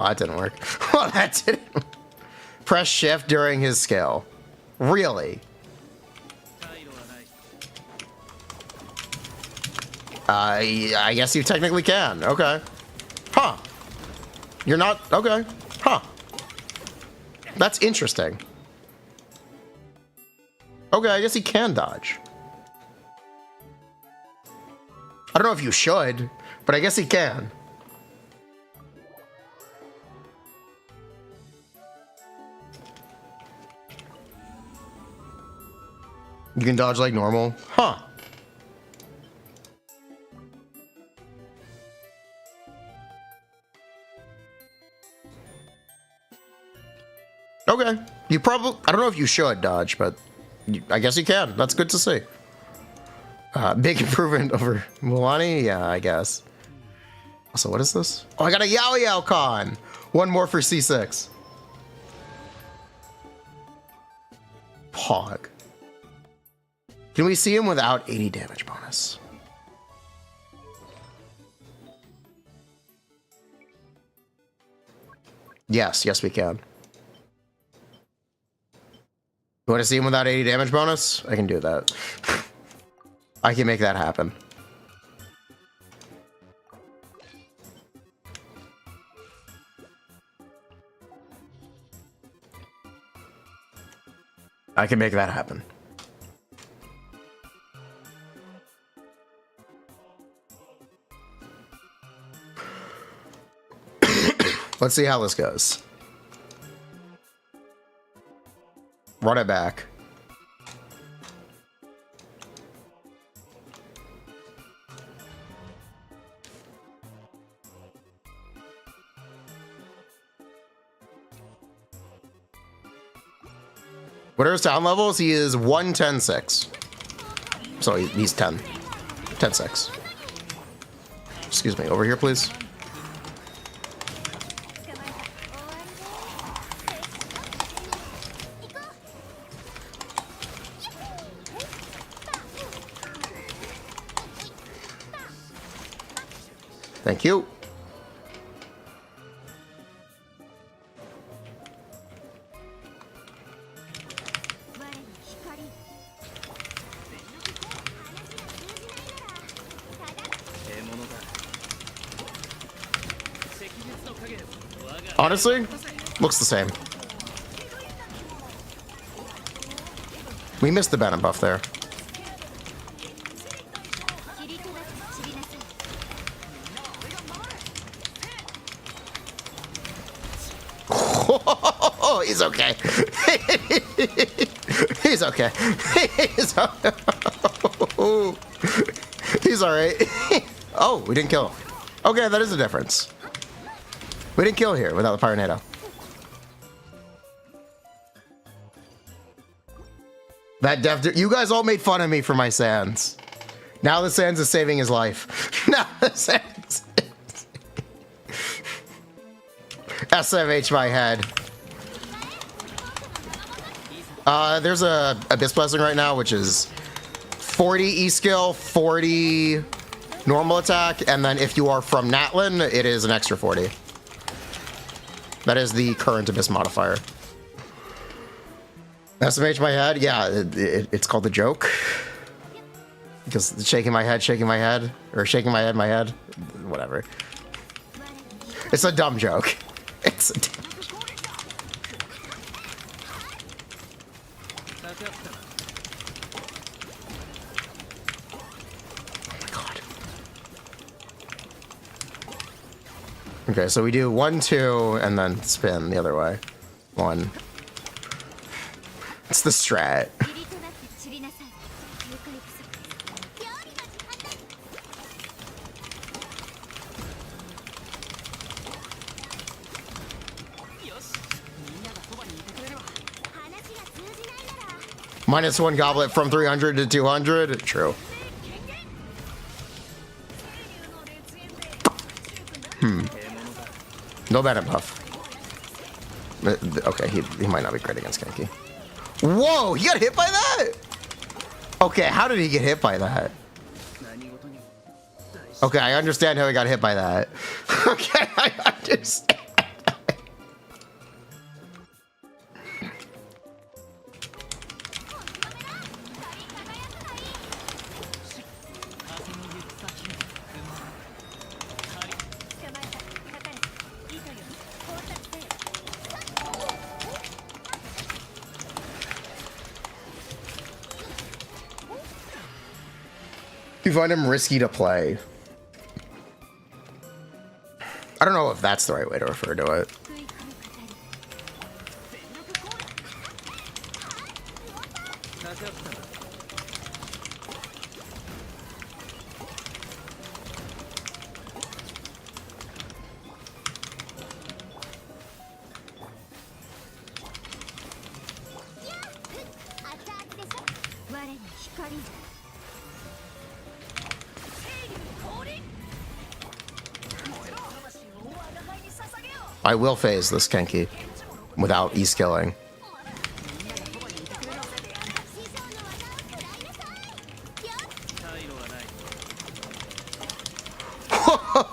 Oh, that didn't work. Oh, that didn't. Press shift during his skill. Really? I guess you technically can. Okay. Huh. You're not... Okay. Huh. That's interesting. Okay, I guess he can dodge. I don't know if you should, but I guess he can. You can dodge like normal? Huh. Okay. You probably... I don't know if you should dodge, but I guess you can. That's good to see. Big improvement over Mulani? Yeah, I guess. Also, what is this? Oh, I got a Yao Yao Con! One more for C6. Pog. Can we see him without 80 damage bonus? Yes, yes we can. You want to see him without 80 damage bonus? I can do that. I can make that happen. I can make that happen. Let's see how this goes. Run it back. What are his town levels? He is 110.6. So he's 10. 10.6. Excuse me, over here, please. Thank you. Honestly, looks the same. We missed the Banner buff there. he's okay. He's okay. He's okay. He's alright. Oh, we didn't kill him. Okay, that is a difference. We didn't kill here without the Pyronado. That you guys all made fun of me for my Sans. Now the Sans is saving his life. Now the Sans SMH my head. There's a Abyss Blessing right now, which is 40 E-skill, 40 normal attack, and then if you are from Natlin, it is an extra 40. That is the current Abyss modifier. SMH my head? Yeah, it's called the joke. Because shaking my head, or shaking my head, whatever. It's a dumb joke. It's a Okay, so we do 1, 2, and then spin the other way. 1. It's the strat. -1 goblet from 300 to 200? True. No bad buff. Okay, he might not be great against Genki. Whoa, he got hit by that? Okay, how did he get hit by that? Okay, I understand how he got hit by that. Okay, I understand. You find him risky to play. I don't know if that's the right way to refer to it. I will phase this Genki without E-skilling.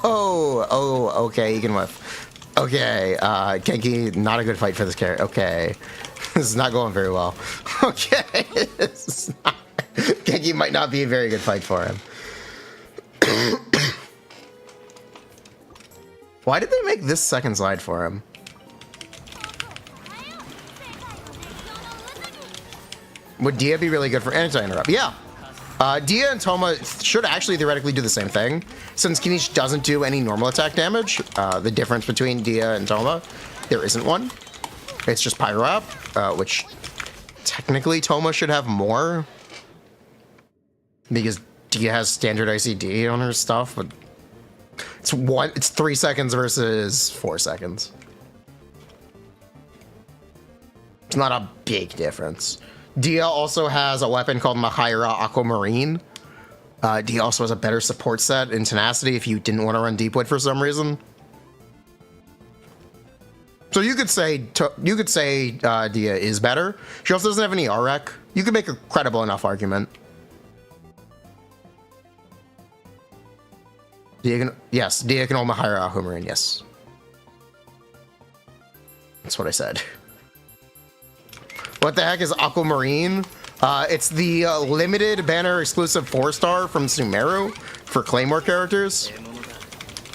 Oh, okay, you can whiff. Okay, Genki, not a good fight for this character. Okay, this is not going very well. Okay, Genki might not be a very good fight for him. Why did they make this second slide for him? Would Dia be really good for anti-interrupt? Yeah. Dia and Toma should actually theoretically do the same thing. Since Kinich doesn't do any normal attack damage, the difference between Dia and Toma, there isn't one. It's just Pyro Up, which technically Toma should have more. Because Dia has standard ICD on her stuff, but it's 3 seconds versus 4 seconds. It's not a big difference. Dia also has a weapon called Mahaira Aquamarine. Dia also has a better support set in Tenacity if you didn't want to run Deepwood for some reason. So you could say Dia is better. She also doesn't have any REC. You could make a credible enough argument. Dia can hold Mahaira Aquamarine, yes. That's what I said. What the heck is Aquamarine? It's the limited banner exclusive 4-star from Sumeru for Claymore characters.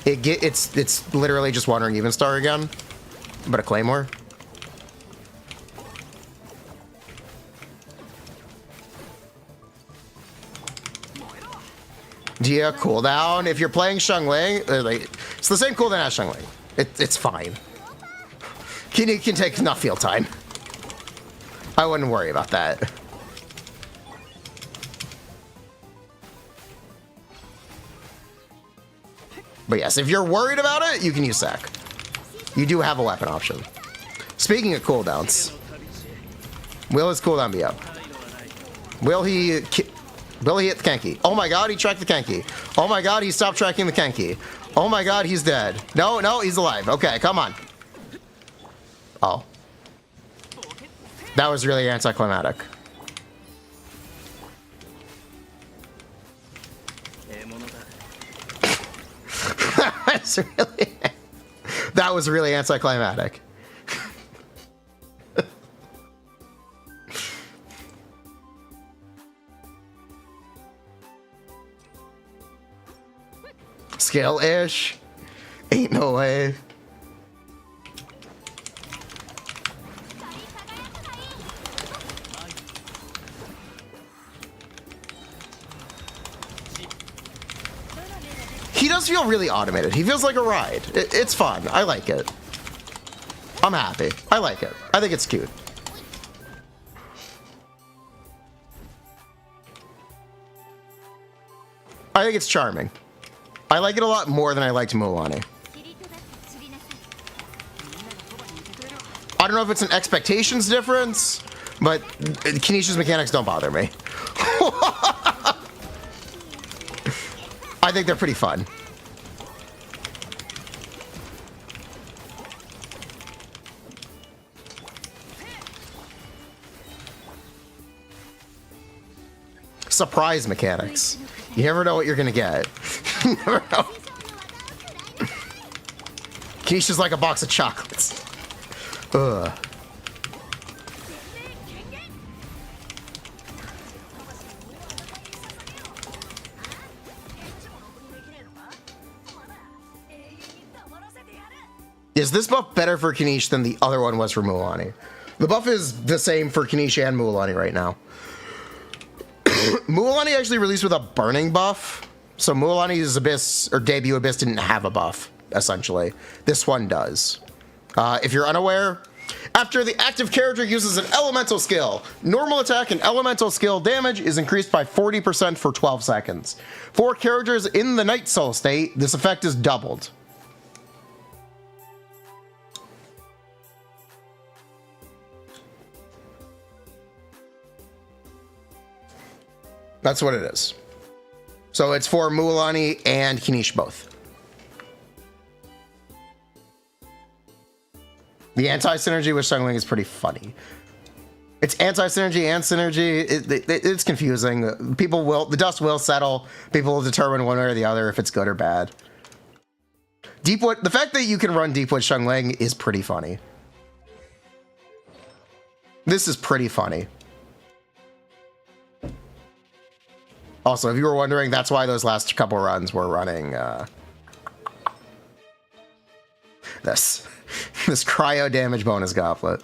It's literally just Wandering Even Star again, but a Claymore. Dia cooldown. If you're playing Xiangling, it's the same cooldown as Xiangling. It's fine. Kinich can take enough field time. I wouldn't worry about that. But yes, if you're worried about it, you can use Sack. You do have a weapon option. Speaking of cooldowns, will his cooldown be up? Will he hit the Kenki? Oh my god, he tracked the Kenki. Oh my god, he stopped tracking the Kenki. Oh my god, he's dead. No, no, he's alive. Okay, come on. Oh. That was really anticlimactic. That was really anticlimactic. Skill-ish? Ain't no way. He does feel really automated. He feels like a ride. It's fun. I like it. I'm happy. I like it. I think it's cute. I think it's charming. I like it a lot more than I liked Mulan. I don't know if it's an expectations difference, but Kinich's mechanics don't bother me. I think they're pretty fun. Surprise mechanics. You never know what you're gonna get. You never know. Kinish is like a box of chocolates. Ugh. Is this buff better for Kinich than the other one was for Mulan? The buff is the same for Kinich and Mulan right now. Mulan actually released with a burning buff, so Mulan's Abyss, or debut Abyss, didn't have a buff, essentially. This one does. If you're unaware, after the active character uses an elemental skill, normal attack and elemental skill damage is increased by 40% for 12 seconds. For characters in the Night Soul state, this effect is doubled. That's what it is. So it's for Mulan and Kinich both. The anti-synergy with Xiangling is pretty funny. It's anti-synergy and synergy. It's confusing. People will, the dust will settle. People will determine one way or the other if it's good or bad. Deepwood, the fact that you can run Deepwood Xiangling is pretty funny. This is pretty funny. Also, if you were wondering, that's why those last couple runs were running this cryo damage bonus goblet.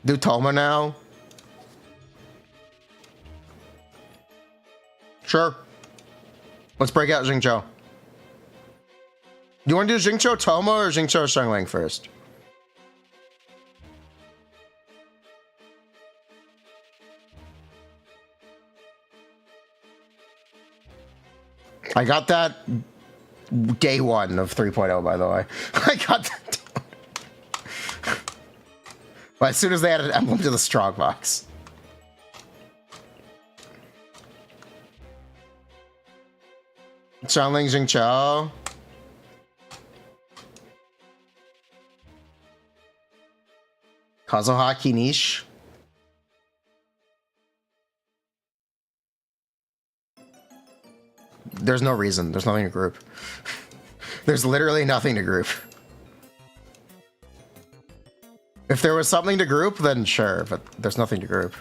Do Toma now? Sure. Let's break out Xingqiu. Do you want to do Xingqiu Toma or Xingqiu Xiangling first? I got that day one of 3.0, by the way. I got that. But as soon as they added an emblem to the strong box. Xiangling Xingqiu. Kazuha Kinich. There's no reason. There's nothing to group. There's literally nothing to group. If there was something to group, then sure, but there's nothing to group.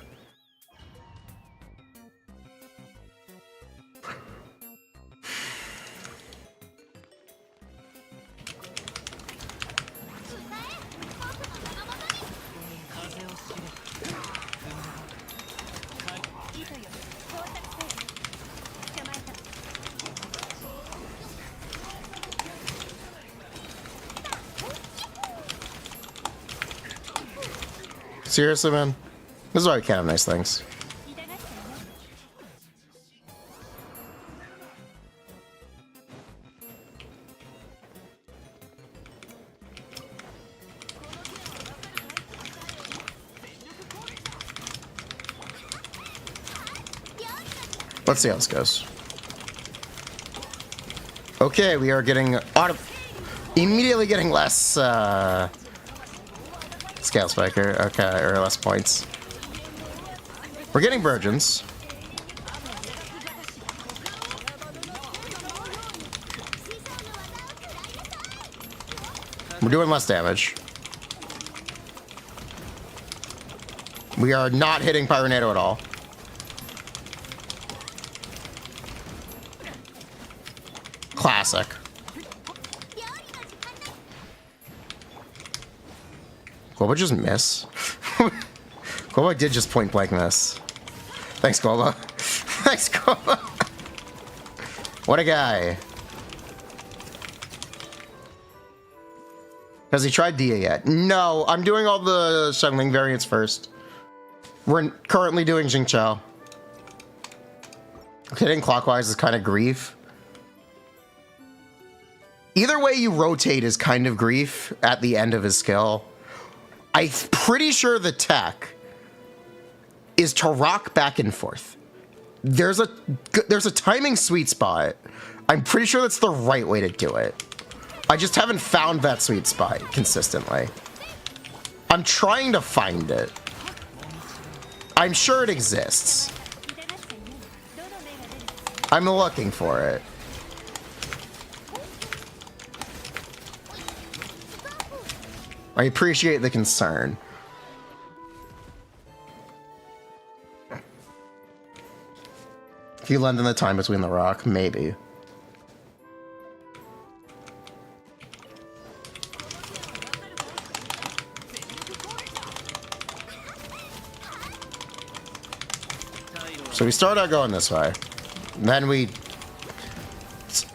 Seriously, man? This is why we can't have nice things. Let's see how this goes. Okay, we are getting immediately getting less scale spiker. Okay, or less points. We're getting virgins. We're doing less damage. We are not hitting Pyronado at all. Classic. Goba just miss? Goba did just point blank miss. Thanks, Goba. Thanks, Goba. What a guy. Has he tried Dia yet? No, I'm doing all the Shenling variants first. We're currently doing Jingqiao. Hitting clockwise is kind of grief. Either way you rotate is kind of grief at the end of his skill. I'm pretty sure the tech is to rock back and forth. There's a timing sweet spot. I'm pretty sure that's the right way to do it. I just haven't found that sweet spot consistently. I'm trying to find it. I'm sure it exists. I'm looking for it. I appreciate the concern. If you lend in the time between the rock, maybe. So we start out going this way. Then we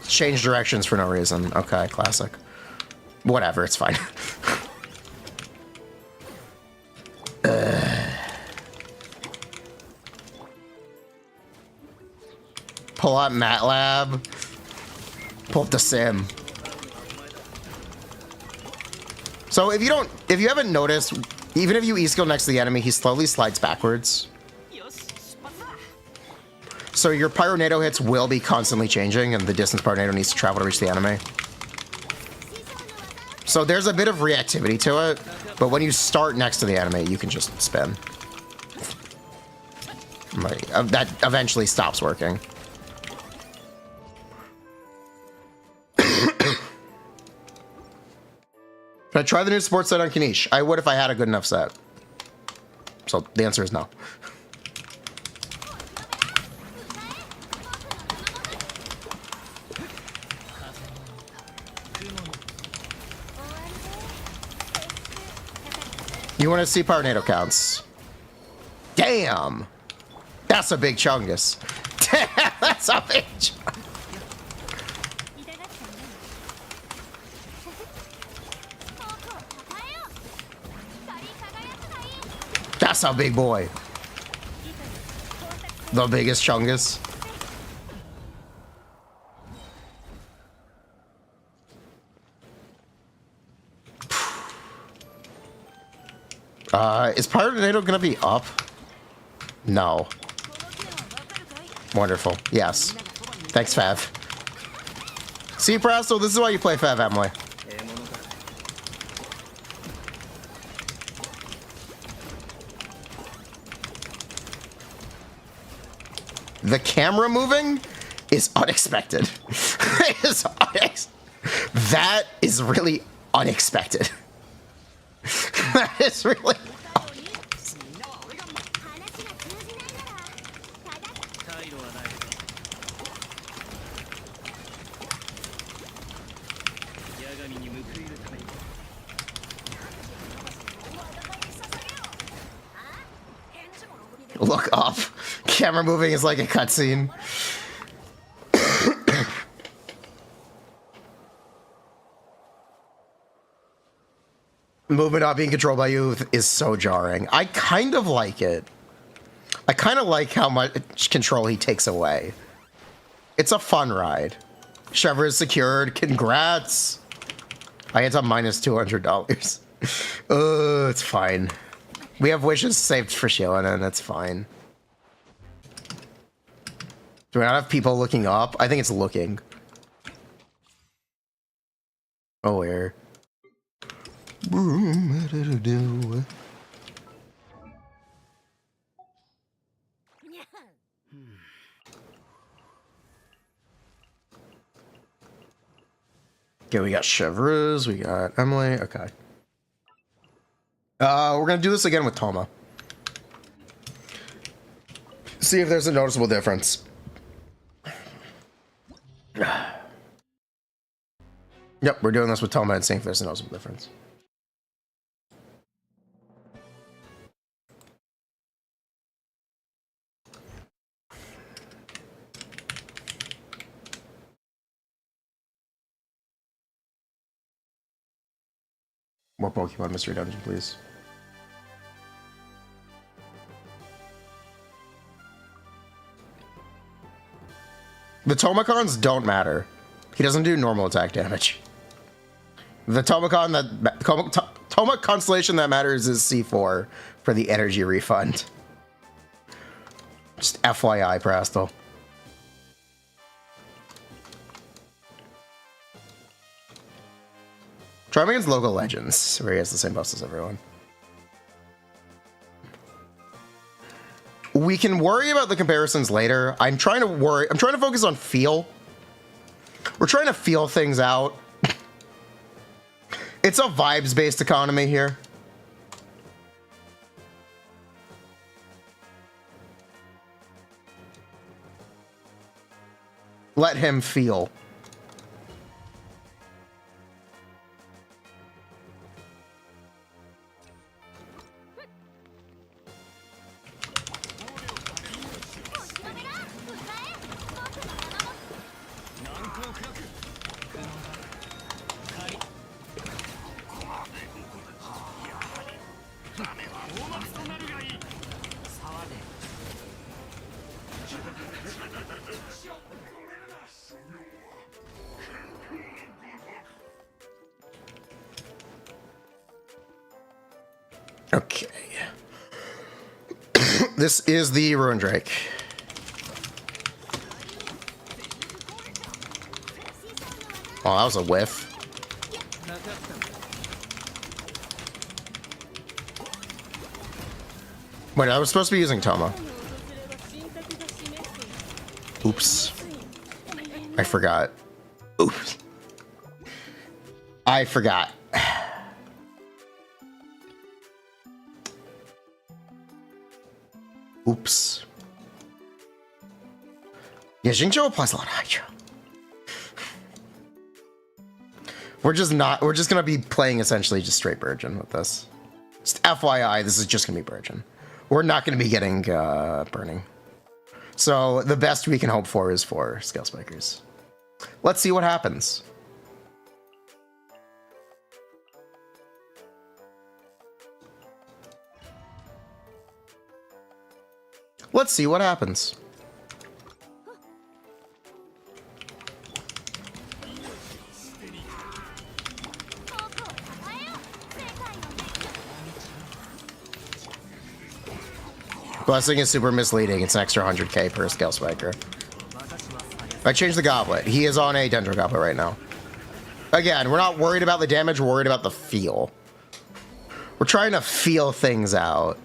change directions for no reason. Okay, classic. Whatever, it's fine. Pull up MATLAB. Pull up the sim. So if you haven't noticed, even if you E-skill next to the enemy, he slowly slides backwards. So your Pyronado hits will be constantly changing, and the distance Pyronado needs to travel to reach the enemy. So there's a bit of reactivity to it, but when you start next to the enemy, you can just spin. That eventually stops working. Should I try the new sports set on Kinich? I would if I had a good enough set. So the answer is no. You want to see Pyronado counts? Damn! That's a big chungus. Damn, that's a big chungus. That's a big boy. The biggest chungus. Is Pyronado gonna be up? No. Wonderful. Yes. Thanks, Fav. See, Prasto, this is why you play Fav, Emily. The camera moving is unexpected. That is really unexpected. That is really... Look up. Camera moving is like a cutscene. Movement not being controlled by you is so jarring. I kind of like it. I kind of like how much control he takes away. It's a fun ride. Trevor is secured. Congrats. I get to minus $200. It's fine. We have wishes saved for Sheila, and it's fine. Do we not have people looking up? I think it's looking. Oh, where? Okay, we got Chevreuse, we got Emily. Okay. We're gonna do this again with Toma. See if there's a noticeable difference. Yep, we're doing this with Toma and seeing if there's a noticeable difference. More Pokemon Mystery Dungeon, please. The Tomacons don't matter. He doesn't do normal attack damage. The Tomacon Toma constellation that matters is C4 for the energy refund. Just FYI, Prastal. Try him against local legends, where he has the same buffs as everyone. We can worry about the comparisons later. I'm trying to focus on feel. We're trying to feel things out. It's a vibes-based economy here. Let him feel. Okay. This is the Ruin Drake. Oh, that was a whiff. Wait, I was supposed to be using Toma. Oops. I forgot. Oops. I forgot. Oops. Yeah, Xingqiu applies a lot of Hydro. We're just gonna be playing essentially just straight Burgeon with this. Just FYI, this is just gonna be Burgeon. We're not gonna be getting Burning. So the best we can hope for is for Scale Spikers. Let's see what happens. Let's see what happens. Blessing is super misleading. It's an extra 100k per Scale Spiker. I changed the Goblet. He is on a Dendro Goblet right now. Again, we're not worried about the damage, we're worried about the feel. We're trying to feel things out.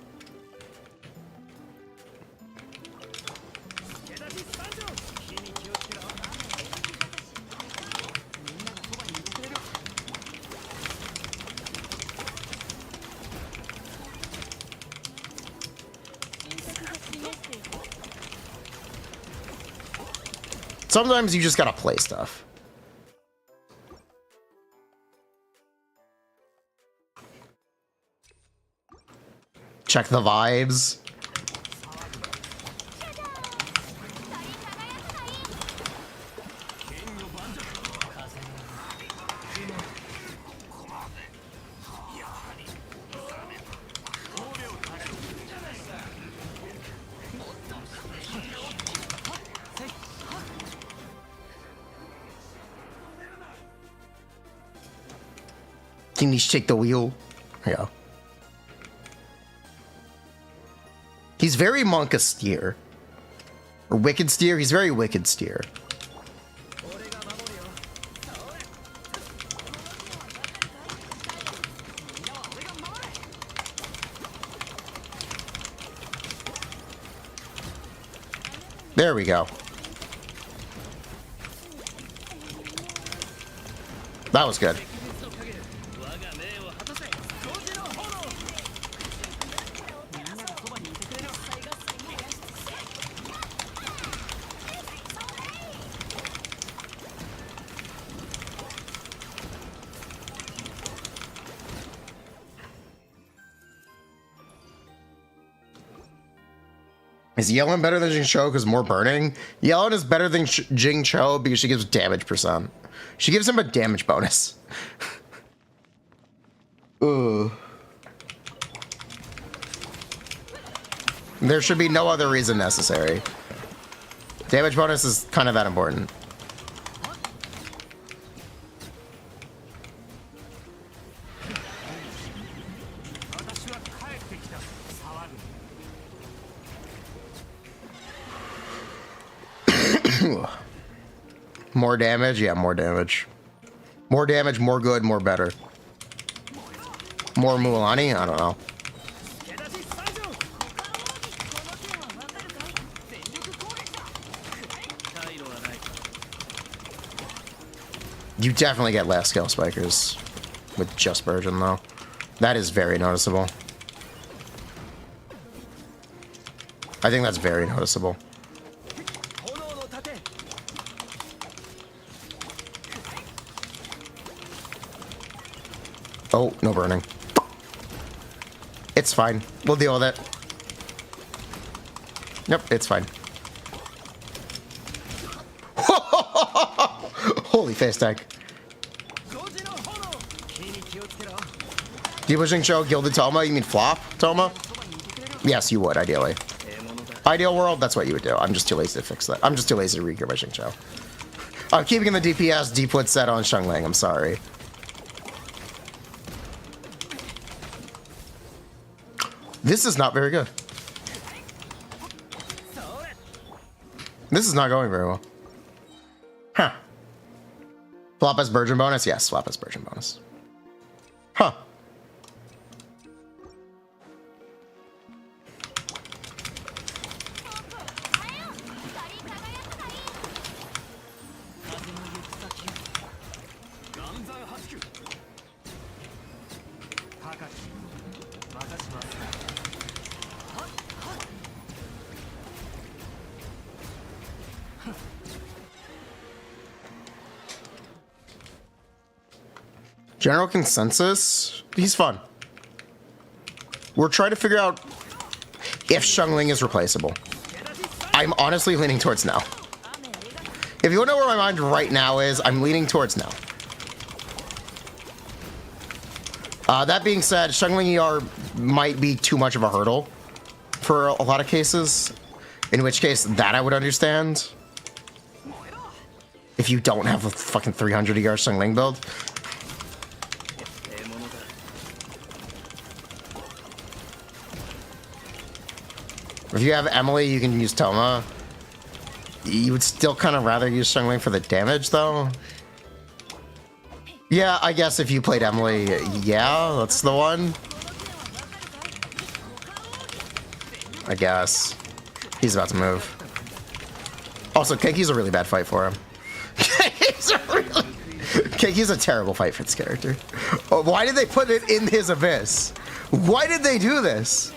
Sometimes you just gotta play stuff. Check the vibes. Kinich, take the wheel. Yeah. He's very monk steer. Or wicked steer. He's very wicked steer. There we go. That was good. Is Yellen better than Jing Cho because more burning? Yellen is better than Jing Cho because she gives damage percent. She gives him a damage bonus. Ugh. There should be no other reason necessary. Damage bonus is kind of that important. More damage? Yeah, more damage. More damage, more good, more better. More Mualani? I don't know. You definitely get less skill spikers with just Virgin, though. That is very noticeable. I think that's very noticeable. Oh, no burning. It's fine. We'll deal with it. Yep, it's fine. Holy face tag. Debushing Show, Gilded Toma? You mean flop, Toma? Yes, you would, ideally. Ideal world, that's what you would do. I'm just too lazy to fix that. I'm just too lazy to re-gear my Xing Cho. I'm keeping in the DPS Deepwood set on Shengling, I'm sorry. This is not very good. This is not going very well. Huh. Flop as Virgin bonus? Yes, flop as Virgin bonus. Huh. General consensus? He's fun. We're trying to figure out if Shengling is replaceable. I'm honestly leaning towards no. If you want to know where my mind right now is, I'm leaning towards no. That being said, Shengling ER might be too much of a hurdle for a lot of cases, in which case that I would understand. If you don't have a fucking 300 ER Shengling build. If you have Emily, you can use Toma. You would still kind of rather use Shengling for the damage, though. Yeah, I guess if you played Emily, yeah, that's the one. I guess. He's about to move. Also, Keiki's a really bad fight for him. Keiki's a terrible fight for this character. Oh, why did they put it in his abyss? Why did they do this?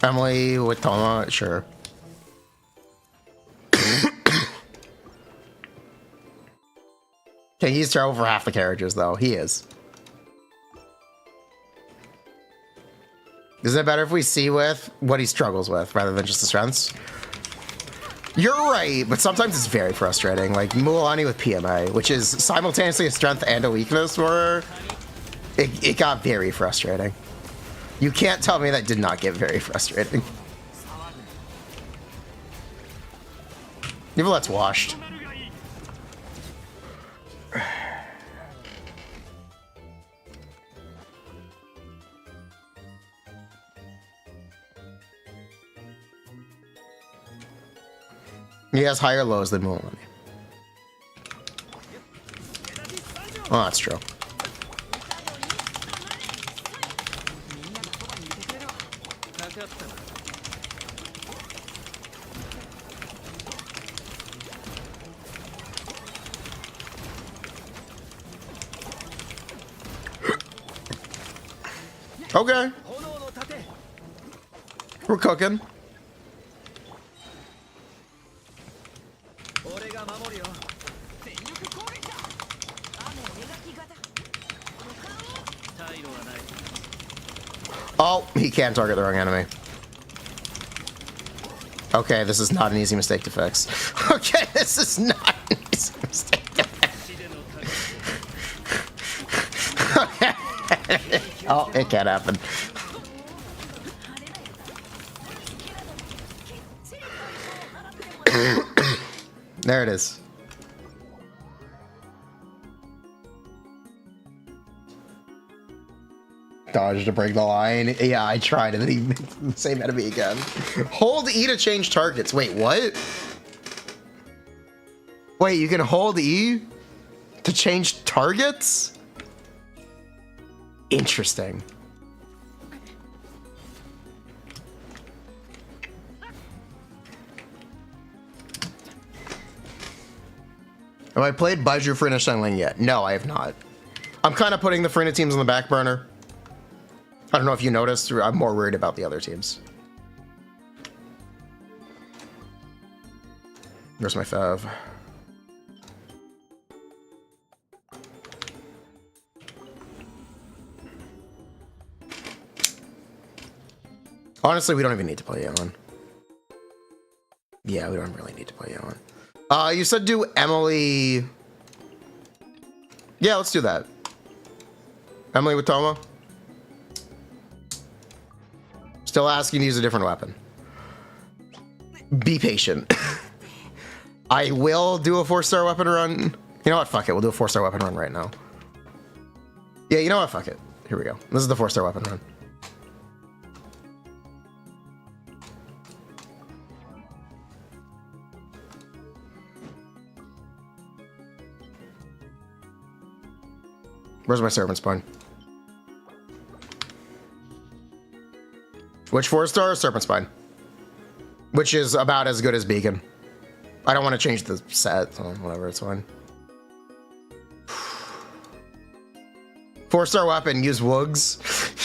Emily with Toma, sure. Okay, he's terrible for half the characters, though. He is. Isn't it better if we see with what he struggles with rather than just the strengths? You're right, but sometimes it's very frustrating. Like Mualani with PMA, which is simultaneously a strength and a weakness for her. It got very frustrating. You can't tell me that did not get very frustrating. Even let's washed. He has higher lows than Mulani. Oh, that's true. Okay. We're cooking. Oh, he can't target the wrong enemy. Okay, this is not an easy mistake to fix. Okay, this is not an easy mistake to fix. Okay. Oh, it can't happen. There it is. Dodge to break the line. Yeah, I tried, and then he makes the same enemy again. Hold E to change targets. Wait, what? Wait, you can hold E to change targets? Interesting. Have I played Baiju Furina Shenling yet? No, I have not. I'm kind of putting the Furina teams on the back burner. I don't know if you noticed, I'm more worried about the other teams. Where's my fav? Honestly, we don't even need to play Yeon. Yeah, we don't really need to play Yeon. You said do Emily. Yeah, let's do that. Emily with Tomo. Still asking to use a different weapon. Be patient. I will do a 4-star weapon run. You know what? Fuck it. We'll do a 4-star weapon run right now. Yeah, you know what? Fuck it. Here we go. This is the 4-star weapon run. Where's my servant spawn? Which 4-star? Serpent Spine. Which is about as good as Beacon. I don't want to change the set, so whatever, it's fine. 4-star weapon, use Woogs.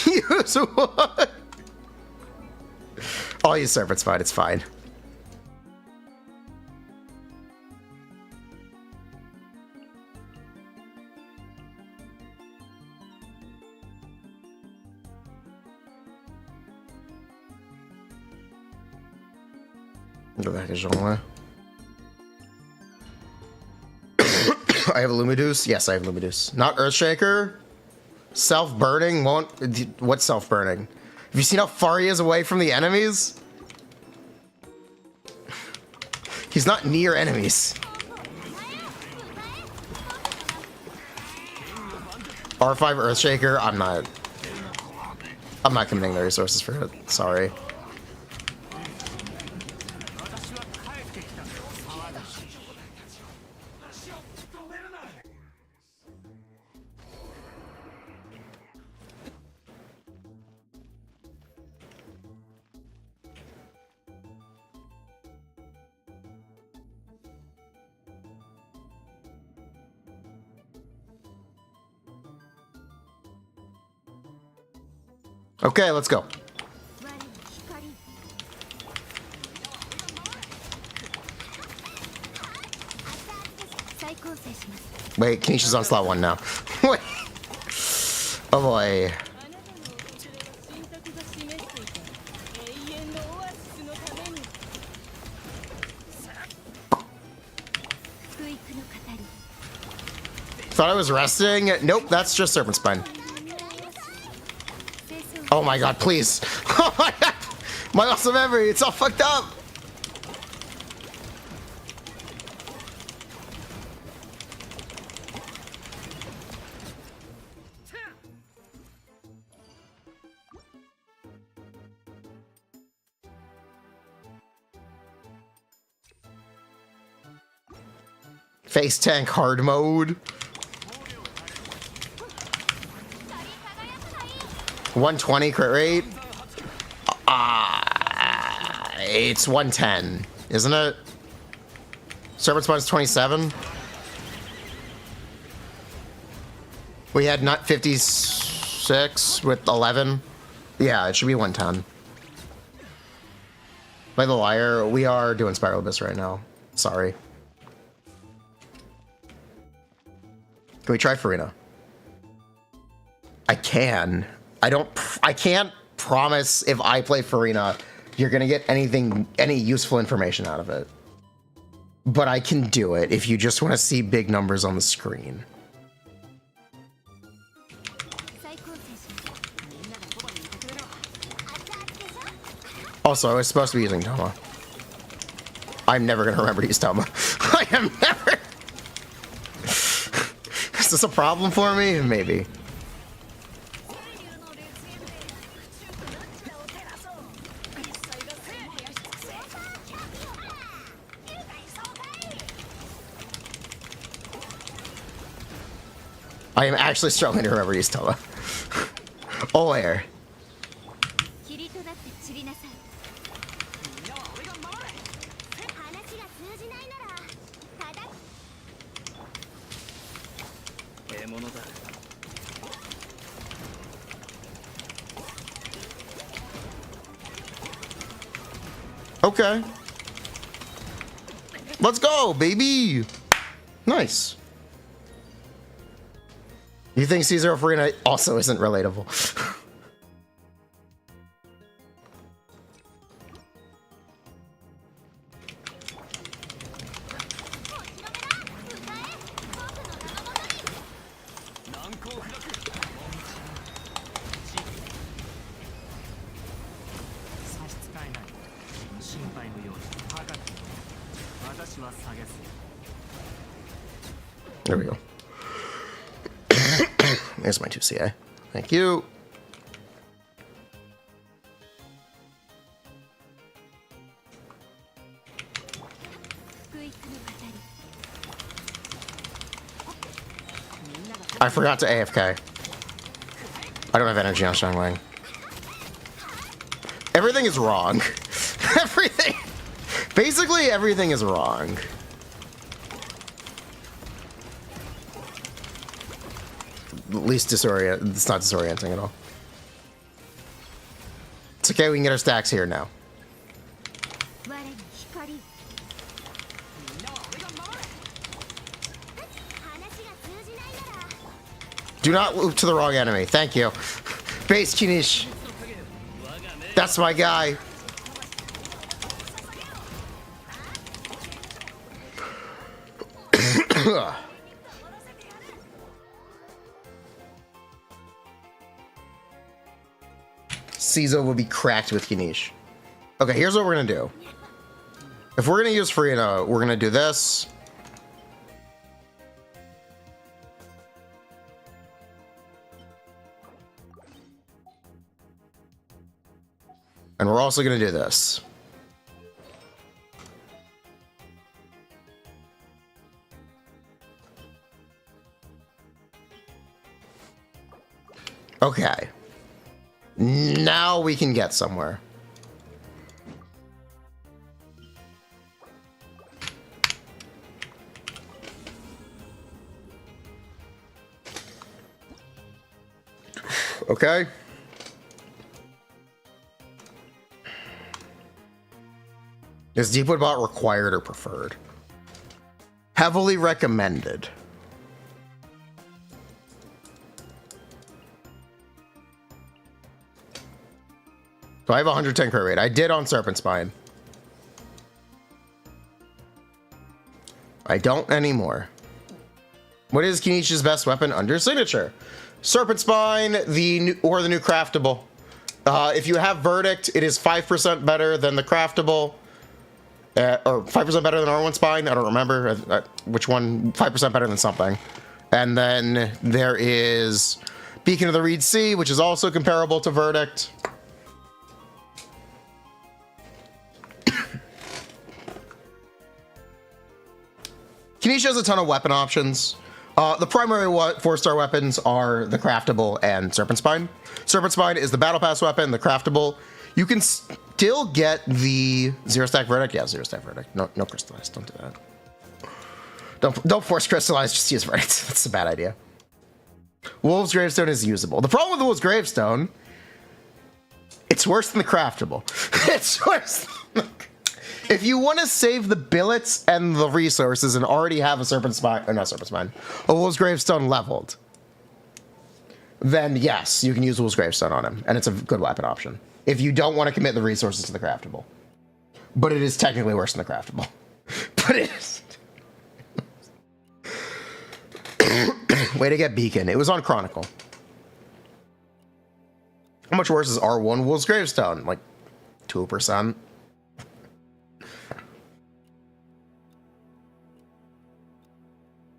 Use what? I'll use Serpent Spine, it's fine. Go back to Jean. I have Lumideus. Yes, I have Lumideus. Not Earthshaker. Self-burning won't. What's self-burning? Have you seen how far he is away from the enemies? He's not near enemies. R5 Earthshaker. I'm not committing the resources for it. Sorry. Okay, let's go. Wait, Kinich is on slot 1 now. Wait. Oh boy. Thought I was resting. Nope, that's just Serpent Spine. Oh my god, please. Oh my god. My awesome memory, it's all fucked up. Face tank hard mode. 120 crit rate. It's 110, isn't it? Serpent Spine's 27. We had not 56 with 11. Yeah, it should be 110. By the liar, we are doing Spiral Abyss right now. Sorry. Can we try Furina? I can. I can't promise if I play Furina, you're gonna get any useful information out of it. But I can do it if you just want to see big numbers on the screen. Also, I was supposed to be using Toma. I'm never gonna remember to use Toma. I am never. Is this a problem for me? Maybe. I am actually struggling to remember to use Toma. Oh, air. Okay. Let's go, baby. Nice. You think Caesar Furina also isn't relatable? There we go. There's my 2CA. Thank you. I forgot to AFK. I don't have energy on Shangwang. Everything is wrong. Everything. Basically, everything is wrong. At least it's not disorienting at all. It's okay, we can get our stacks here now. Do not move to the wrong enemy. Thank you. Base Kinich. That's my guy. Caesar will be cracked with Kinich. Okay, here's what we're gonna do. If we're gonna use Furina, we're gonna do this. And we're also gonna do this. Okay. Now we can get somewhere. Okay. Is Deepwood Bot required or preferred? Heavily recommended. So I have 110 crit rate. I did on Serpent Spine. I don't anymore. What is Kinich's best weapon under signature? Serpent Spine, the new craftable. If you have Verdict, it is 5% better than the Craftable. Or 5% better than R1 Spine. I don't remember which one. 5% better than something. And then there is Beacon of the Reed Sea, which is also comparable to Verdict. Kinich has a ton of weapon options. The primary 4-star weapons are the Craftable and Serpent Spine. Serpent Spine is the Battle Pass weapon. The Craftable, you can still get the 0-stack Verdict. Yeah, 0-stack Verdict. No crystallized. Don't do that. Don't force crystallize. Just use Verdict. That's a bad idea. Wolf's Gravestone is usable. The problem with the Wolf's Gravestone, it's worse than the Craftable. It's worse than the... If you want to save the billets and the resources and already have a Serpent Spine, or not Serpent Spine, a Wolf's Gravestone leveled, then yes, you can use Wolf's Gravestone on him, and it's a good weapon option. If you don't want to commit the resources to the Craftable. But it is technically worse than the Craftable. But it is... Way to get Beacon. It was on Chronicle. How much worse is R1 Wolf's Gravestone? Like 2%.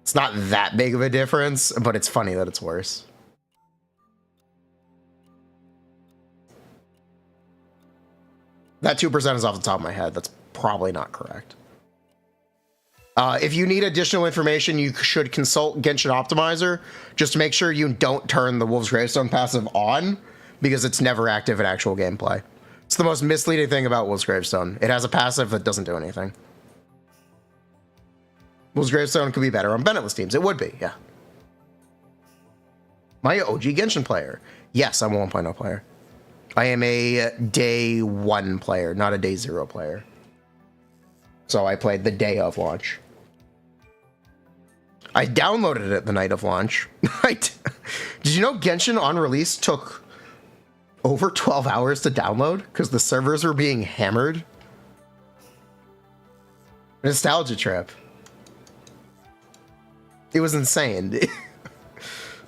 It's not that big of a difference, but it's funny that it's worse. That 2% is off the top of my head. That's probably not correct. If you need additional information, you should consult Genshin Optimizer just to make sure you don't turn the Wolf's Gravestone passive on, because it's never active in actual gameplay. It's the most misleading thing about Wolf's Gravestone. It has a passive that doesn't do anything. Wolf's Gravestone could be better on Bennetless teams. It would be, yeah. Am I an OG Genshin player? Yes, I'm a 1.0 player. I am a day 1 player, not a day 0 player. So I played the day of launch. I downloaded it the night of launch. Did you know Genshin on release took over 12 hours to download because the servers were being hammered? Nostalgia trip. It was insane.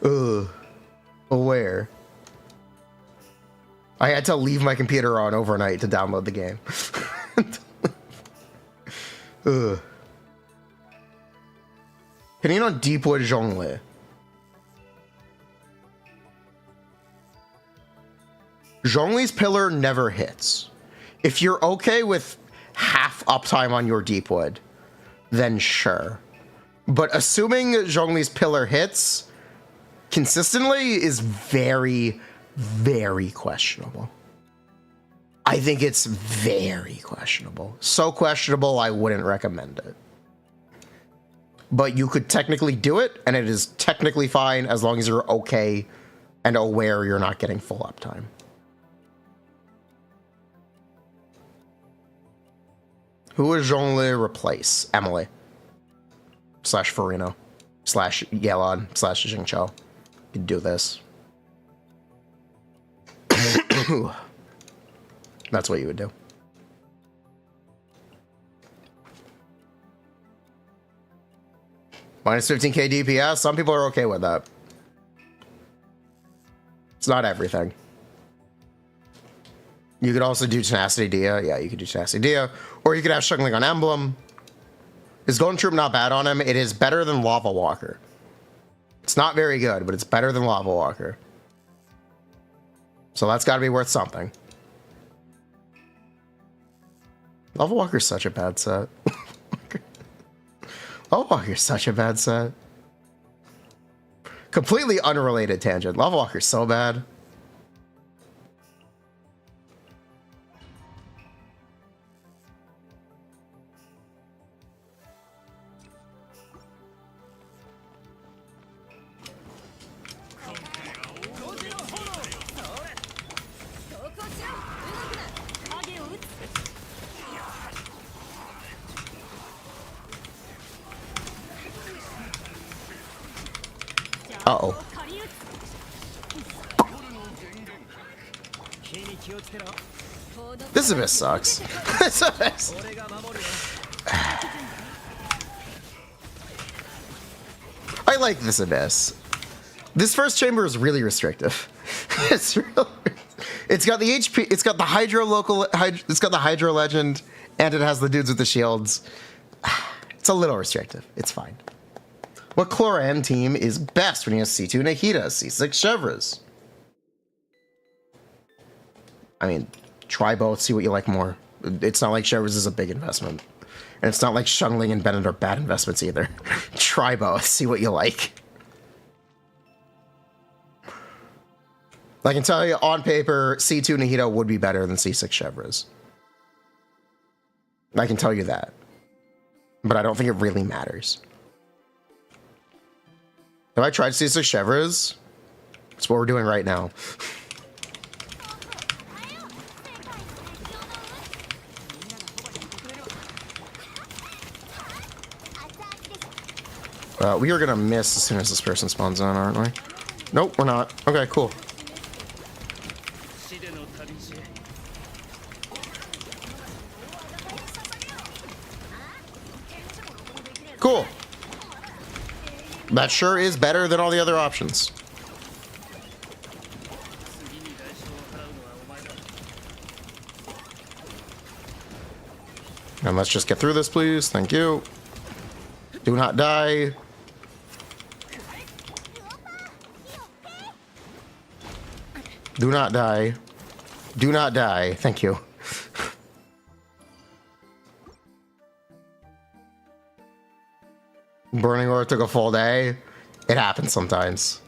Ugh. Aware. I had to leave my computer on overnight to download the game. Ugh. Hitting on Deepwood Zhongli. Zhongli's pillar never hits. If you're okay with half uptime on your Deepwood, then sure. But assuming Zhongli's pillar hits consistently is very, very questionable. I think it's very questionable. So questionable, I wouldn't recommend it. But you could technically do it, and it is technically fine as long as you're okay and aware you're not getting full uptime. Who would Zhongli replace? Emily. / Furina. / Yelan. / Jingqiu. You'd do this. That's what you would do. Minus 15k DPS. Some people are okay with that. It's not everything. You could also do Tenacity Dia. Yeah, you could do Tenacity Dia. Or you could have Shuggling on Emblem. Is Golden Troop not bad on him? It is better than Lava Walker. It's not very good, but it's better than Lava Walker. So that's got to be worth something. Lava Walker's such a bad set. Lava Walker's such a bad set. Completely unrelated tangent. Lava Walker's so bad. Uh-oh. This abyss sucks. This abyss. I like this abyss. This first chamber is really restrictive. It's got the HP. It's got the It's got the Hydro Legend, and it has the dudes with the shields. It's a little restrictive. It's fine. What Cloran team is best when you have C2 Nahida, C6 Chevres? I mean, try both, see what you like more. It's not like Chevres is a big investment. And it's not like Shungling and Bennett are bad investments either. Try both, see what you like. I can tell you, on paper, C2 Nahida would be better than C6 Chevres. I can tell you that. But I don't think it really matters. Have I tried C6 Chevres? That's what we're doing right now. We are gonna miss as soon as this person spawns on, aren't we? Nope, we're not. Okay, cool. Cool. That sure is better than all the other options. And let's just get through this, please. Thank you. Do not die. Do not die. Do not die. Thank you. Burning Aura took a full day. It happens sometimes.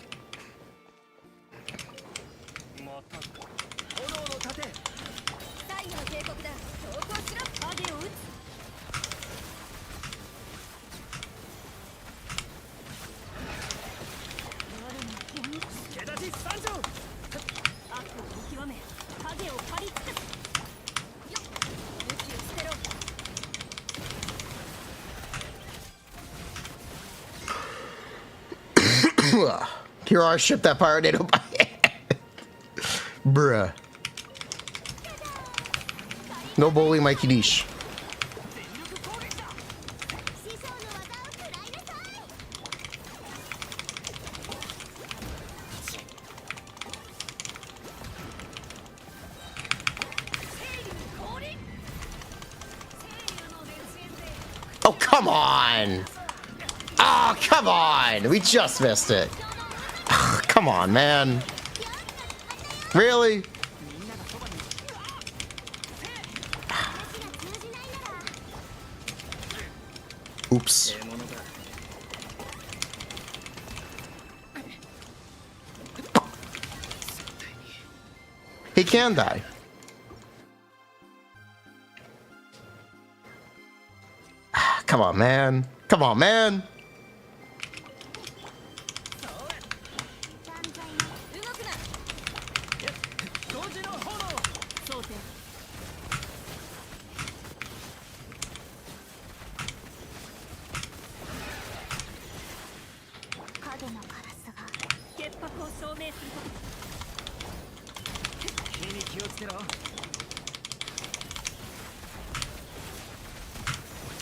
Kira shipped that Pyronado by hand. Bruh. No bullying my Kinich. Oh, come on! Oh, come on! We just missed it. Oh, come on, man. Really? Oops. He can die. Come on, man. Come on, man.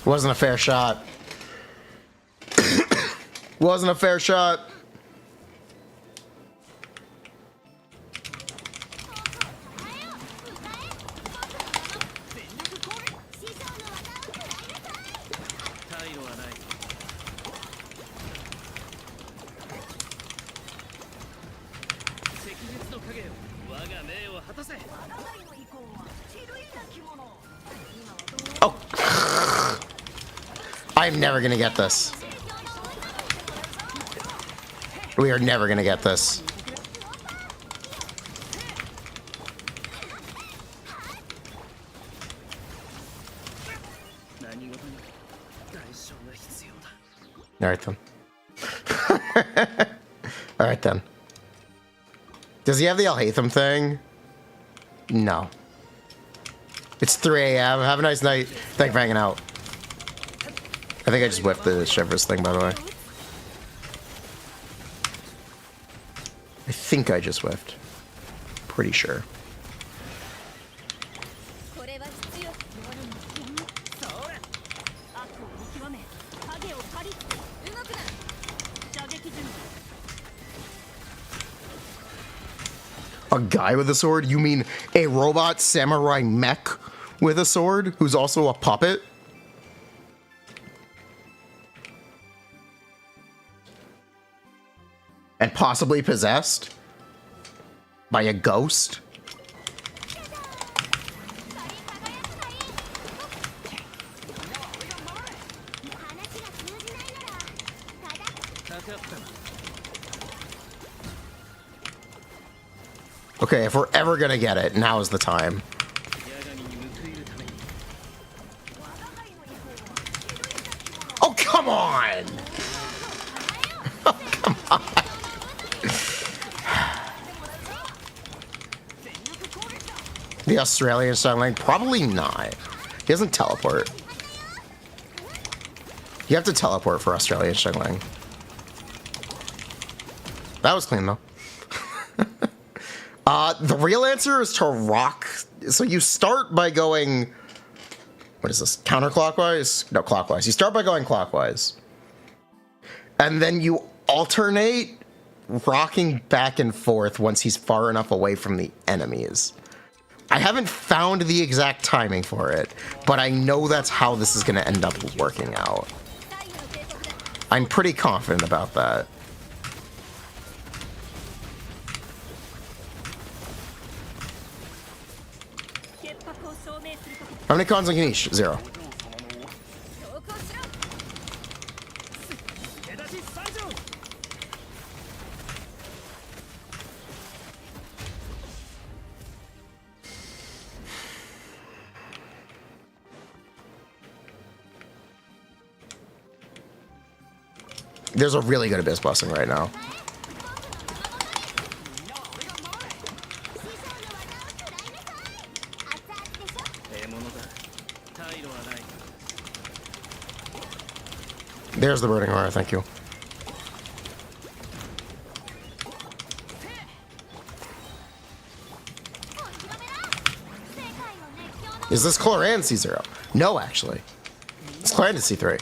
Wasn't a fair shot. Wasn't a fair shot. Oh. I'm never gonna get this. We are never gonna get this. Alright then. Alright then. Does he have the Alhaitham thing? No. It's 3 a.m. Have a nice night. Thank you for hanging out. I think I just whiffed the Chevres thing, by the way. I think I just whiffed. Pretty sure. A guy with a sword? You mean a robot samurai mech with a sword who's also a puppet? And possibly possessed by a ghost? Okay, if we're ever gonna get it, now is the time. Oh, come on! Oh, come on! The Australian styling? Probably not. He doesn't teleport. You have to teleport for Australian styling. That was clean, though. The real answer is to rock. So you start by going... What is this? Counterclockwise? No, clockwise. You start by going clockwise. And then you alternate rocking back and forth once he's far enough away from the enemies. I haven't found the exact timing for it, but I know that's how this is going to end up working out. I'm pretty confident about that. How many cons on Kinich? 0. There's a really good Abyss Blessing right now. There's the Burning Aura, thank you. Is this Cloran C0? No, actually. It's Cloran to C3.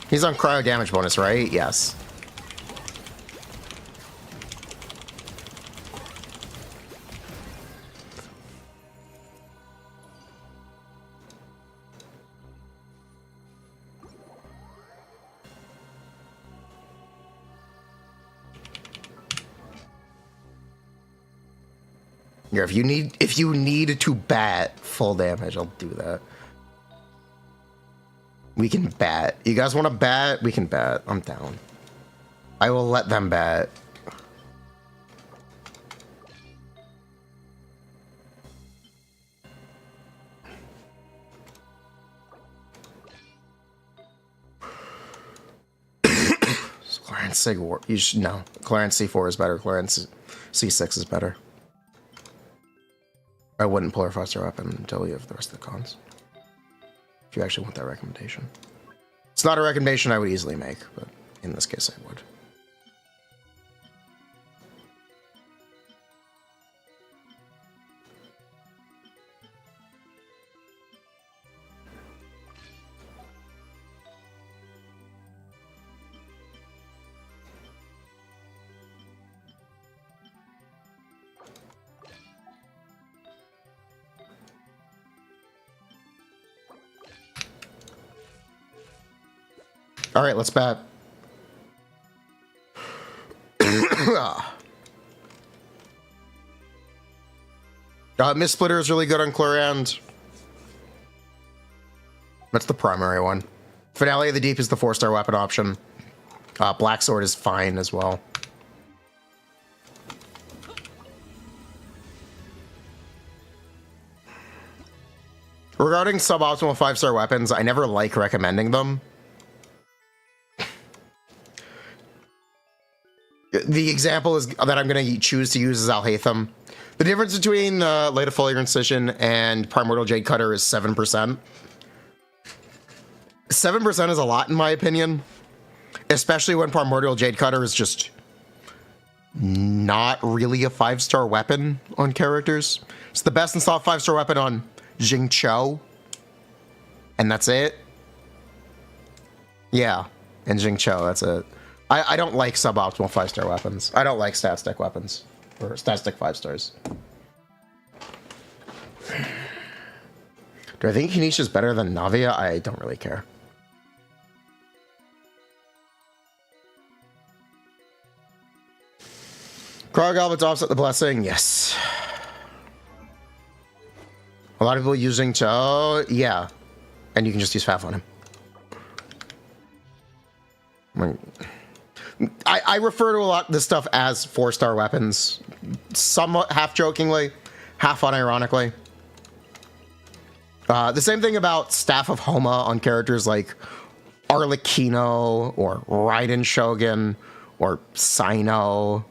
He's on cryo damage bonus, right? Yes. Yeah, if you need to bat full damage, I'll do that. We can bat. You guys want to bat? We can bat. I'm down. I will let them bat. Clarence Sigwar. You should no. Clarence C4 is better. Clarence C6 is better. I wouldn't pull our faster weapon until you have the rest of the cons. If you actually want that recommendation. It's not a recommendation I would easily make, but in this case I would. All right, let's bat. Mist Splitter is really good on Clorand. That's the primary one. Finale of the Deep is the 4-star weapon option. Black Sword is fine as well. Regarding suboptimal 5-star weapons, I never like recommending them. The example is that I'm going to choose to use is Alhaitham. The difference between Light of Foliar Incision and Primordial Jade Cutter is 7%. 7% is a lot in my opinion, especially when Primordial Jade Cutter is just not really a 5-star weapon on characters. It's the best installed 5-star weapon on Jing Cho, and that's it. Yeah, and Jing Cho, that's it. I don't like suboptimal 5-star weapons. I don't like stat stack weapons. Or statistic 5 stars. Do I think Kinich is better than Navia? I don't really care. Krog Albert's offset the blessing, yes. A lot of people using Cho, yeah. And you can just use Faf on him. I refer to a lot of this stuff as 4-star weapons, somewhat half jokingly, half unironically. The same thing about Staff of Homa on characters like Arlecchino or Raiden Shogun or Sino.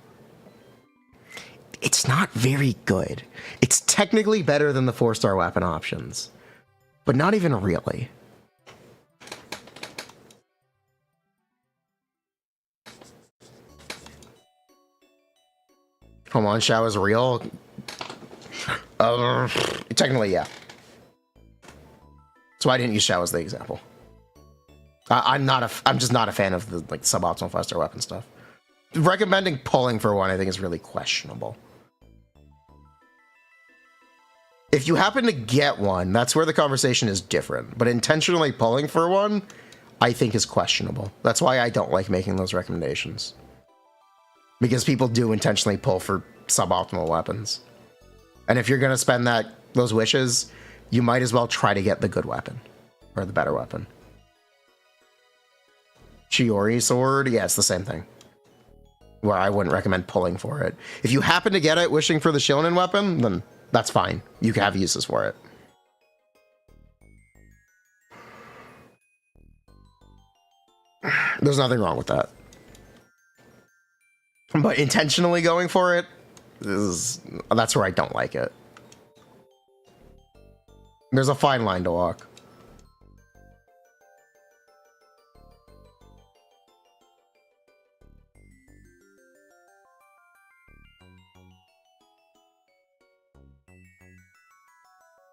It's not very good. It's technically better than the 4-star weapon options, but not even really. Come on, Shao is real. Technically, yeah. So I didn't use Shao as the example. I'm just not a fan of the like suboptimal 5-star weapon stuff. Recommending pulling for one, I think, is really questionable. If you happen to get one, that's where the conversation is different. But intentionally pulling for one, I think is questionable. That's why I don't like making those recommendations. Because people do intentionally pull for suboptimal weapons. And if you're going to spend those wishes, you might as well try to get the good weapon. Or the better weapon. Chiori sword, yeah, it's the same thing. Where I wouldn't recommend pulling for it. If you happen to get it wishing for the Shonen weapon, then that's fine. You can have uses for it. There's nothing wrong with that. But intentionally going for it, that's where I don't like it. There's a fine line to walk.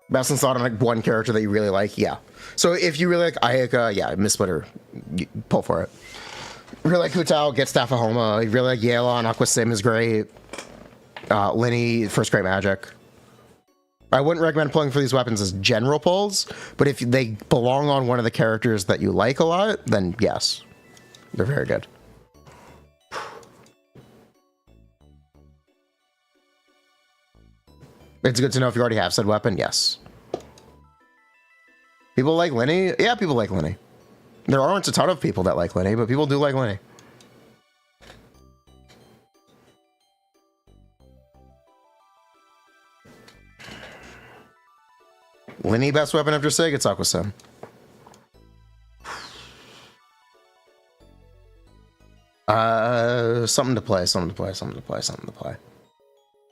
Best and thought on like one character that you really like, yeah. So if you really like Ayaka, yeah, Miss Splitter, pull for it. Really like Hutao, get Staff of Homa. You really like Yelan, Aqua Sim is great. Linny, First Great Magic. I wouldn't recommend pulling for these weapons as general pulls, but if they belong on one of the characters that you like a lot, then yes, they're very good. It's good to know if you already have said weapon, yes. People like Linny? Yeah, people like Linny. There aren't a ton of people that like Linny, but people do like Linny. Linny best weapon after Sig? It's Aqua Sim. Something to play.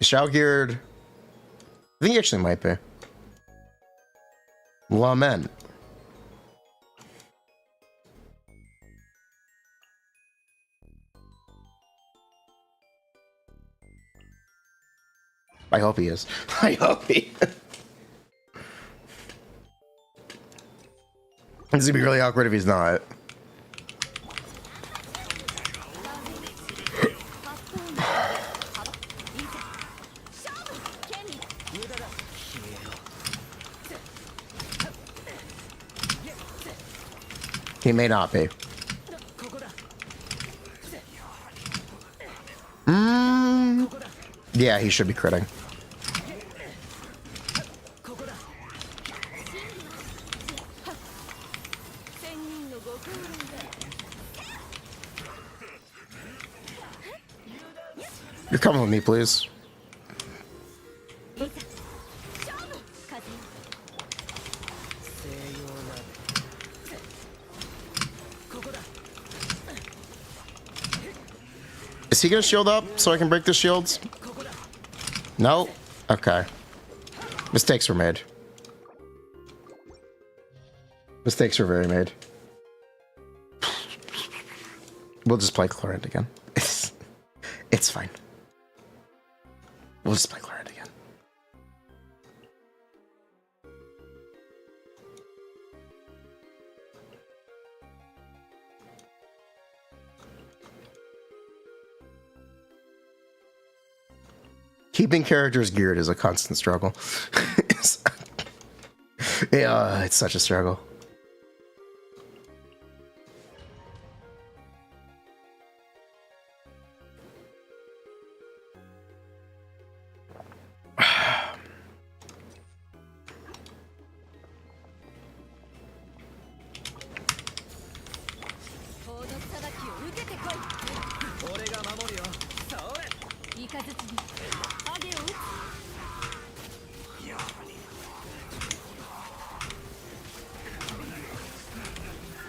Shao geared. I think he actually might be. Lament. I hope he is. I hope he is. It's gonna be really awkward if he's not. He may not be. Yeah, he should be critting. You're coming with me, please. Is he gonna shield up so I can break the shields? No? Okay. Mistakes were made. Mistakes were very made. We'll just play Chlorant again. It's fine. We'll just play Chlorant again. Keeping characters geared is a constant struggle. Yeah, it's such a struggle.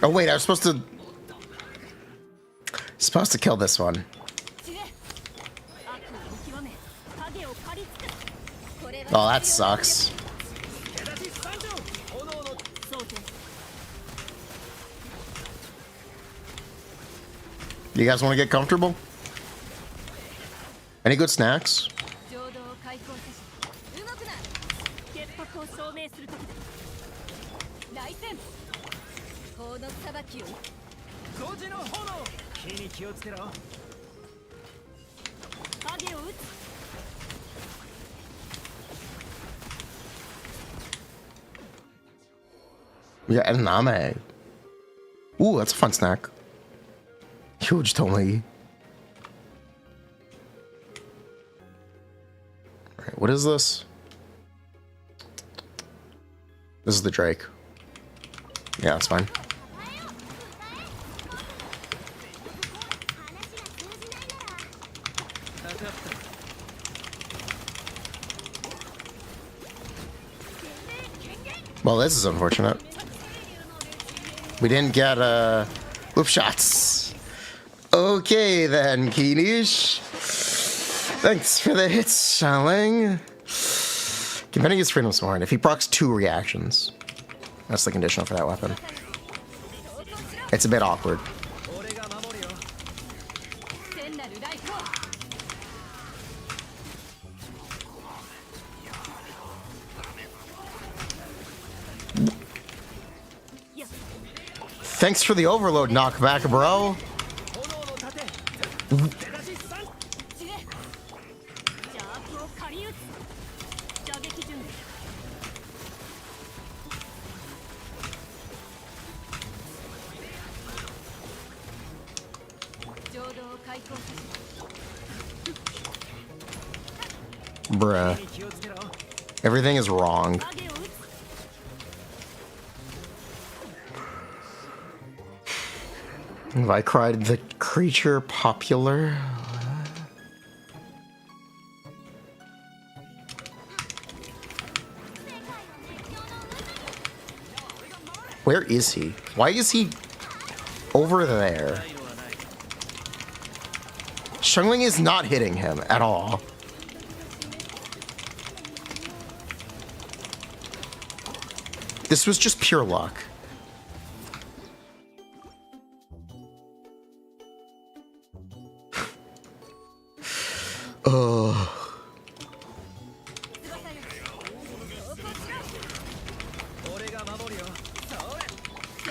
Oh wait, I was supposed to kill this one. Oh, that sucks. You guys want to get comfortable? Any good snacks? We got edamame. Ooh, that's a fun snack. Huge Tomei. Alright, what is this? This is the Drake. Yeah, that's fine. Well, this is unfortunate. We didn't get loop shots. Okay then, Kinich. Thanks for the hits, Xiaoling. Depending his freedom sworn. If he procs 2 reactions, that's the conditional for that weapon. It's a bit awkward. Thanks for the overload knockback, bro. Bruh. Everything is wrong. Have I cried the creature popular? Where is he? Why is he over there? Xiangling is not hitting him at all. This was just pure luck.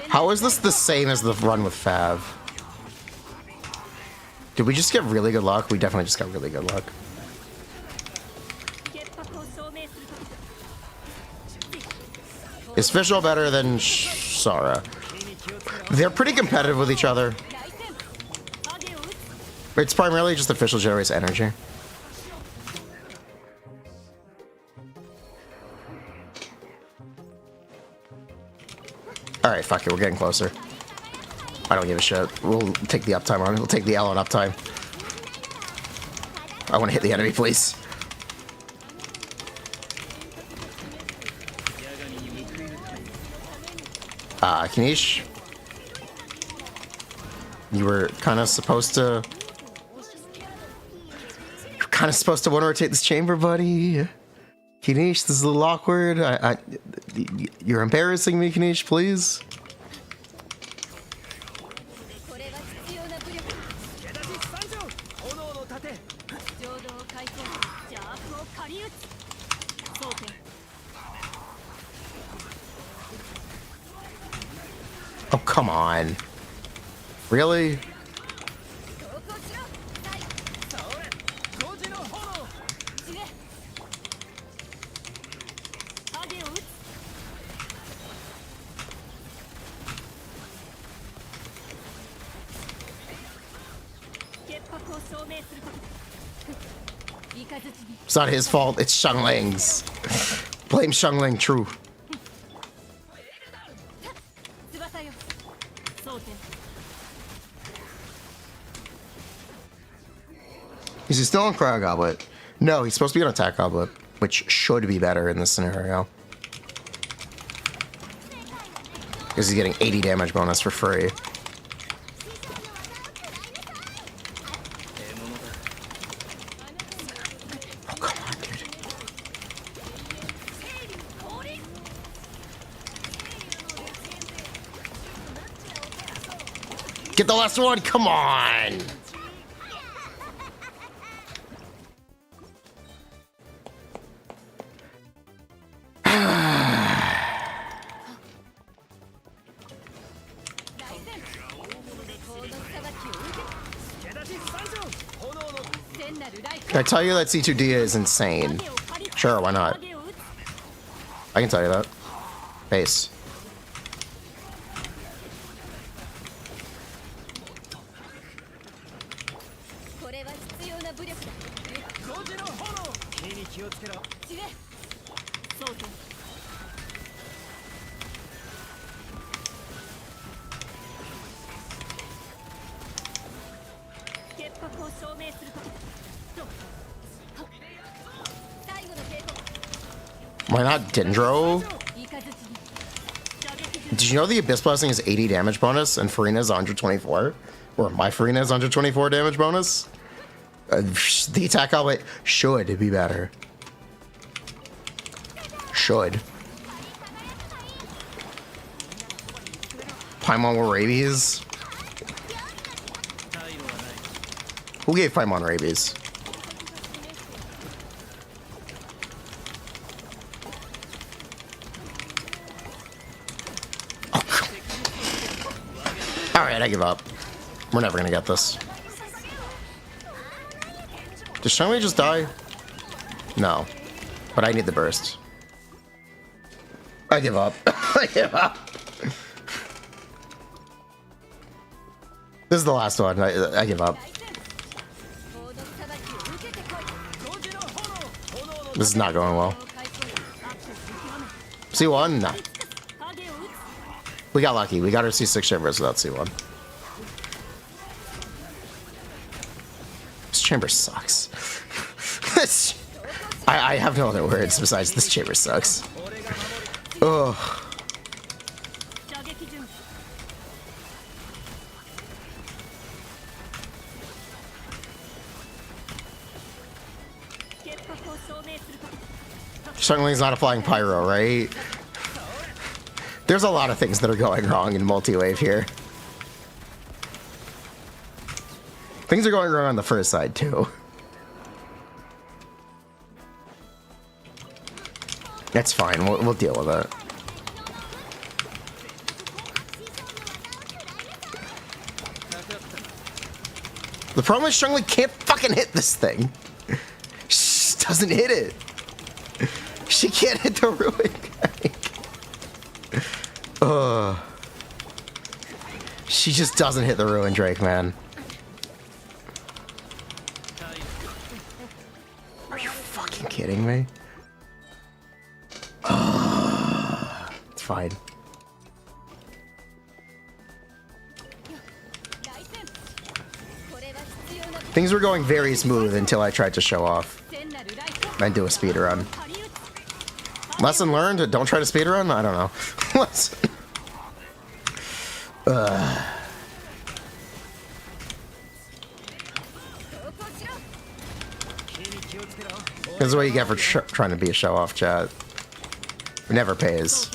How is this the same as the run with Fav? Did we just get really good luck? We definitely just got really good luck. Is Fischl better than Sara? They're pretty competitive with each other. It's primarily just the Fischl generates energy. Alright, fuck it, we're getting closer. I don't give a shit. We'll take the uptime on it. We'll take the L on uptime. I want to hit the enemy, please. Kinich. You were kind of supposed to... You're kind of supposed to want to rotate this chamber, buddy. Kinich, this is a little awkward. You're embarrassing me, Kinich, please. Oh, come on. Really? It's not his fault, it's Xiangling's. Blame Xiangling, true. Is he still on Cryo Goblet? No, he's supposed to be on Attack Goblet, which should be better in this scenario. Because he's getting 80 damage bonus for free. Oh, come on, dude. Get the last one, come on! Can I tell you that C2D is insane? Sure, why not? I can tell you that. Base. Why not Dendro? Did you know the Abyss Blessing is 80 damage bonus and Furina's 124? Or my Furina's 124 damage bonus? The attack outlet should be better. Should. Paimon with rabies? Who gave Paimon rabies? Alright, I give up. We're never gonna get this. Does Xiangling just die? No. But I need the burst. I give up. I give up. This is the last one. I give up. This is not going well. C1? No. We got lucky. We got our C6 chambers without C1. This chamber sucks. I have no other words besides this chamber sucks. Ugh. Xiangling's not applying pyro, right? There's a lot of things that are going wrong in multi-wave here. Things are going wrong on the first side, too. That's fine. We'll deal with it. The problem is Xiangling can't fucking hit this thing. She just doesn't hit it. She can't hit the ruin Drake. Ugh. She just doesn't hit the ruin Drake, man. Are you fucking kidding me? It's fine. Things were going very smooth until I tried to show off and do a speed run. Lesson learned, don't try to speed run? I don't know. Lesson. This is what you get for trying to be a show off, chat. It never pays.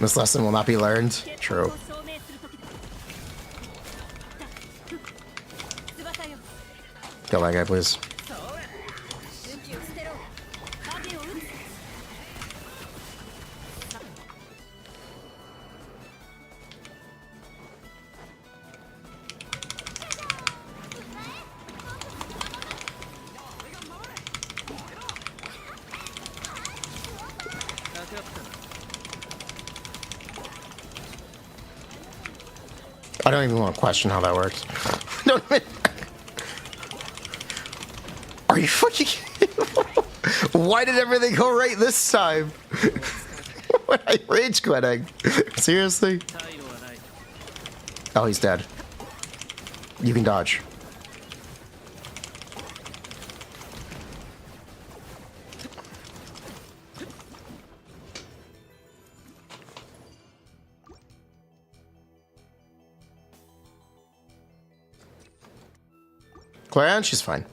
This lesson will not be learned. True. Kill that guy, please. I don't even want to question how that works. Don't even... Are you fucking kidding? Why did everything go right this time? When I rage quitting? Seriously? Oh, he's dead. You can dodge. Clarion, she's fine.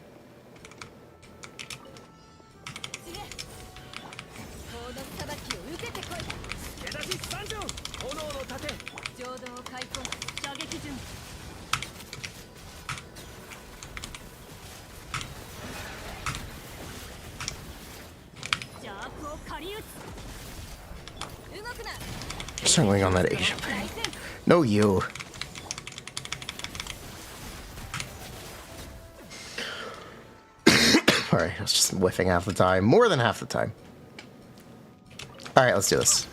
Circling on that Asian thing. No, you. Alright, I was just whiffing half the time. More than half the time. Alright, let's do this.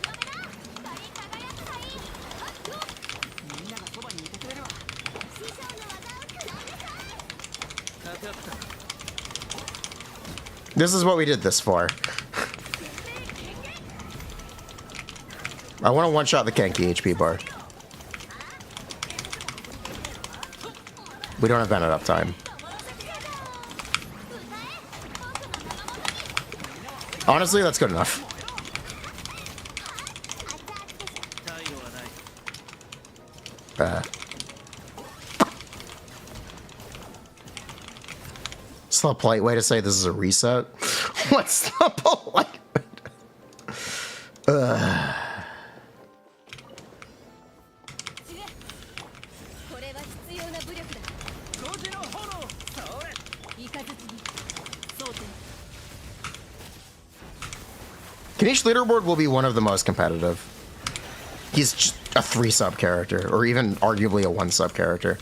This is what we did this for. I want to one-shot the Kenki HP bar. We don't have Bennett uptime. Honestly, that's good enough. It's not a polite way to say this is a reset. What's the polite way to... Kinich leaderboard will be one of the most competitive. He's just a 3-sub character, or even arguably a 1-sub character.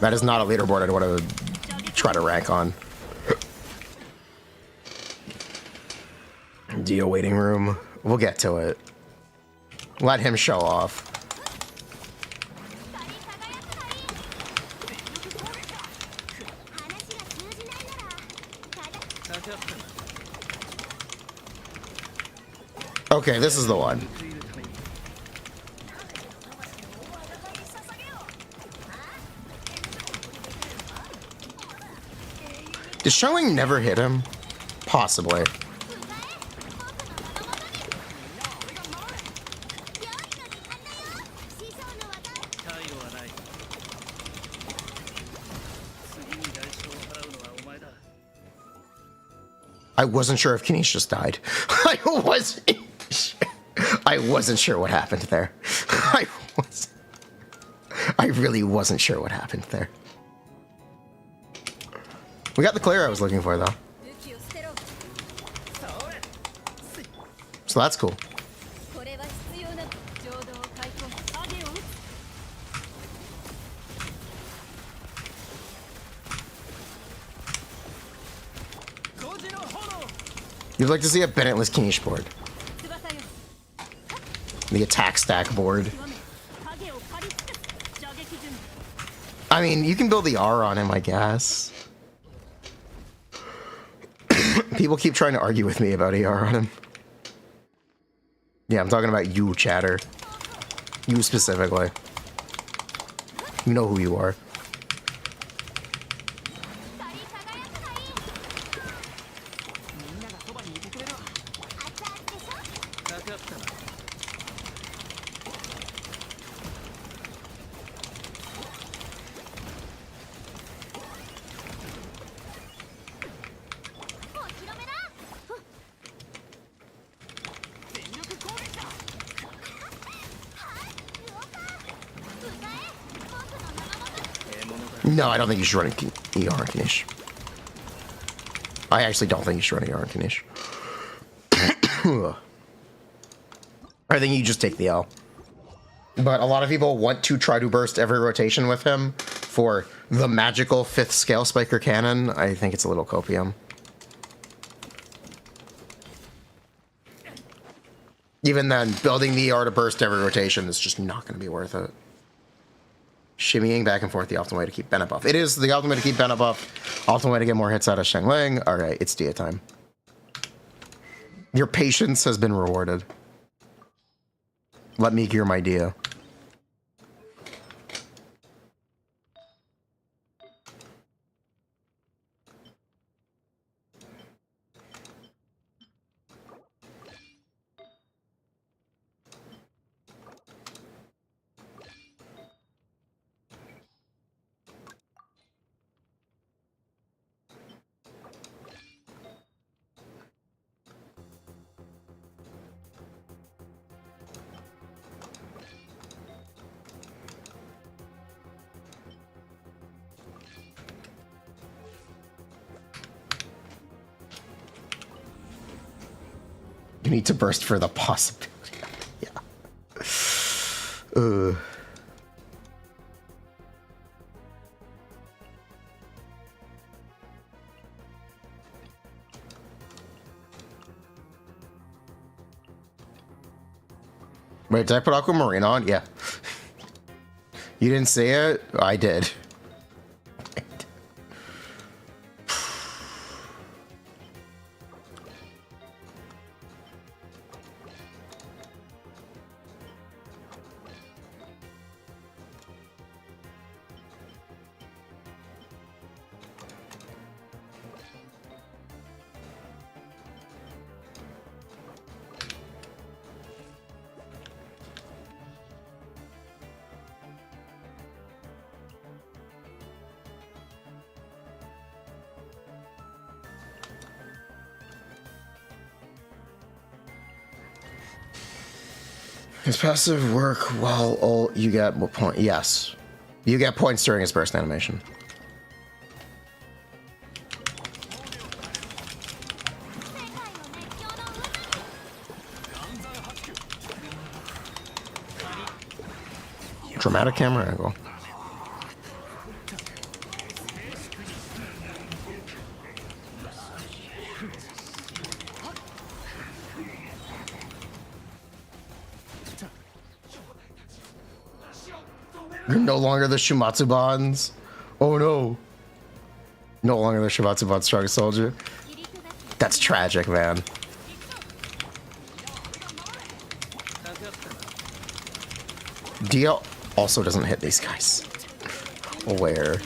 That is not a leaderboard I'd want to try to rank on. Dio waiting room. We'll get to it. Let him show off. Okay, this is the one. Did showing never hit him? Possibly. I wasn't sure if Kinich just died. I wasn't sure what happened there. I really wasn't sure what happened there. We got the clear I was looking for, though. So that's cool. You'd like to see a Bennettless Kinich board. The attack stack board. I mean, you can build the R on him, I guess. People keep trying to argue with me about AR on him. Yeah, I'm talking about you, chatter. You specifically. You know who you are. No, I don't think you should run ER on Kinich. I actually don't think you should run ER on Kinich. I think you just take the L. But a lot of people want to try to burst every rotation with him for the magical 5th scale spiker cannon. I think it's a little copium. Even then, building the art of burst every rotation is just not going to be worth it. Shimmying back and forth, the optimal way to keep Bennett buff. It is the optimal way to keep Bennett buff. Optimal way to get more hits out of Sheng Ling. Alright, it's Dia time. Your patience has been rewarded. Let me gear my Dia. You need to burst for the possibility. Yeah. Wait, did I put Aquamarine on? Yeah. You didn't see it? I did. His passive work while all you get what point? Yes, you get points during his burst animation. Dramatic camera angle. You're no longer the Shumatsu bonds. Oh no. No longer the Shumatsu bond strongest soldier. That's tragic, man. Dia also doesn't hit these guys. Aware.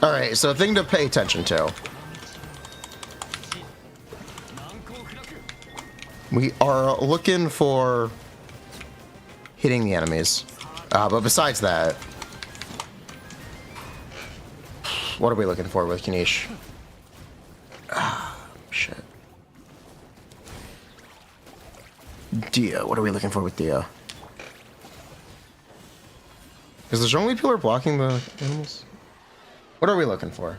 Alright, so a thing to pay attention to. We are looking for hitting the enemies. But besides that, what are we looking for with Kinich? Ah, shit. Dia, what are we looking for with Dia? Is the Zhongli pillar blocking the animals? What are we looking for?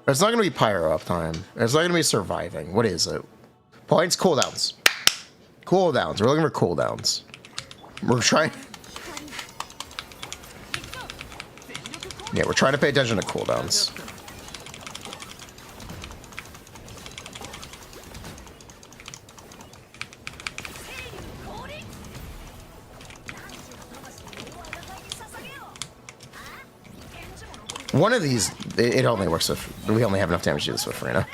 It's not going to be pyro uptime. It's not going to be surviving. What is it? Points, cooldowns. Cooldowns. We're looking for cooldowns. We're trying... Yeah, we're trying to pay attention to cooldowns. One of these, it only works if we only have enough damage to do this with Furina.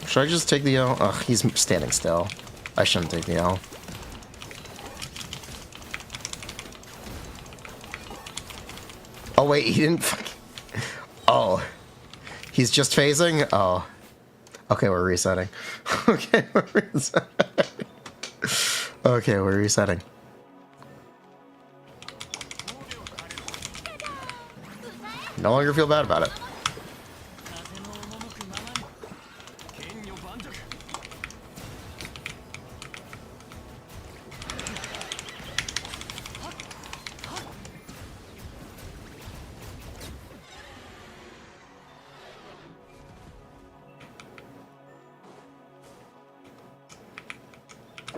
Should I just take the L? Ugh, he's standing still. I shouldn't take the L. Oh wait, he didn't fucking... Oh. He's just phasing? Oh. Okay, we're resetting. Okay, we're resetting. Okay, we're resetting. No longer feel bad about it.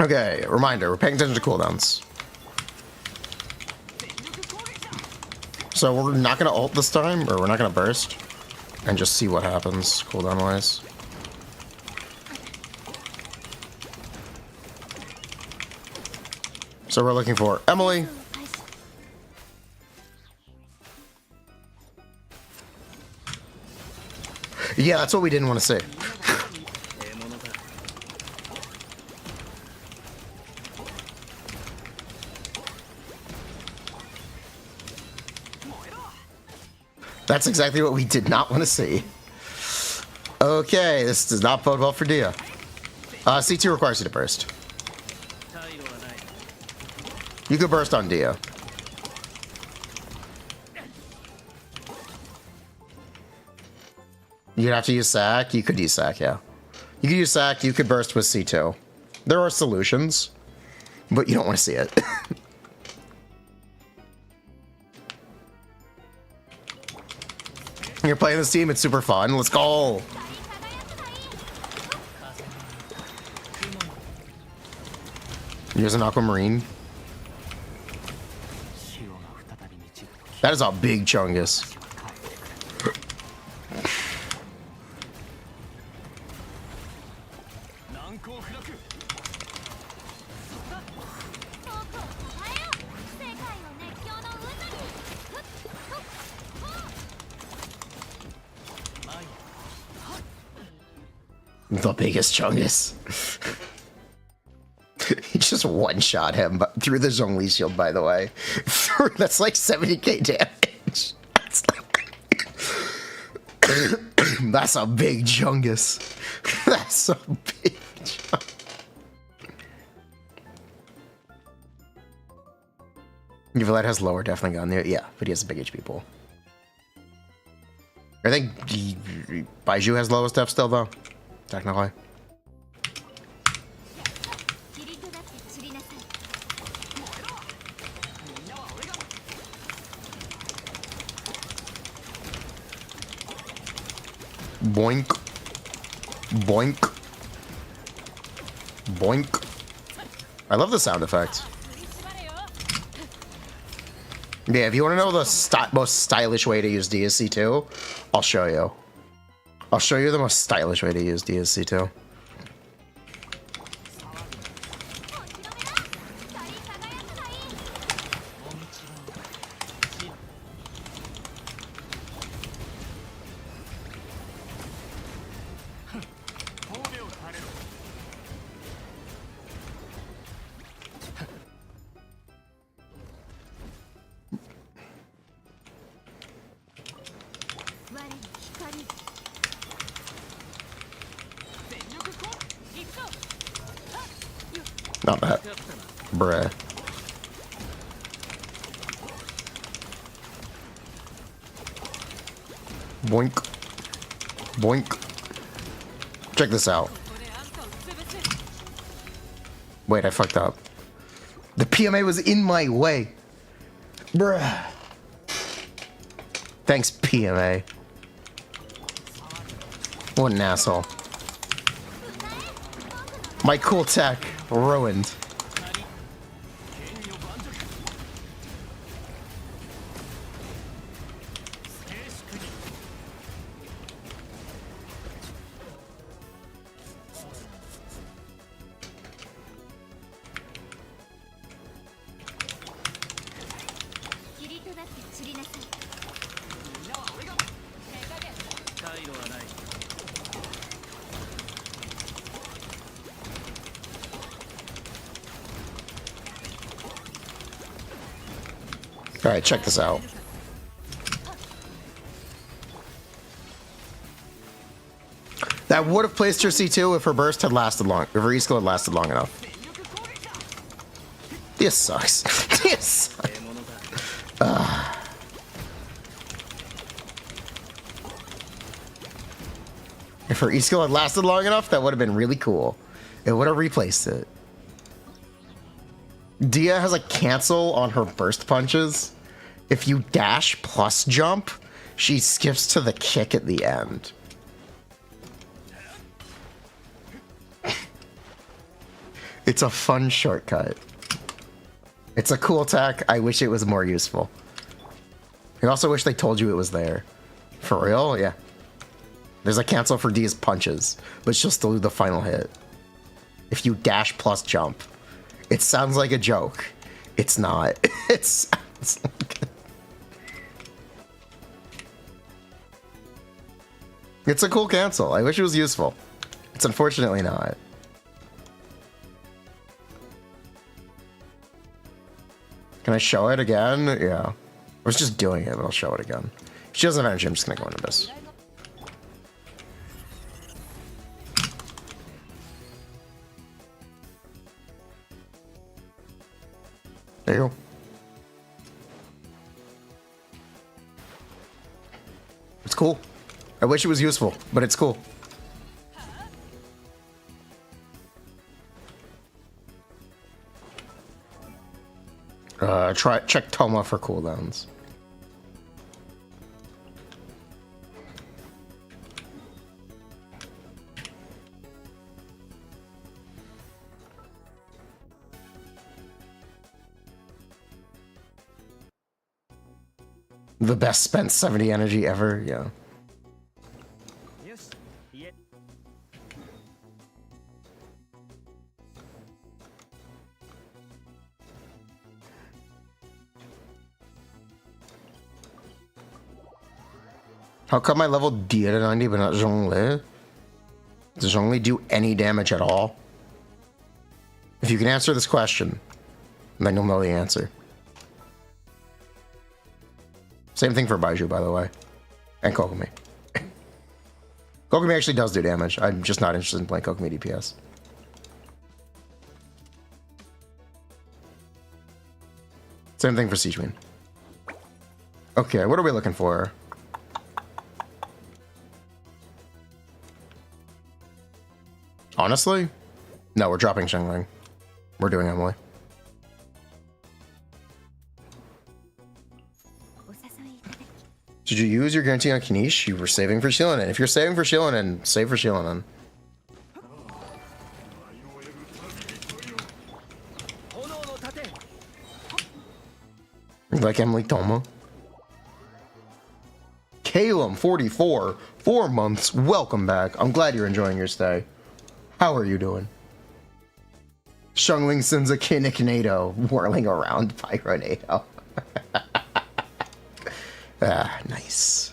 Okay, reminder, we're paying attention to cooldowns. So we're not gonna ult this time, or we're not gonna burst, and just see what happens cooldown wise. So we're looking for Emily. Yeah, that's what we didn't want to see. That's exactly what we did not want to see. Okay, this does not bode well for Dia. C2 requires you to burst. You could burst on Dia. You'd have to use Sack. You could use Sack, yeah. You could use Sack. You could burst with C2. There are solutions, but you don't want to see it. You're playing this team, it's super fun. Let's go! Here's an aquamarine. That is a big chungus. The biggest chungus. He just one-shot him through the Zhongli shield, by the way. That's like 70k damage. That's a big chungus. That's a big chungus. Yvette has lower definitely gun there. Yeah, but he has a big HP pool. I think Baiju has lowest def still, though. Technically. Boink. Boink. Boink. I love the sound effect. Yeah, if you want to know the most stylish way to use DSC2, I'll show you. I'll show you the most stylish way to use DSC2. Not bad. Bruh. Boink. Boink. Check this out. Wait, I fucked up. The PMA was in my way. Bruh. Thanks, PMA. What an asshole. My cool tech ruined. Alright, check this out. That would have placed her C2 if her burst had lasted long, if her E-skill had lasted long enough. This sucks. This sucks. If her E-skill had lasted long enough, that would have been really cool. It would have replaced it. Dia has a cancel on her burst punches. If you dash plus jump, she skips to the kick at the end. It's a fun shortcut. It's a cool tech. I wish it was more useful. I also wish they told you it was there. For real? Yeah. There's a cancel for Dia's punches, but she'll still do the final hit. If you dash plus jump. It sounds like a joke. It's not. It sounds like It's a cool cancel. I wish it was useful. It's unfortunately not. Can I show it again? Yeah. I was just doing it, but I'll show it again. If she doesn't have energy, I'm just gonna go into this. There you go. It's cool. I wish it was useful, but it's cool. Check Toma for cooldowns. The best spent 70 energy ever, yeah. How come I leveled Dia to 90 but not Zhongli? Does Zhongli do any damage at all? If you can answer this question, then you'll know the answer. Same thing for Baiju, by the way. And Kokomi. Kokomi actually does do damage. I'm just not interested in playing Kokomi DPS. Same thing for Sichuan. Okay, what are we looking for? Honestly? No, we're dropping Shengling. We're doing Emily. Did you use your guarantee on Kinich? You were saving for Shilinen. If you're saving for Shilinen, save for Shilinen. Like Emily Toma. Calum, 44, 4 months. Welcome back. I'm glad you're enjoying your stay. How are you doing? Shungling sends a Kinicnado whirling around Pyronado. Ah, nice.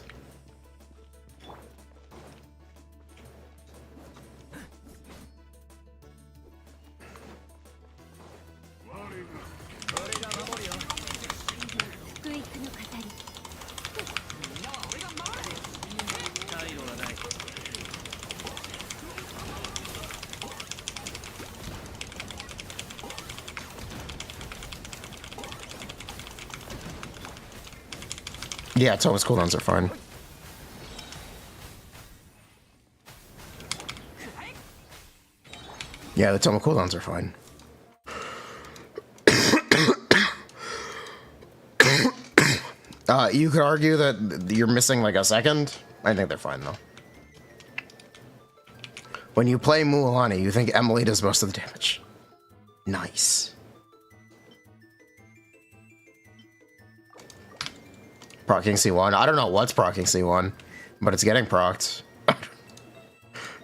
Yeah, Toma's cooldowns are fine. Yeah, the Toma cooldowns are fine. You could argue that you're missing like a second. I think they're fine though. When you play Mualani, you think Emily does most of the damage. Nice. Procking C1. I don't know what's procking C1, but it's getting procced.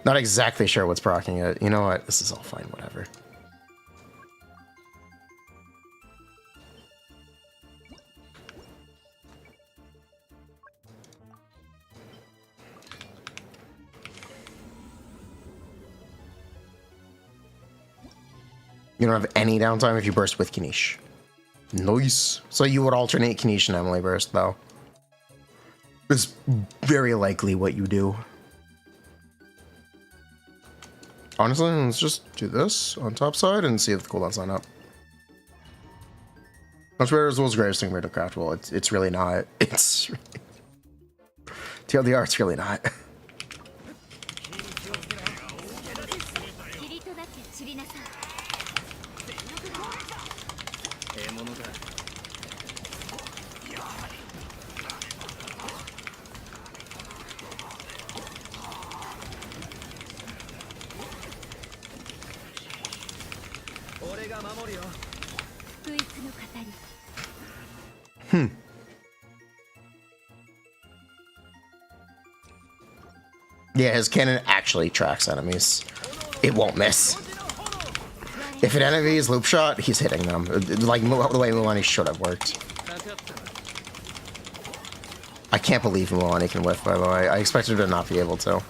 Not exactly sure what's procking it. You know what? This is all fine, whatever. You don't have any downtime if you burst with Kinich. Nice. So you would alternate Kinich and Emily burst, though. It's very likely what you do. Honestly, let's just do this on top side and see if the cooldowns line up. Much better as well as greatest thing to craftable. It's really not. It's TLDR, it's really not. Yeah, his cannon actually tracks enemies. It won't miss. If an enemy is loop shot, he's hitting them. Like the way Mulaney should have worked. I can't believe Mulaney can whiff, by the way. I expected her to not be able to.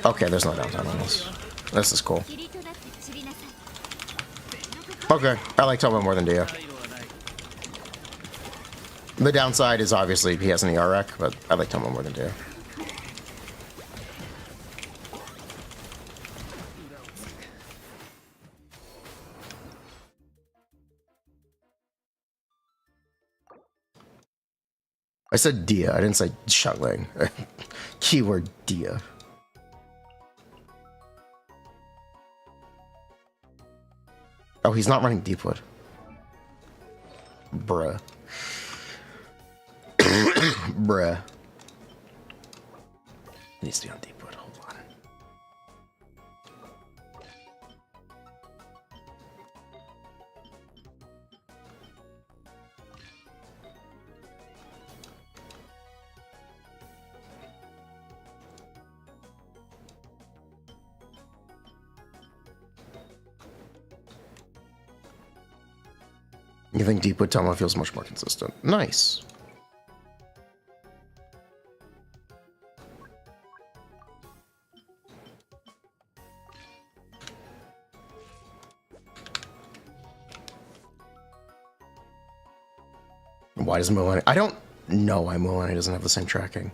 Okay, there's no downtime on this. This is cool. Okay, I like Toma more than Dia. The downside is obviously he has an ER rec, but I like Toma more than Dia. I said Dia, I didn't say Xiangling. Keyword Dia. Oh, he's not running Deepwood. Bruh. Bruh. He needs to be on Deepwood. Hold on. You think Deepwood Toma feels much more consistent? Nice. Why does Mulaney? I don't know why Mulaney doesn't have the same tracking.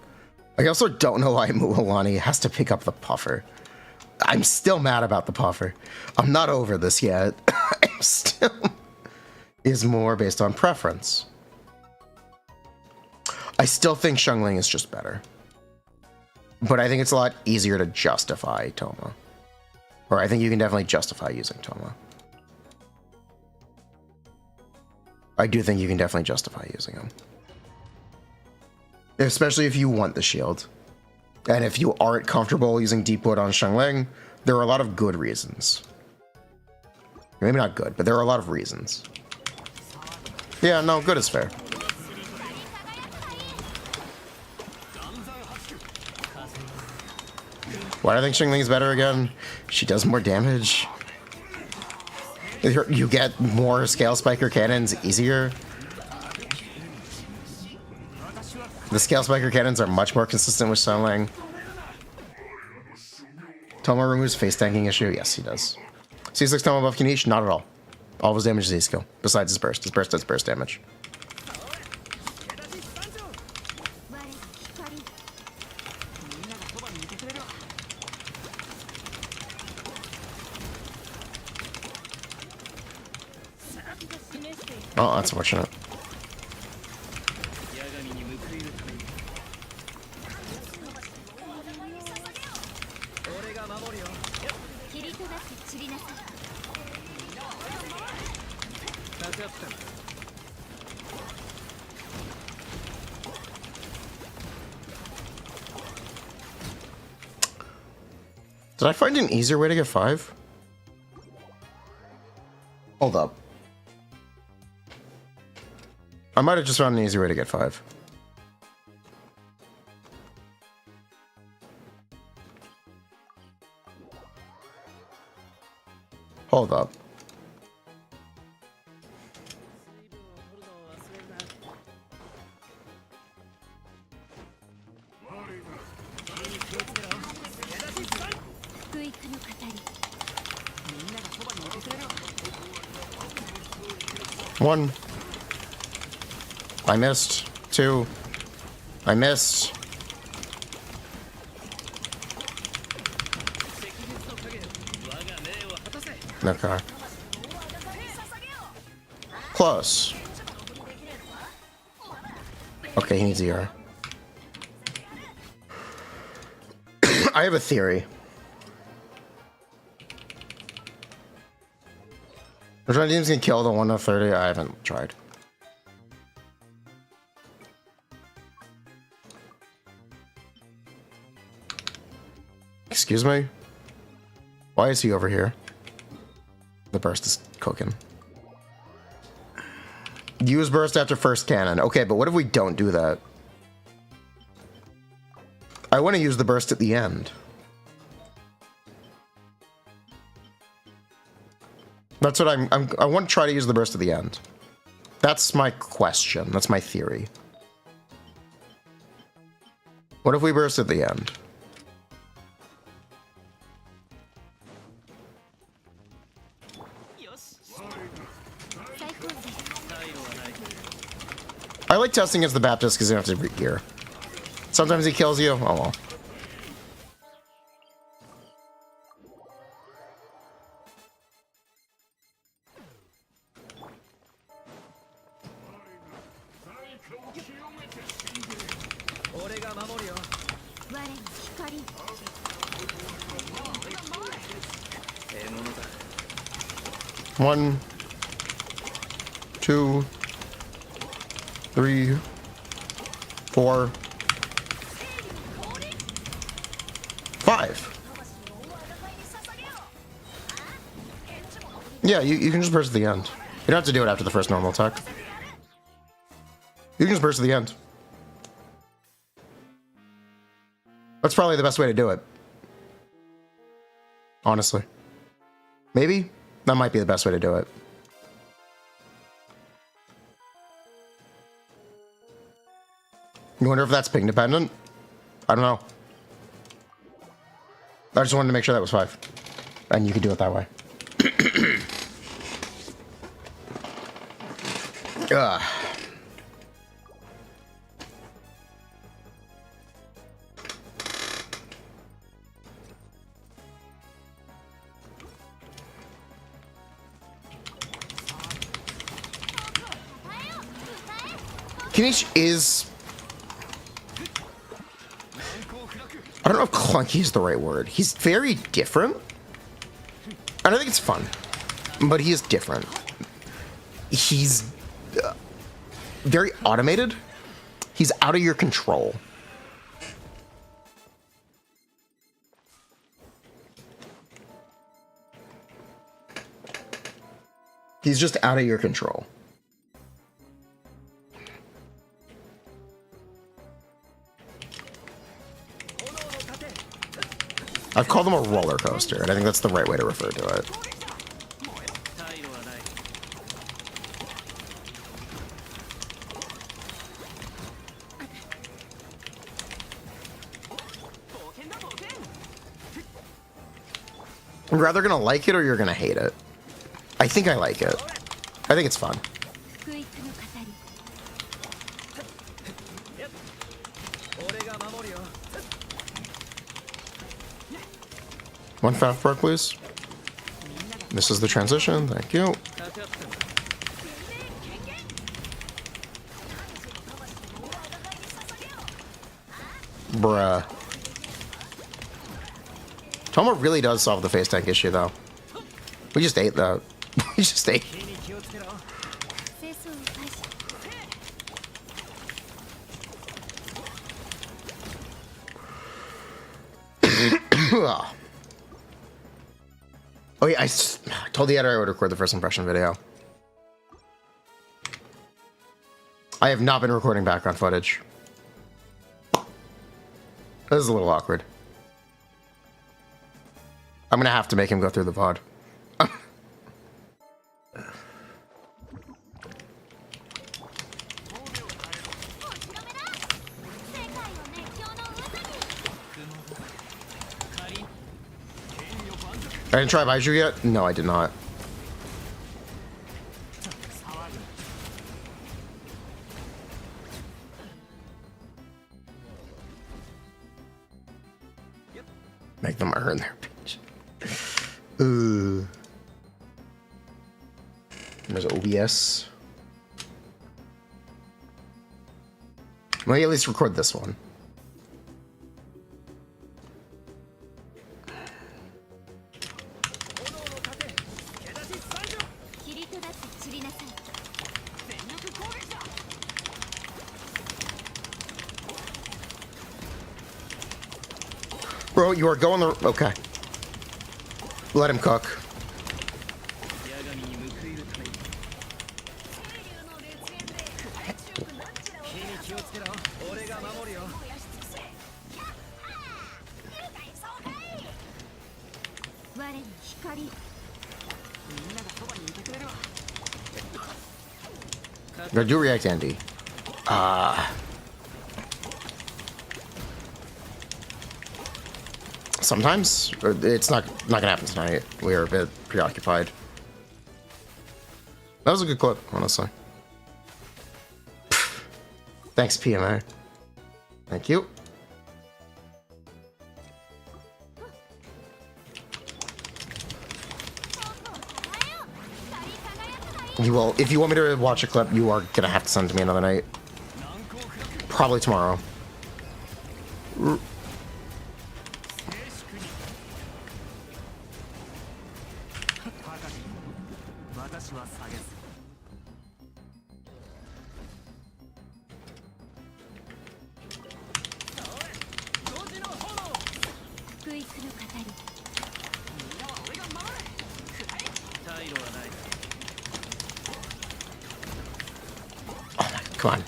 I also don't know why Mulaney has to pick up the puffer. I'm still mad about the puffer. I'm not over this yet. I'm still... is more based on preference. I still think Xiangling is just better. But I think it's a lot easier to justify Toma. Or I think you can definitely justify using Toma. I do think you can definitely justify using him. Especially if you want the shield. And if you aren't comfortable using Deepwood on Xiangling, there are a lot of good reasons. Maybe not good, but there are a lot of reasons. Yeah, no, good is fair. Why do I think Xiangling is better again? She does more damage. You get more scale spiker cannons easier. The scale spiker cannons are much more consistent with Xiangling. Toma removes face tanking issue. Yes, he does. C6 Toma above Kinich? Not at all. All of his damage is E-skill, besides his burst. His burst does burst damage. Oh, that's unfortunate. Did I find an easier way to get 5? Hold up. I might have just found an easier way to get 5. Hold up. One. I missed. 2. I missed. Okay. Close. Okay, he needs ER. I have a theory. Which one team's gonna kill the 1 to 30? I haven't tried. Excuse me? Why is he over here? The burst is cooking. Use burst after first cannon. Okay, but what if we don't do that? I want to use the burst at the end. That's what I want to try to use the burst at the end. That's my question. That's my theory. What if we burst at the end? I like testing as the Baptist because you don't have to re-gear. Sometimes he kills you. Oh well. One, 2, 3, 4, 5. Yeah, you can just burst at the end. You don't have to do it after the first normal attack. You can just burst at the end. That's probably the best way to do it. Honestly. Maybe? That might be the best way to do it. You wonder if that's ping dependent? I don't know. I just wanted to make sure that was 5. And you could do it that way. Ugh. Kinich is... I don't know if clunky is the right word. He's very different. I don't think it's fun, but he is different. He's very automated. He's out of your control. He's just out of your control. I've called him a roller coaster, and I think that's the right way to refer to it. You're either gonna like it or you're gonna hate it. I think I like it. I think it's fun. One fast break, please. This is the transition. Thank you. Bruh. Toma really does solve the face tank issue, though. We just ate that. We just ate. Oh yeah, I told the editor I would record the first impression video. I have not been recording background footage. This is a little awkward. I'm gonna have to make him go through the VOD. I didn't try Baiju yet? No, I did not. Make them earn their page. Ooh. There's OBS. Let me at least record this one. Bro, you are going the... Okay. Let him cook. Now do react, Andy. Sometimes it's not gonna happen tonight. We are a bit preoccupied. That was a good clip, honestly. Thanks, PMA. Thank you. You will, if you want me to watch a clip, you are gonna have to send it to me another night. Probably tomorrow. Come on.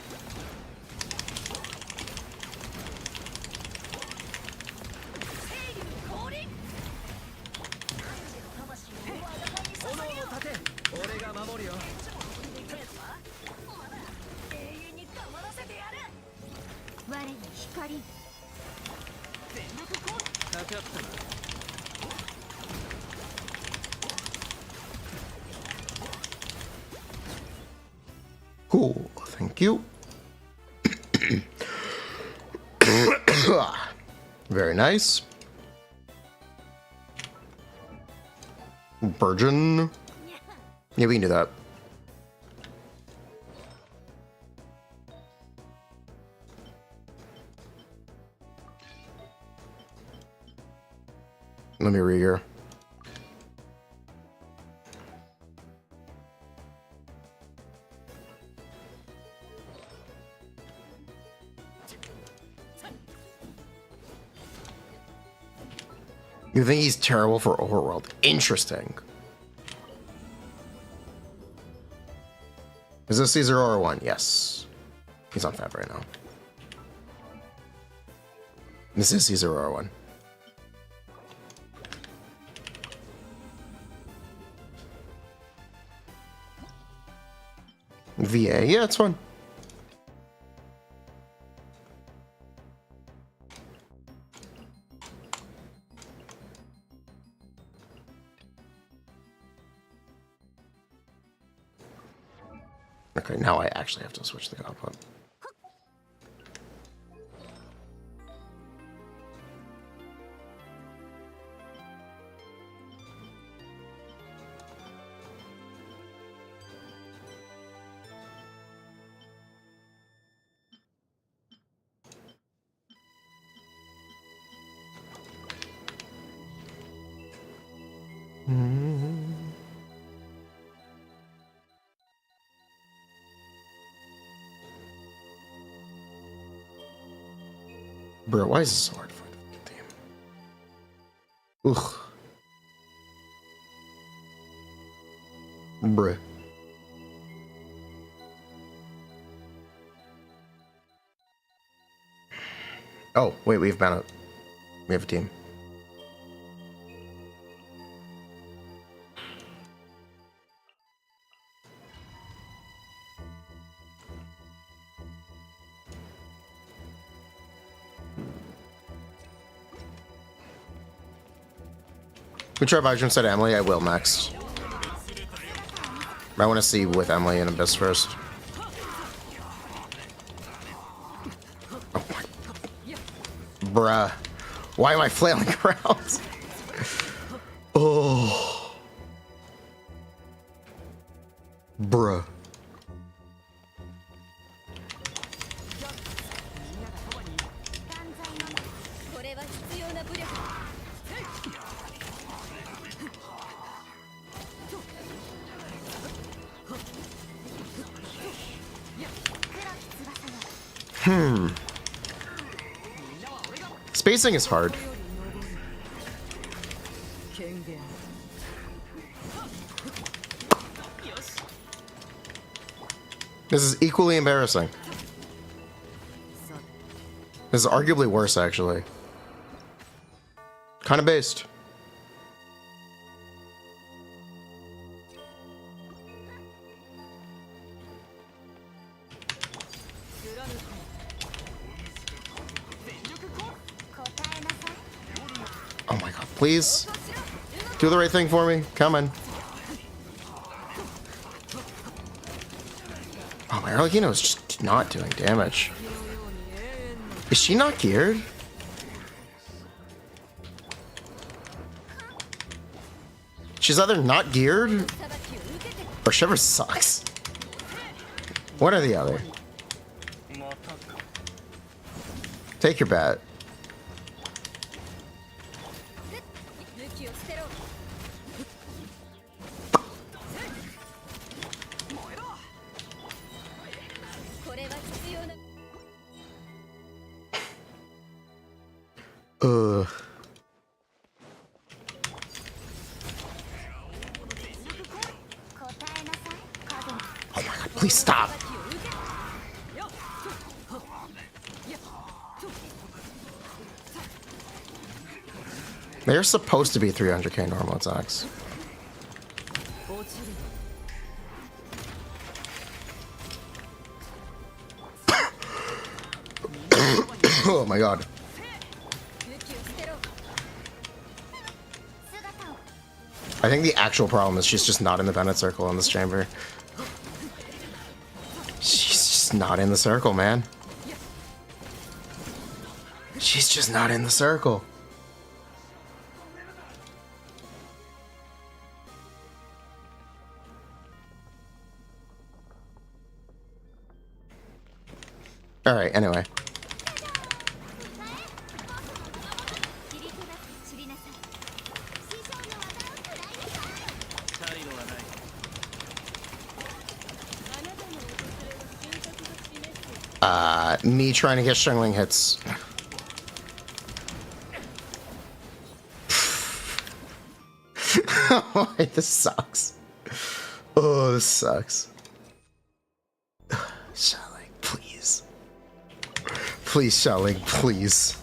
Cool, thank you. Very nice. Virgin. Yeah, we can do that. Let me read here. You think he's terrible for Overworld? Interesting. Is this Caesar R1? Yes. He's on Fab right now. This is Caesar R1. VA, yeah, it's fun. Okay, now I actually have to switch the output. Bro, why is this so hard to find a team? Ugh. Bruh. Oh, wait, we have a team. We try Vajra instead of Emily. I will next. I want to see with Emily and Abyss first. Oh my. Bruh. Why am I flailing around? Oh. Bruh. Spacing is hard. This is equally embarrassing. This is arguably worse, actually. Kind of based. Oh my god, please. Do the right thing for me. Come on. Oh, my Arlecchino is just not doing damage. Is she not geared? She's either not geared or Shiver sucks. One or the other. Take your bet. Ugh. Oh my god, please stop. They're supposed to be 300k normal attacks. Oh my god. I think the actual problem is she's just not in the Bennett circle in this chamber. She's just not in the circle, man. She's just not in the circle. Alright, anyway. Me trying to get Shungling hits. Oh, this sucks. Oh, this sucks. Shungling, please. Please, Shungling, please.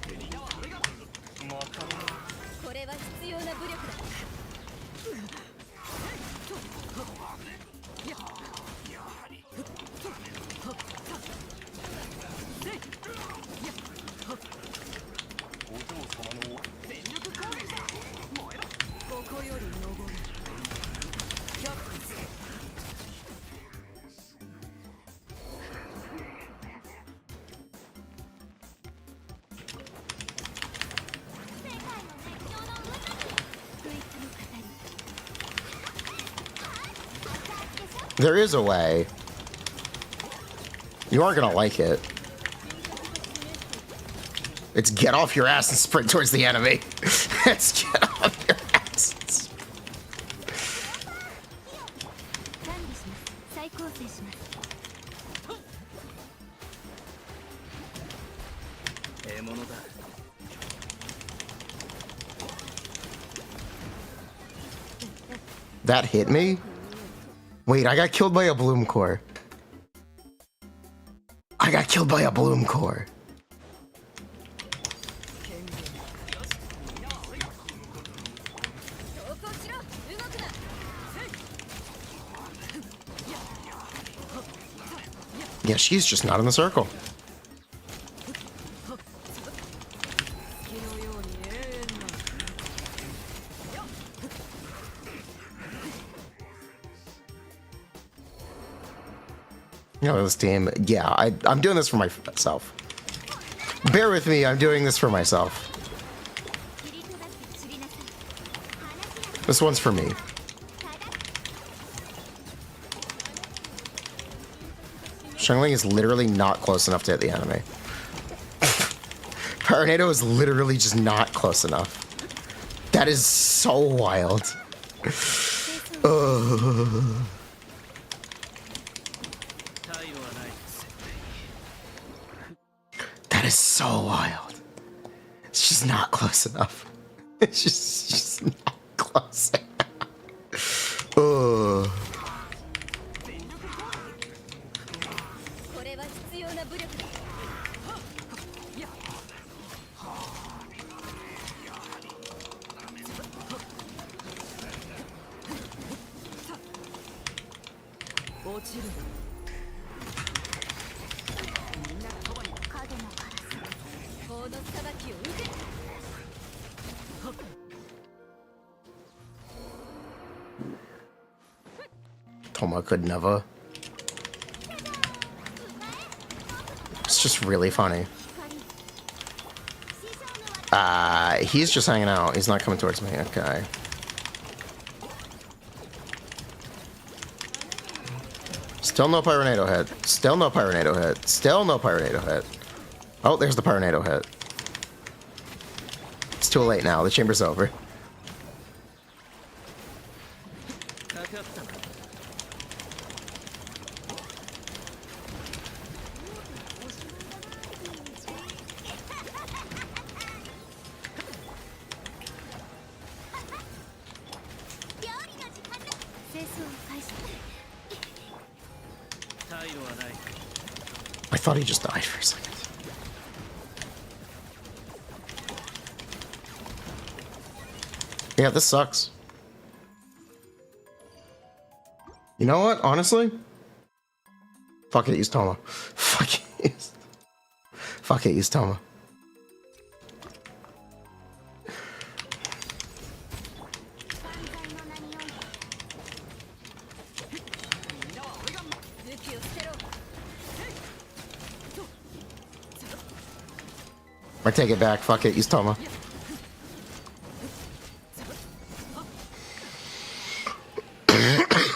There is a way. You aren't gonna like it. It's get off your ass and sprint towards the enemy. It's get off your ass. That hit me? Wait, I got killed by a Bloom Core. I got killed by a Bloom Core. Yeah, she's just not in the circle. You know, this team, yeah, I'm doing this for myself. Bear with me, I'm doing this for myself. This one's for me. Xiangling is literally not close enough to hit the enemy. Tornado is literally just not close enough. That is so wild. That is so wild. It's just not close enough. It's just not close enough. Ugh. Toma could never. It's just really funny. He's just hanging out. He's not coming towards me. Okay. Still no Pyronado hit. Still no Pyronado hit. Still no Pyronado hit. Oh, there's the Pyronado hit. It's too late now. The chamber's over. I thought he just died for a second. Yeah, this sucks. You know what? Honestly? Fuck it, use Toma. Fuck it, use Toma. I take it back. Fuck it. Use Toma.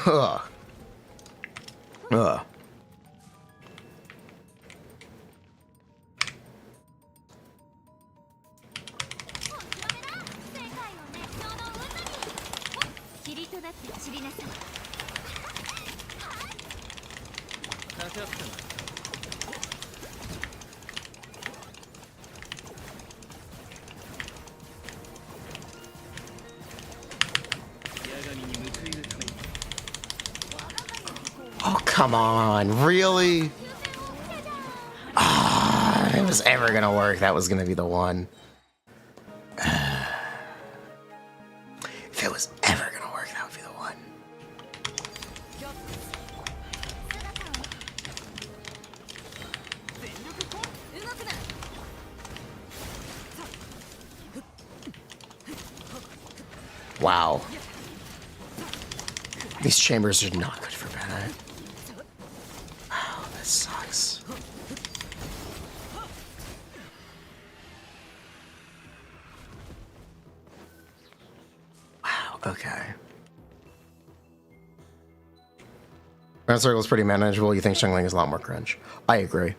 Ugh. Ugh. Oh, come on. Really? Ah, if it was ever gonna work, that was gonna be the one. If it was ever gonna work, that would be the one. Wow. These chambers are not good for Bennett. Oh, this sucks. Wow, okay. Grand Circle is pretty manageable. You think Xiangling is a lot more cringe. I agree.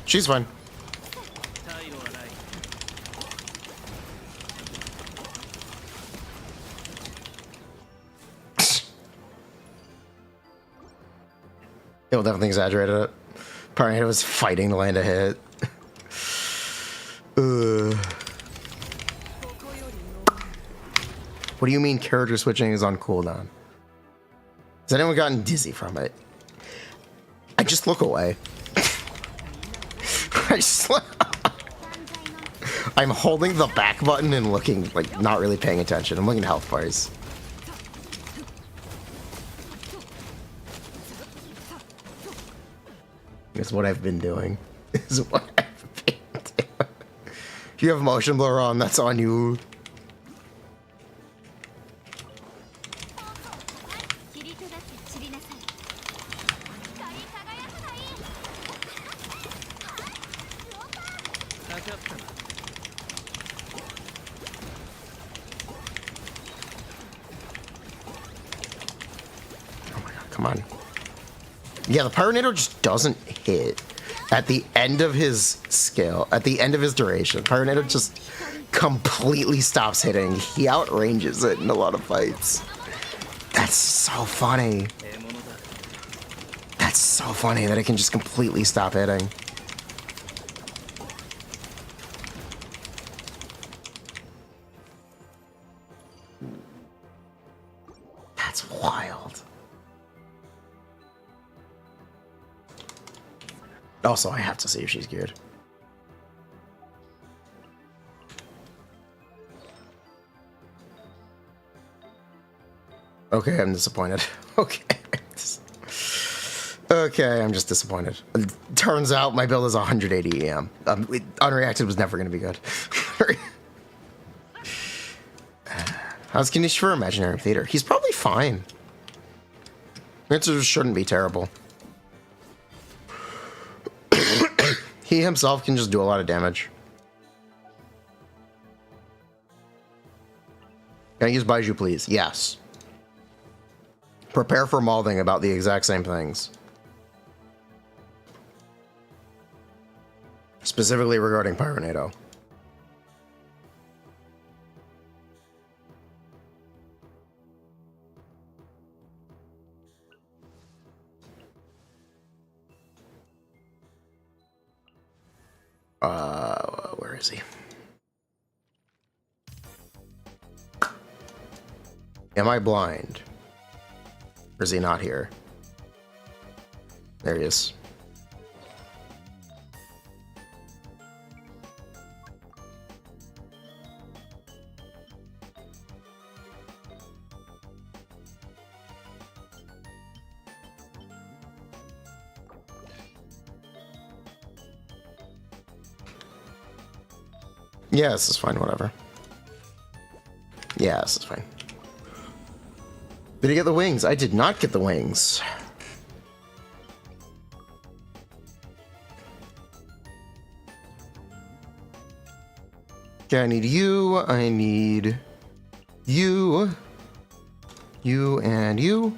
She's fine. It'll definitely exaggerate it. Apparently it was fighting to land a hit. What do you mean character switching is on cooldown? Has anyone gotten dizzy from it? I just look away. I'm holding the back button and looking, like, not really paying attention. I'm looking at health bars. Is what I've been doing. Is what I've been doing. If you have motion blur on, that's on you. Oh my god, come on. Yeah, the Pyronado just doesn't hit at the end of his skill, at the end of his duration. Pyronado just completely stops hitting. He outranges it in a lot of fights. That's so funny. That's so funny that it can just completely stop hitting. That's wild. Also, I have to see if she's good. Okay, I'm disappointed. Okay. Okay, I'm just disappointed. Turns out my build is 180 EM. Unreacted was never going to be good. How's Kinich for Imaginary Theater? He's probably fine. It shouldn't be terrible. He himself can just do a lot of damage. Can I use Baiju, please? Yes. Prepare for mauling about the exact same things. Specifically regarding Pyronado. Where is he? Am I blind? Or is he not here? There he is. Yeah, this is fine, whatever. Yeah, this is fine. Did he get the wings? I did not get the wings. Okay, I need you. I need you. You and you.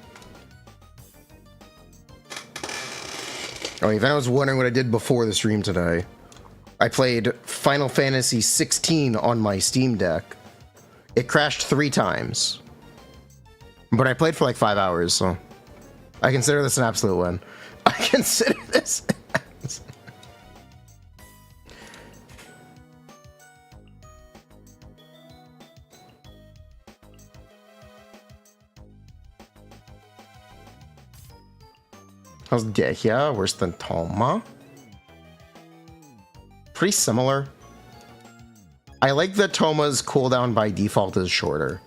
Oh, if anyone's wondering what I did before the stream today, I played Final Fantasy 16 on my Steam Deck. It crashed 3 times. But I played for like 5 hours, so I consider this an absolute win. I consider this. How's Dehya worse than Toma? Pretty similar. I like that Toma's cooldown by default is shorter.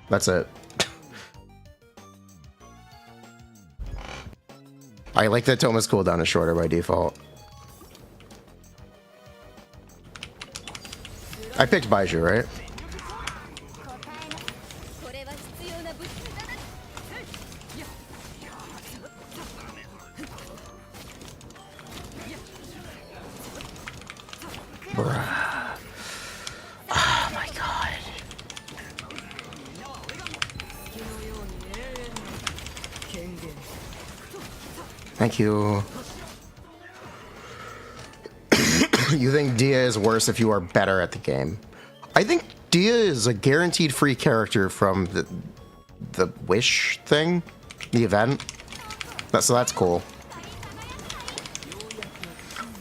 That's it. I like that Toma's cooldown is shorter by default. I picked Baiju, right? Bruh. Oh my god. Thank you. You think Dia is worse if you are better at the game? I think Dia is a guaranteed free character from the Wish thing, the event. So that's cool.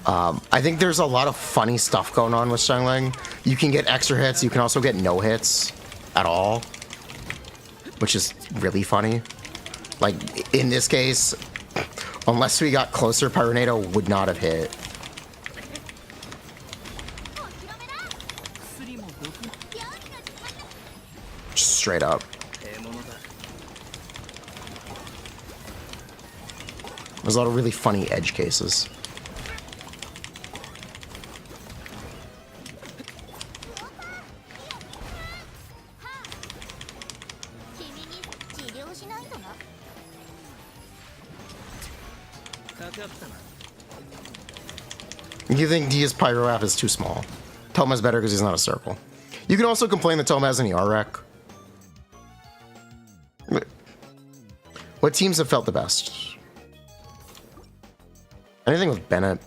I think there's a lot of funny stuff going on with Xiangling. You can get extra hits, you can also get no hits at all, which is really funny. Like, in this case, unless we got closer, Pyronado would not have hit. Just straight up. There's a lot of really funny edge cases. You think Dia's Pyro app is too small? Toma's better because he's not a circle. You can also complain that Toma has an ER rec. What teams have felt the best? Anything with Bennett.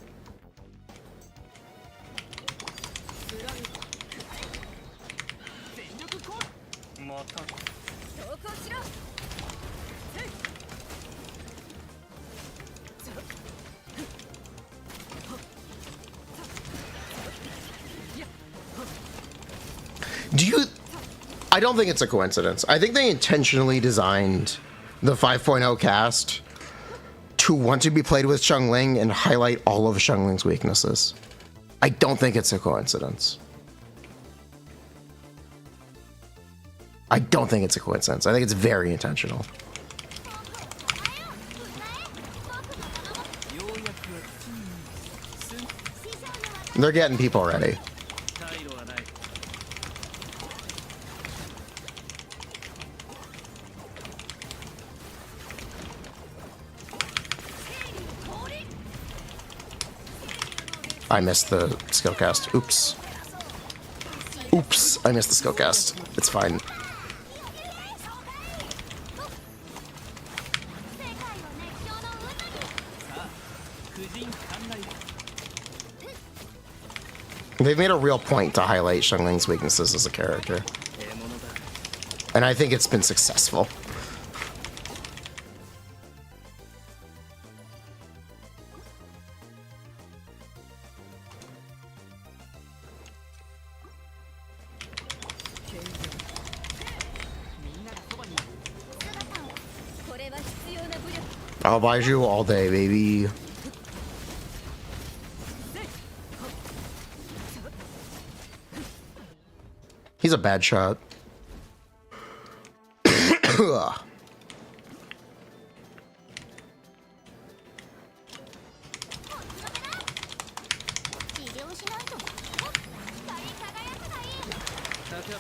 I don't think it's a coincidence. I think they intentionally designed the 5.0 cast to want to be played with Xiangling and highlight all of Xiangling's weaknesses. I don't think it's a coincidence. I don't think it's a coincidence. I think it's very intentional. They're getting people ready. I missed the skill cast. Oops. Oops, I missed the skill cast. It's fine. They've made a real point to highlight Xiangling's weaknesses as a character. And I think it's been successful. I'll buy you all day, baby. He's a bad shot.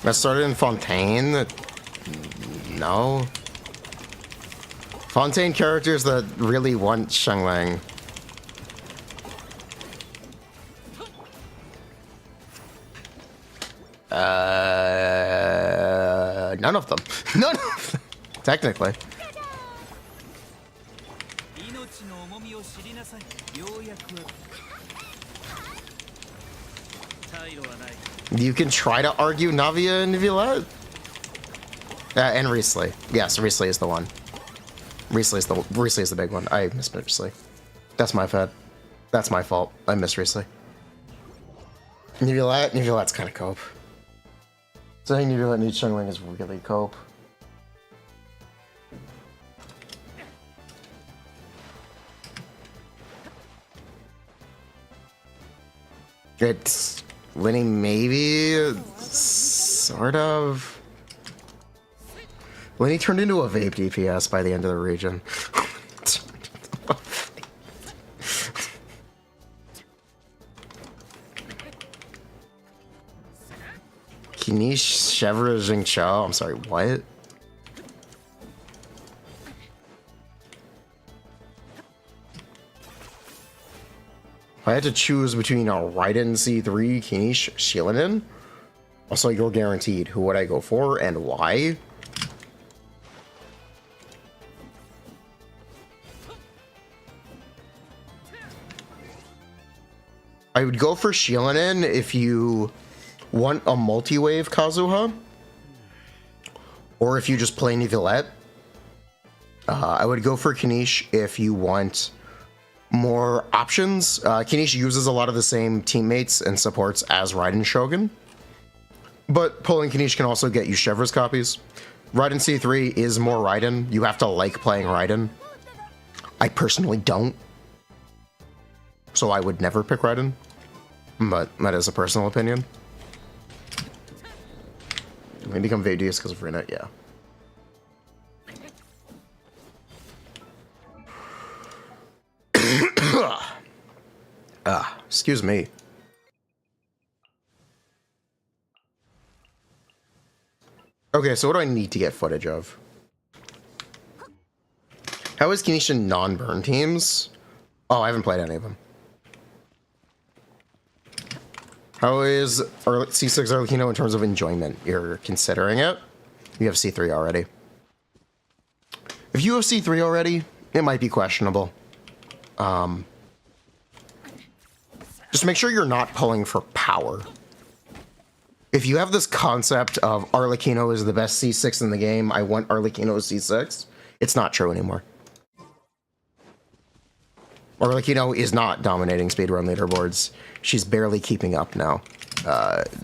I started in Fontaine. No. Fontaine characters that really want Xiangling. None of them. None of them. Technically. You can try to argue Navia and Villette. And Riesli. Yes, Riesli is the one. Riesli is the big one. I missed Riesli. That's my fed. That's my fault. I missed Riesli. Nivelette's kind of cope. Saying Nivelette needs Xiangling is really cope. It's Lenny, maybe, sort of. Lenny turned into a vape DPS by the end of the region. Kinich, Chevre, Jingqiao. I'm sorry, what? If I had to choose between a Raiden C3, Kinich, Shilinen, also you're guaranteed, who would I go for and why? I would go for Shilinen if you want a multi-wave Kazuha, or if you just play Nivelette. I would go for Kinich if you want more options. Kinich uses a lot of the same teammates and supports as Raiden Shogun, but pulling Kinich can also get you Chevre's copies. Raiden C3 is more Raiden. You have to like playing Raiden. I personally don't, so I would never pick Raiden, but that is a personal opinion. Maybe become Vadius because of Furina, yeah. Excuse me. Okay, so what do I need to get footage of? How is Kiniching non-burn teams? Oh, I haven't played any of them. How is C6 Arlecchino in terms of enjoyment? You're considering it? You have C3 already. If you have C3 already, it might be questionable. Just make sure you're not pulling for power. If you have this concept of Arlecchino is the best C6 in the game, I want Arlecchino C6, it's not true anymore. Arlecchino is not dominating speedrun leaderboards. She's barely keeping up now.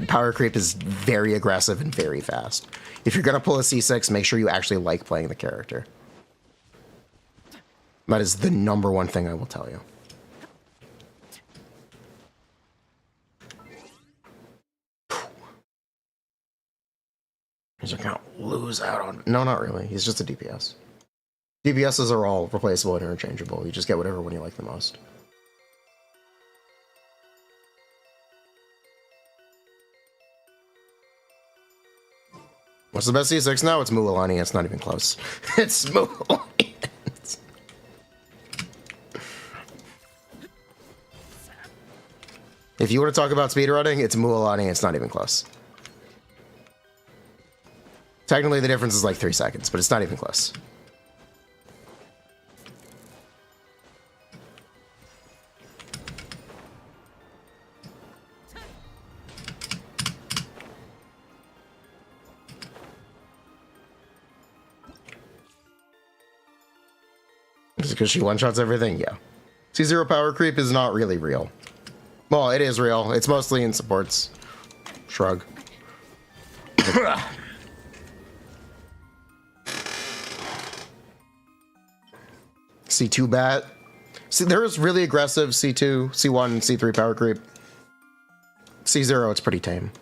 Power creep is very aggressive and very fast. If you're going to pull a C6, make sure you actually like playing the character. That is the #1 thing I will tell you. You can't lose out on... No, not really. He's just a DPS. DPSs are all replaceable and interchangeable. You just get whatever one you like the most. What's the best C6 now? It's Mualani. It's not even close. It's Mualani. If you want to talk about speedrunning, it's Mualani. It's not even close. Technically, the difference is like 3 seconds, but it's not even close. Is it because she one-shots everything? Yeah. C0 power creep is not really real. Well, it is real. It's mostly in supports. Shrug. C2 bat. See, there is really aggressive C2, C1, C3 power creep. C0, it's pretty tame.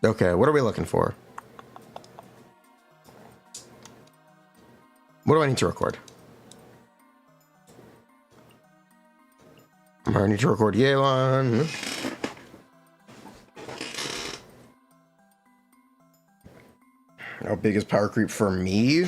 Okay, what are we looking for? What do I need to record? I need to record Yelan. How big is power creep for me?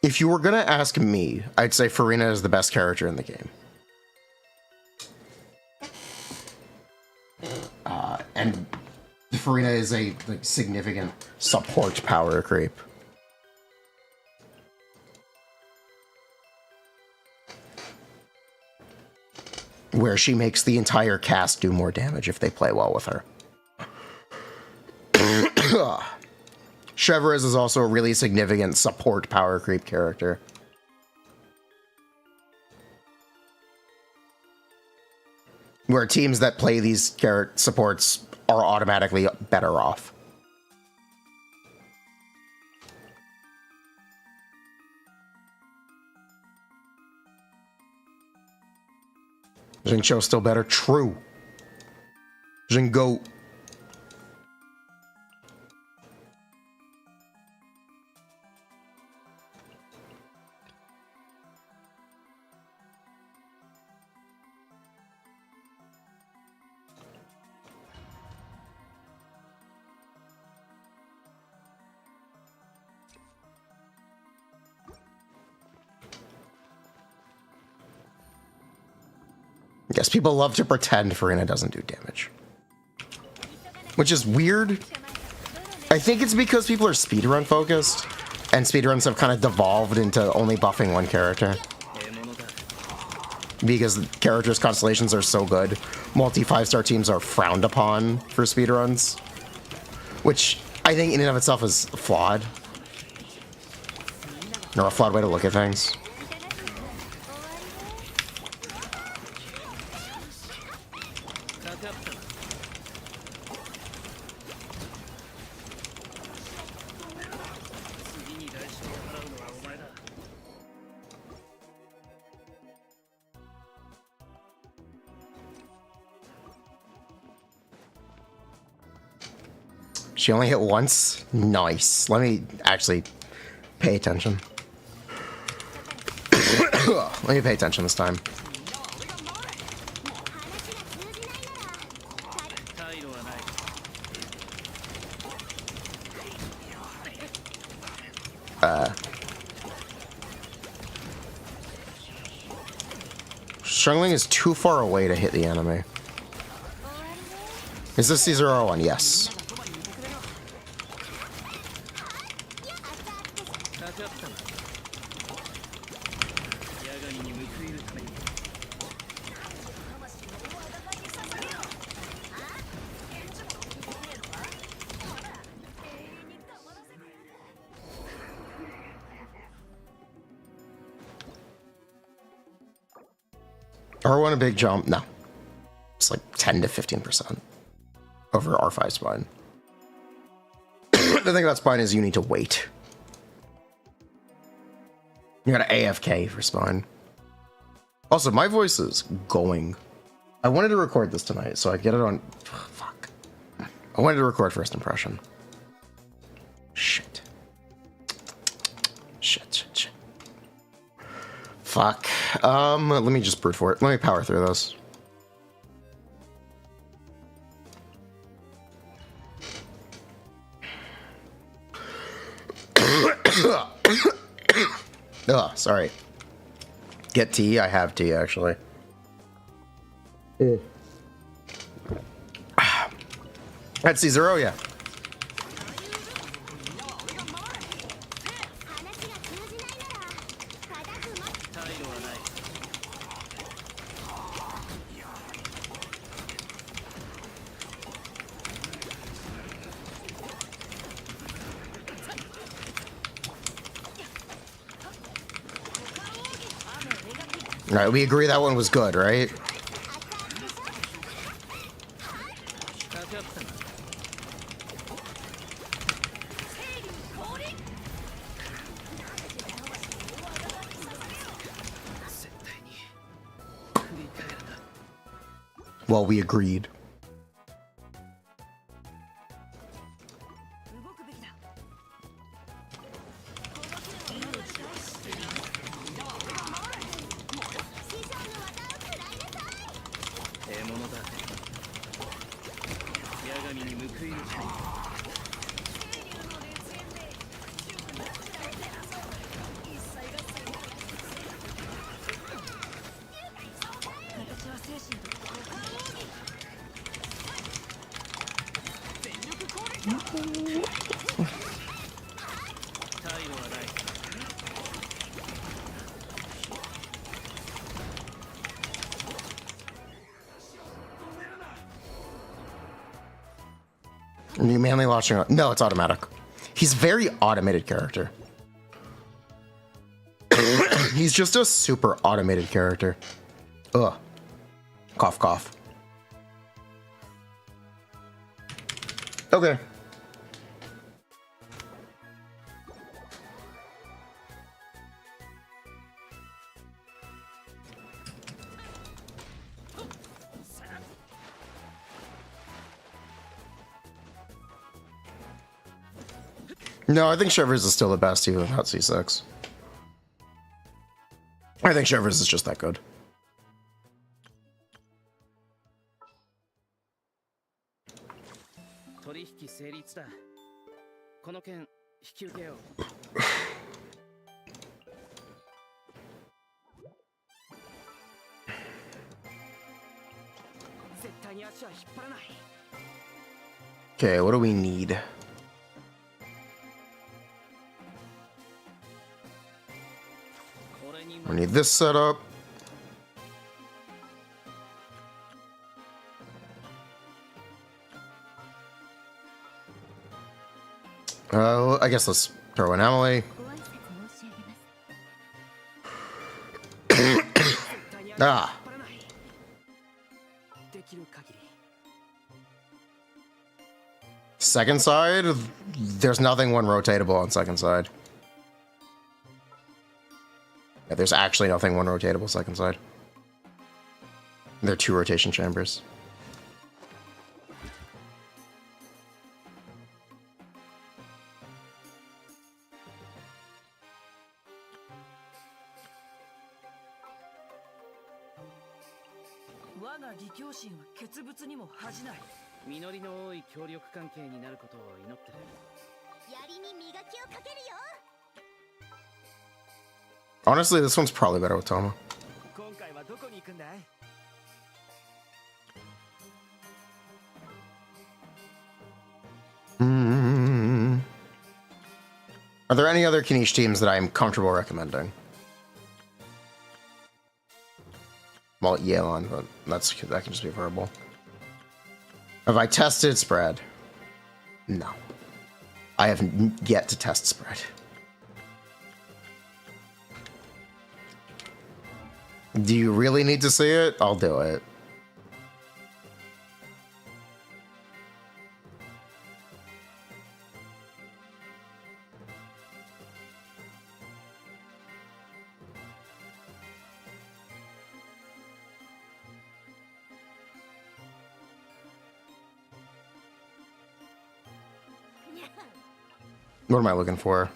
If you were gonna ask me, I'd say Furina is the best character in the game. And Furina is a significant support power creep. Where she makes the entire cast do more damage if they play well with her. Chevres is also a really significant support power creep character. Where teams that play these supports are automatically better off. Jincho's still better. True. Jingo. I guess people love to pretend Furina doesn't do damage. Which is weird. I think it's because people are speedrun focused, and speedruns have kind of devolved into only buffing one character. Because characters' constellations are so good, multi 5-star teams are frowned upon for speedruns. Which I think in and of itself is flawed. Or a flawed way to look at things. She only hit once? Nice. Let me actually pay attention. Let me pay attention this time. Struggling is too far away to hit the enemy. Is this C01? Yes. R1 a big jump? No. It's like 10 to 15% over R5 spine. The thing about spine is you need to wait. You gotta AFK for spine. Also, my voice is going. I wanted to record this tonight, so I get it on... Fuck. I wanted to record first impression. Shit. Shit. Fuck. Let me just brute for it. Let me power through this. Oh, sorry. Get tea? I have tea, actually. That's C0, yeah. Alright, we agree that one was good, right? Well, we agreed. New manly launching. No, it's automatic. He's a very automated character. He's just a super automated character. Ugh. Cough, cough. Okay. No, I think Shivers is still the best even without C6. I think Shivers is just that good. Okay, what do we need? We need this setup. I guess let's throw in Emily. Ah. Second side, there's nothing one rotatable on second side. Yeah, there's actually nothing one rotatable second side. There are 2 rotation chambers. 我が義兄心は傑物にも恥じない。実りの多い協力関係になることを祈ってる。槍に磨きをかけるよ。 Honestly, this one's probably better with Toma. 今回はどこに行くんだい? Are there any other Kinich teams that I'm comfortable recommending? Well, Yelan, but that can just be verbal. Have I tested spread? No. I have yet to test spread. Do you really need to see it? I'll do it. What am I looking for?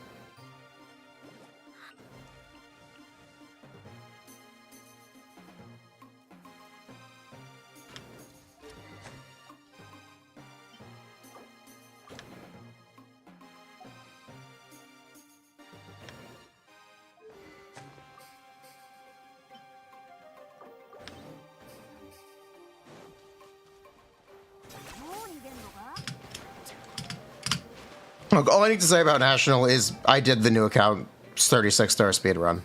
Look, all I need to say about National is I did the new account 36-star speedrun.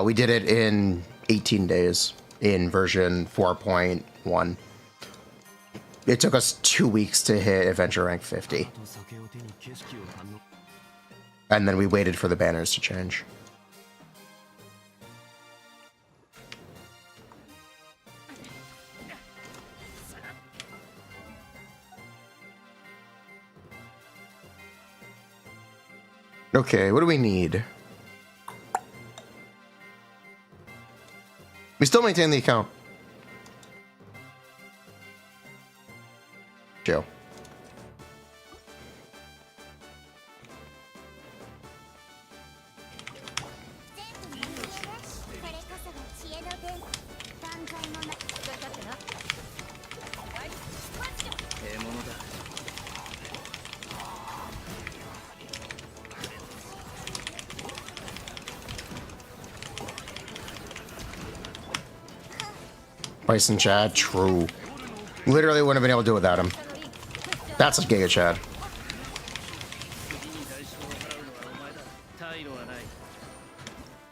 We did it in 18 days in version 4.1. It took us 2 weeks to hit adventure rank 50. And then we waited for the banners to change. Okay, what do we need? We still maintain the account. Joe. Bison Chad, true. Literally wouldn't have been able to do it without him. That's a Giga Chad.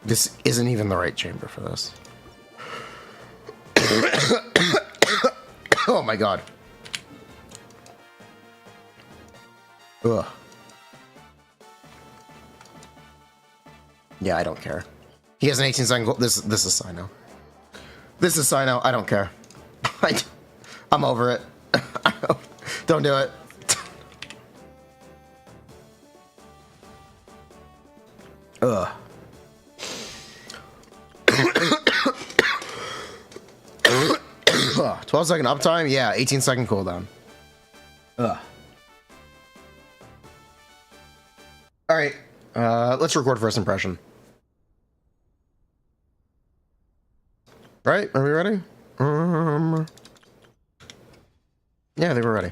This isn't even the right chamber for this. Oh my god. Ugh. Yeah, I don't care. He has an 18-second goal. This is Sino. This is Sino. I don't care. I'm over it. Don't do it. Ugh. 12-second uptime? Yeah, 18-second cooldown. Ugh. Alright, let's record first impression. Right? Are we ready? Yeah, they were ready.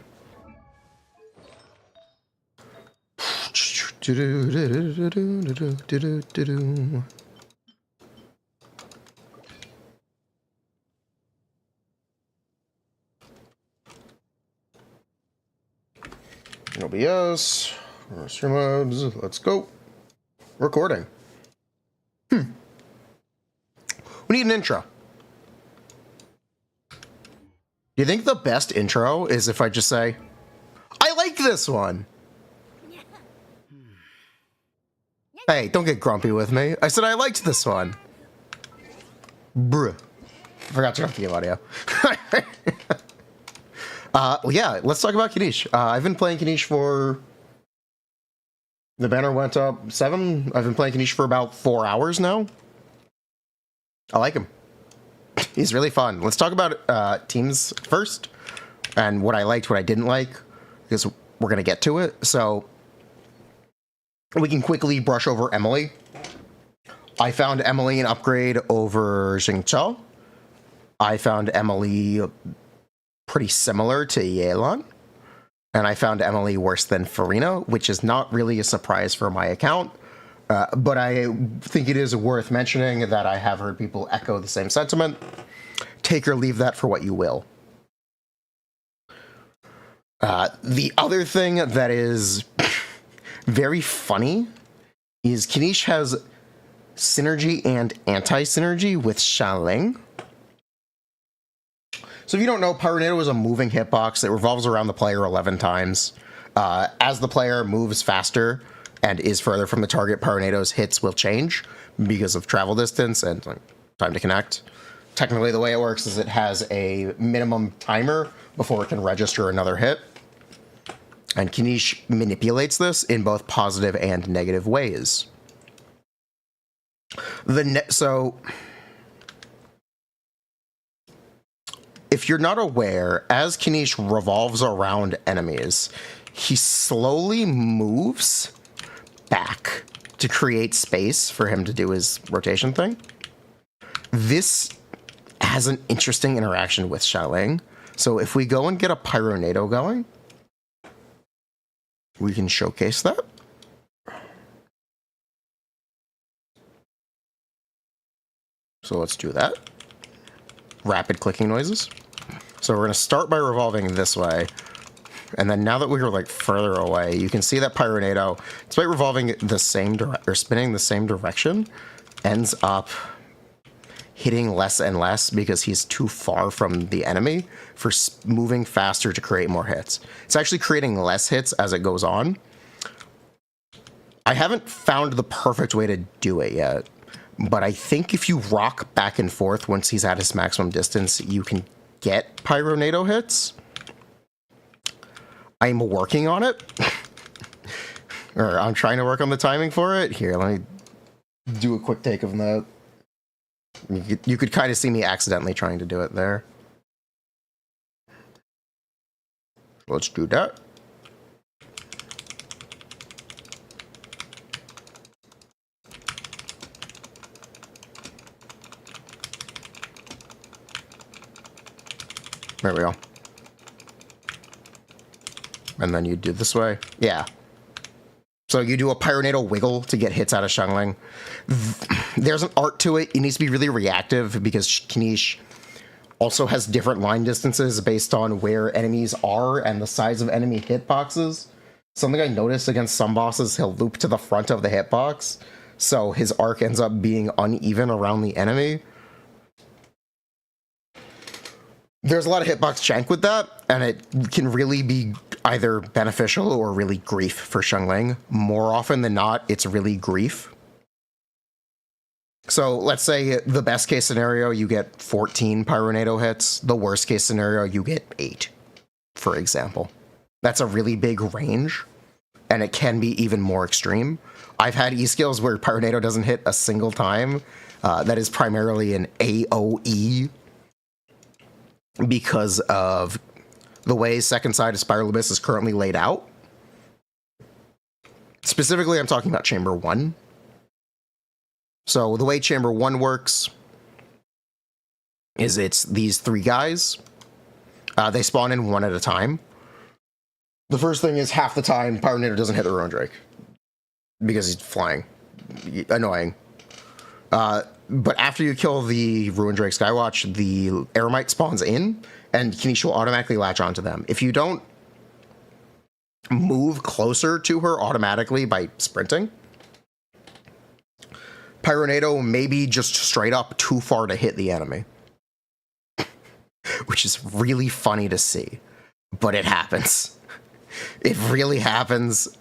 OBS, Streamlabs, let's go. Recording. We need an intro. Do you think the best intro is if I just say, I like this one? Hey, don't get grumpy with me. I said I liked this one. Bruh. I forgot to turn off the audio. Well, yeah, let's talk about Kinich. I've been playing Kinich for... The banner went up 7. I've been playing Kinich for about 4 hours now. I like him. He's really fun. Let's talk about teams first, and what I liked, what I didn't like, because we're going to get to it. So we can quickly brush over Emily. I found Emily an upgrade over Xingqiao. I found Emily pretty similar to Yelan. And I found Emily worse than Furina, which is not really a surprise for my account. But I think it is worth mentioning that I have heard people echo the same sentiment. Take or leave that for what you will. The other thing that is very funny is Kinich has synergy and anti-synergy with Xialing. So if you don't know, Pyronado is a moving hitbox that revolves around the player 11 times. As the player moves faster and is further from the target, Pyronado's hits will change because of travel distance and time to connect. Technically, the way it works is it has a minimum timer before it can register another hit. And Kinich manipulates this in both positive and negative ways. So if you're not aware, as Kinich revolves around enemies, he slowly moves back to create space for him to do his rotation thing. This has an interesting interaction with Xialing. So if we go and get a Pyronado going, we can showcase that. So let's do that. Rapid clicking noises. So we're going to start by revolving this way. And then now that we're like further away, you can see that Pyronado, despite revolving the same or spinning the same direction, ends up hitting less and less because he's too far from the enemy for moving faster to create more hits. It's actually creating less hits as it goes on. I haven't found the perfect way to do it yet, but I think if you rock back and forth once he's at his maximum distance, you can get Pyronado hits. I'm working on it. Or I'm trying to work on the timing for it. Here, let me do a quick take of that. You could kind of see me accidentally trying to do it there. Let's do that. There we go. And then you do this way. Yeah. So you do a Pyronado wiggle to get hits out of Xialing. There's an art to it. It needs to be really reactive because Kinich also has different line distances based on where enemies are and the size of enemy hitboxes. Something I noticed against some bosses, he'll loop to the front of the hitbox, so his arc ends up being uneven around the enemy. There's a lot of hitbox jank with that, and it can really be either beneficial or really grief for Xialing. More often than not, it's really grief. So let's say the best case scenario, you get 14 Pyronado hits. The worst case scenario, you get 8, for example. That's a really big range, and it can be even more extreme. I've had E-skills where Pyronado doesn't hit a single time. That is primarily an AoE because of the way second side of Spiral Abyss is currently laid out. Specifically, I'm talking about Chamber 1. So the way Chamber 1 works is it's these 3 guys. They spawn in one at a time. The first thing is half the time Pyronado doesn't hit the Ruin Drake because he's flying. Annoying. But after you kill the Ruin Drake Skywatch, the Eremite spawns in, and Kinich will automatically latch onto them. If you don't move closer to her automatically by sprinting, Pyronado may be just straight up too far to hit the enemy. Which is really funny to see. But it happens. It really happens.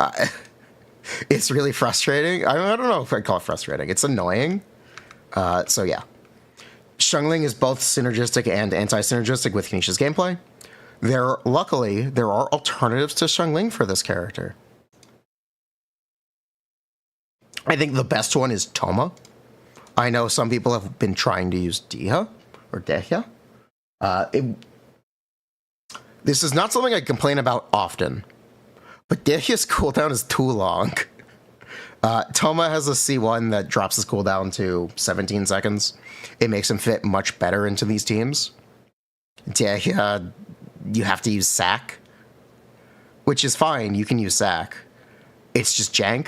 It's really frustrating. I don't know if I'd call it frustrating. It's annoying. So yeah. Xialing is both synergistic and anti-synergistic with Kinich's gameplay. Luckily, there are alternatives to Xialing for this character. I think the best one is Toma. I know some people have been trying to use Dehya or Dehya. This is not something I complain about often, but Dehya's cooldown is too long. Toma has a C1 that drops his cooldown to 17 seconds. It makes him fit much better into these teams. Yeah, you have to use Sack, which is fine. You can use Sack. It's just jank,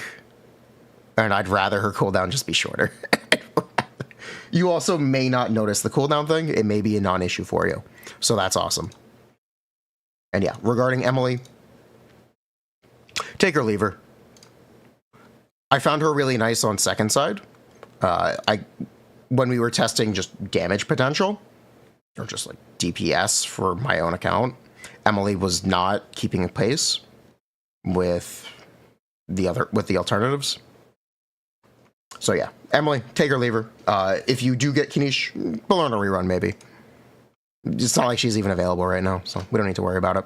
and I'd rather her cooldown just be shorter. You also may not notice the cooldown thing. It may be a non-issue for you. So that's awesome. And yeah, regarding Emily, take her, leave her. I found her really nice on second side. When we were testing just damage potential, or just like DPS for my own account, Emily was not keeping pace with the alternatives. So yeah, Emily, take her, leave her. If you do get Kinich, we'll learn a rerun maybe. It's not like she's even available right now, so we don't need to worry about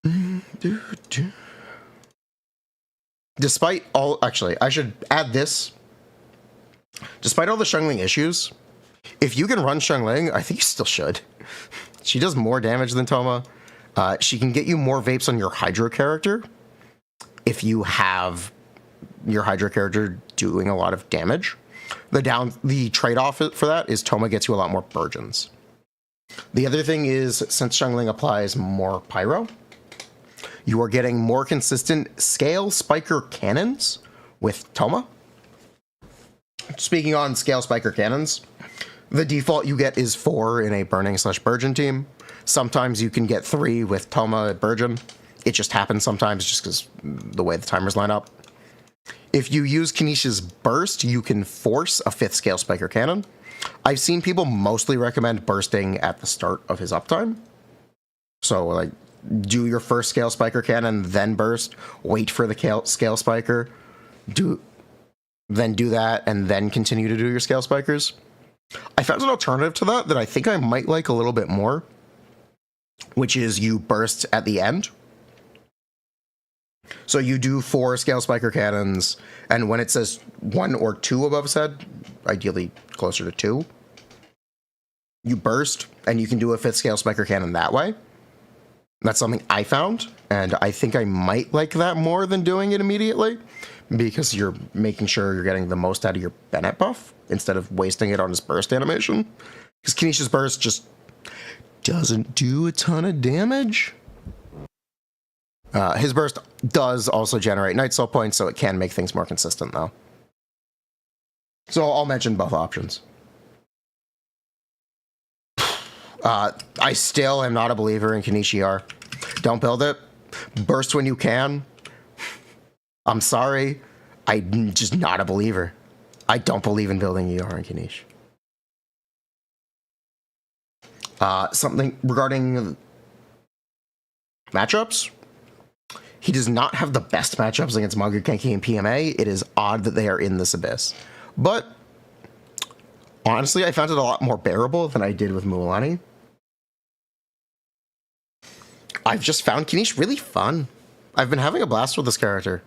it. Despite all, actually, I should add this. Despite all the Xiangling issues, if you can run Xiangling, I think you still should. She does more damage than Toma. She can get you more vapes on your Hydra character if you have your Hydra character doing a lot of damage. The trade-off for that is Toma gets you a lot more Burgeons. The other thing is, since Xiangling applies more Pyro, you are getting more consistent scale spiker cannons with Toma. Speaking on scale spiker cannons, the default you get is 4 in a Burning/Burgeon team. Sometimes you can get 3 with Toma at Burgeon. It just happens sometimes just because the way the timers line up. If you use Kinich's Burst, you can force a 5th scale spiker cannon. I've seen people mostly recommend bursting at the start of his uptime. So, like, do your first scale spiker cannon, then burst, wait for the scale spiker, then do that, and then continue to do your scale spikers. I found an alternative to that I think I might like a little bit more, which is you burst at the end. So you do 4 scale spiker cannons, and when it says 1 or 2 above his head, ideally closer to 2, you burst, and you can do a 5th scale spiker cannon that way. That's something I found, and I think I might like that more than doing it immediately, because you're making sure you're getting the most out of your Bennett buff, instead of wasting it on his burst animation. Because Kinich's burst just doesn't do a ton of damage. His burst does also generate Night Soul points, so it can make things more consistent, though. So I'll mention both options. I still am not a believer in Kinich ER. Don't build it. Burst when you can. I'm sorry. I'm just not a believer. I don't believe in building ER in Kinich. Something regarding matchups. He does not have the best matchups against Magu Genki and PMA. It is odd that they are in this abyss. But honestly, I found it a lot more bearable than I did with Mualani. I've just found Kinich really fun. I've been having a blast with this character.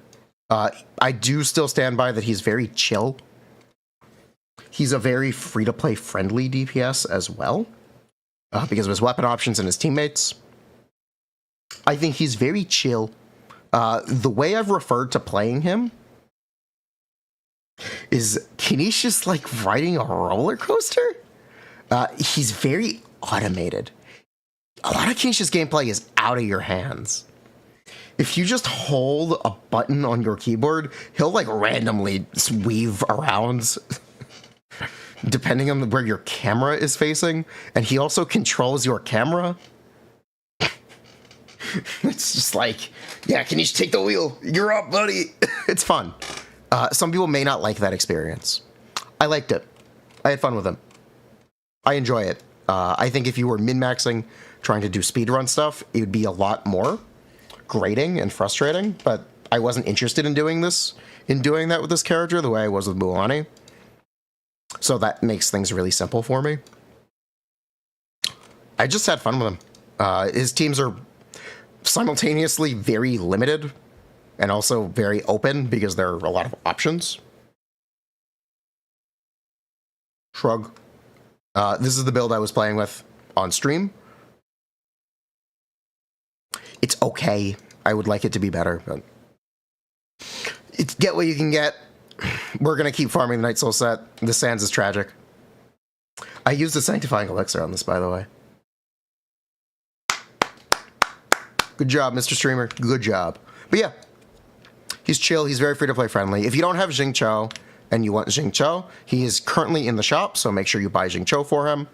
I do still stand by that he's very chill. He's a very free-to-play friendly DPS as well, because of his weapon options and his teammates. I think he's very chill. The way I've referred to playing him is Kinich is like riding a roller coaster. He's very automated. A lot of Kinich's gameplay is out of your hands. If you just hold a button on your keyboard, he'll like randomly weave around depending on where your camera is facing, and he also controls your camera. It's just like, yeah, Kinich, take the wheel. You're up, buddy. It's fun. Some people may not like that experience. I liked it. I had fun with him. I enjoy it. I think if you were min-maxing, trying to do speedrun stuff, it would be a lot more grating and frustrating, but I wasn't interested in doing that with this character the way I was with Mualani. So that makes things really simple for me. I just had fun with him. His teams are simultaneously very limited and also very open because there are a lot of options. Shrug. This is the build I was playing with on stream. It's okay. I would like it to be better, but It's get what you can get. We're gonna keep farming the Night Soul set. The Sands is tragic. I used the Sanctifying Elixir on this, by the way. Good job, Mr. Streamer. Good job. But yeah, he's chill. He's very free-to-play friendly. If you don't have Xingqiu and you want Xingqiu, he is currently in the shop, so make sure you buy Xingqiu for him.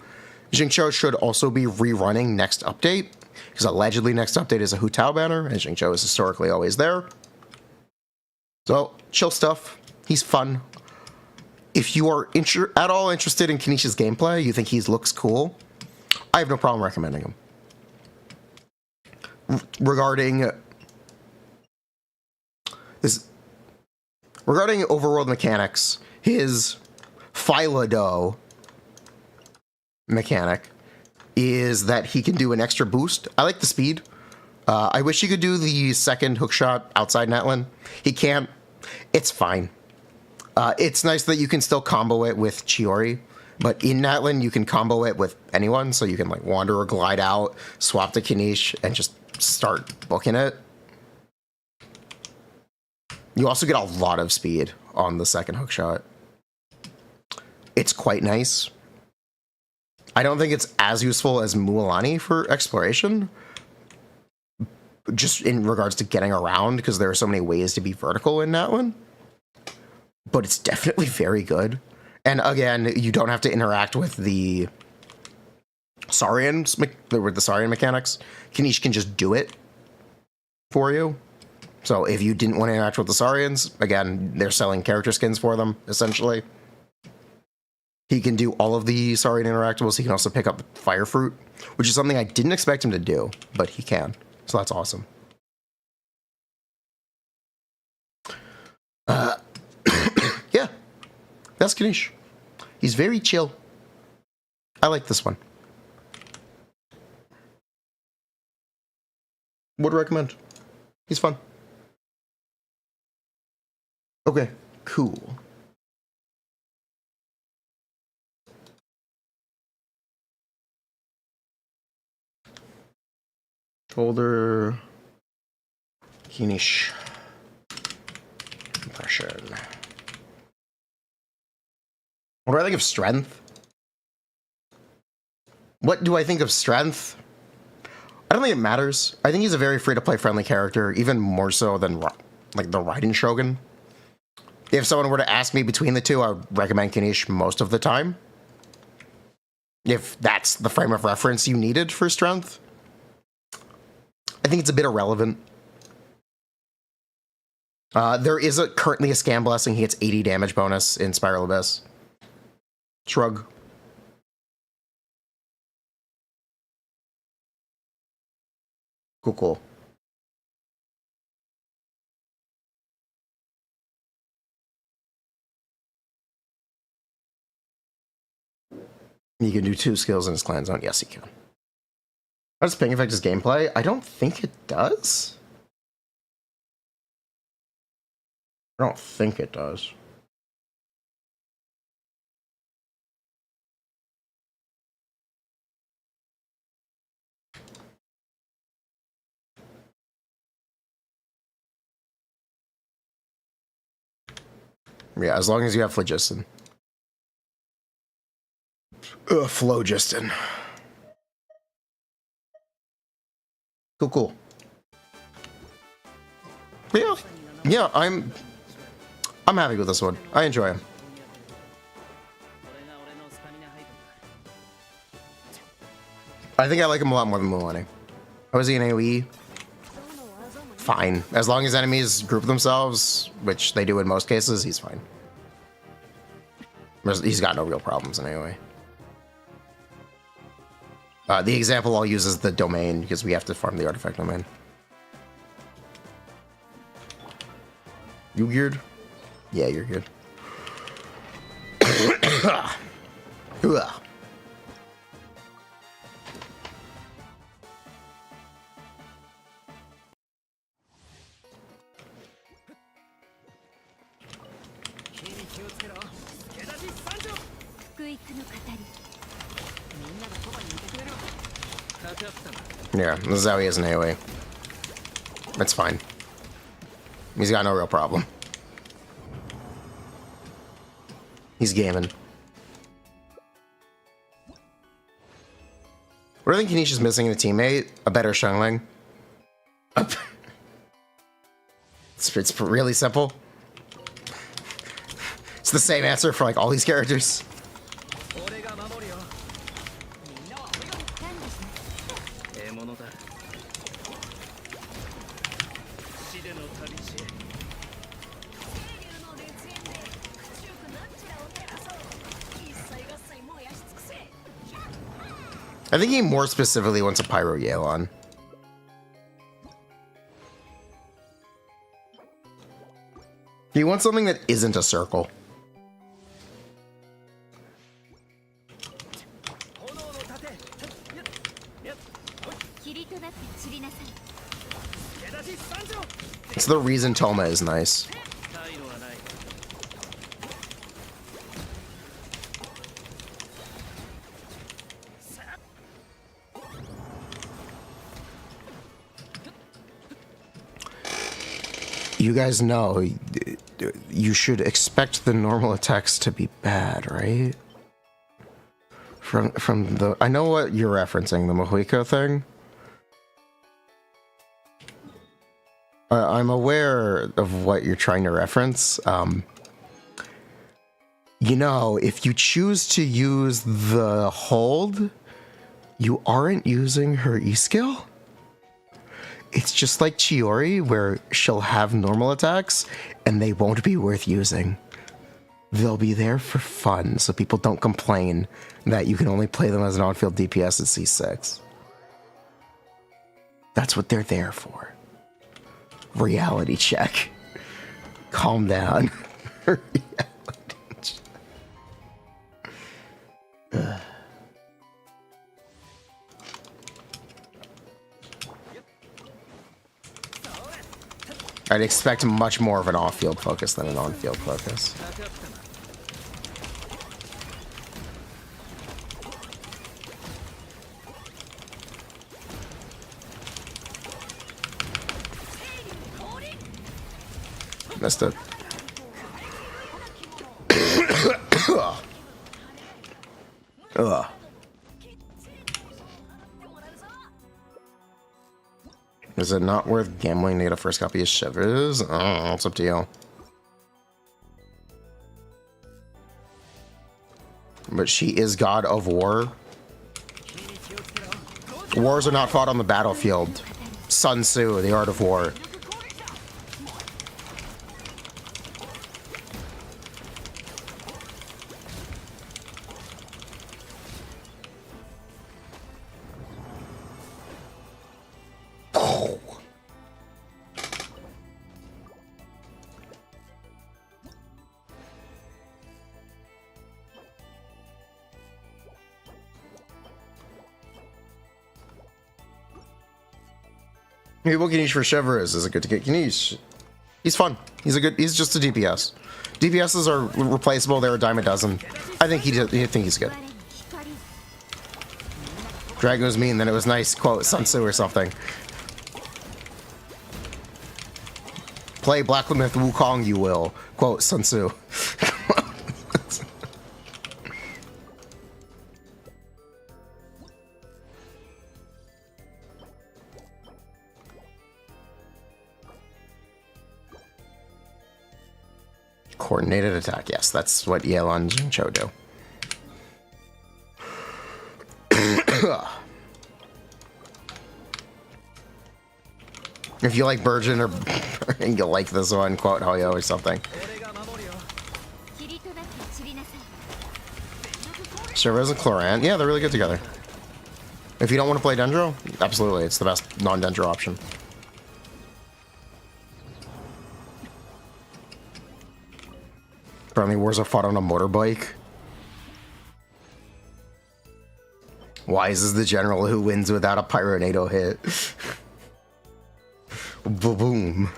Xingqiu should also be rerunning next update, because allegedly next update is a Hu Tao banner, and Xingqiu is historically always there. So, chill stuff. He's fun. If you are at all interested in Kinich's gameplay, you think he looks cool, I have no problem recommending him. Regarding overworld mechanics, his Phylado mechanic is that he can do an extra boost. I like the speed. I wish he could do the second hookshot outside Netlin. He can't. It's fine. It's nice that you can still combo it with Chiori, but in Netlin you can combo it with anyone, so you can like wander or glide out, swap to Kinich, and just start booking it. You also get a lot of speed on the second hookshot. It's quite nice. I don't think it's as useful as Mualani for exploration, just in regards to getting around, because there are so many ways to be vertical in that one. But it's definitely very good. And again, you don't have to interact with the Saurians, with the Saurian mechanics. Kinich can just do it for you. So if you didn't want to interact with the Saurians, again, they're selling character skins for them, essentially. He can do all of the Saurian interactables. He can also pick up Fire Fruit, which is something I didn't expect him to do, but he can. So that's awesome. Yeah, that's Kinich. He's very chill. I like this one. Would recommend. He's fun. Okay, cool. Folder. Kinich. Impression. What do I think of strength? What do I think of strength? I don't think it matters. I think he's a very free-to-play friendly character, even more so than like the Raiden Shogun. If someone were to ask me between the two, I would recommend Kinich most of the time. If that's the frame of reference you needed for strength. I think it's a bit irrelevant. There is currently a Scam Blessing. He gets 80 damage bonus in Spiral Abyss. Shrug. Cool, cool. You can do 2 skills in his clan zone. Yes, he can. How does ping affect his gameplay? I don't think it does. I don't think it does. Yeah, as long as you have phlogiston. Phlogiston. Cool, cool. But yeah, I'm happy with this one. I enjoy him. I think I like him a lot more than Mualani. How is he in AoE? Fine. As long as enemies group themselves, which they do in most cases, he's fine. He's got no real problems in AoE. The example I'll use is the domain, because we have to farm the artifact domain. You weird? Yeah, you're good. Yeah, this is how he is in AoE. It's fine. He's got no real problem. He's gaming. What do you think Kinich is missing in a teammate? A better Xiangling. It's really simple. It's the same answer for like all these characters. I think he more specifically wants a Pyro Yelan. He wants something that isn't a circle. It's the reason Toma is nice. You guys know you should expect the normal attacks to be bad, right? From the I know what you're referencing, the Mohuiko thing. I'm aware of what you're trying to reference. You know, if you choose to use the hold, you aren't using her E-skill. It's just like Chiori, where she'll have normal attacks, and they won't be worth using. They'll be there for fun, so people don't complain that you can only play them as an on-field DPS at C6. That's what they're there for. Reality check. Calm down. Reality check. Ugh. I'd expect much more of an off-field focus than an on-field focus. Missed it. Ugh. Is it not worth gambling to get a first copy of Shivers? Oh, it's up to you. But she is God of War. Wars are not fought on the battlefield. Sun Tzu, the Art of War. Maybe what Kinich for Shiver is it good to get Kinich? He's fun. He's just a DPS. DPSs are replaceable, they're a dime a dozen. I think he's good. Dragon was mean, then it was nice, quote, Sun Tzu or something. Play Black Myth Wukong, you will, quote, Sun Tzu. Coordinated attack, yes, that's what Yelan and Cho do. If you like Burgeon or you'll like this one, quote Hoyo or something. Shivers and Chlorant, yeah, they're really good together. If you don't want to play Dendro, absolutely, it's the best non-Dendro option. Friendly wars are fought on a motorbike. Wise is the general who wins without a Pyronado hit. Boom.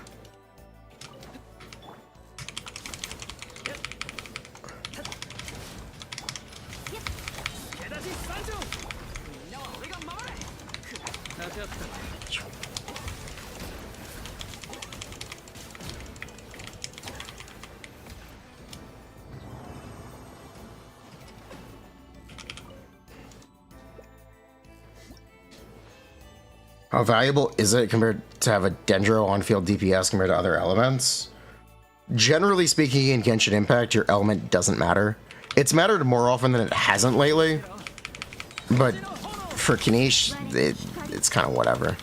How valuable is it compared to have a Dendro on-field DPS compared to other elements? Generally speaking, in Genshin Impact, your element doesn't matter. It's mattered more often than it hasn't lately. But for Kinich, it's kind of whatever.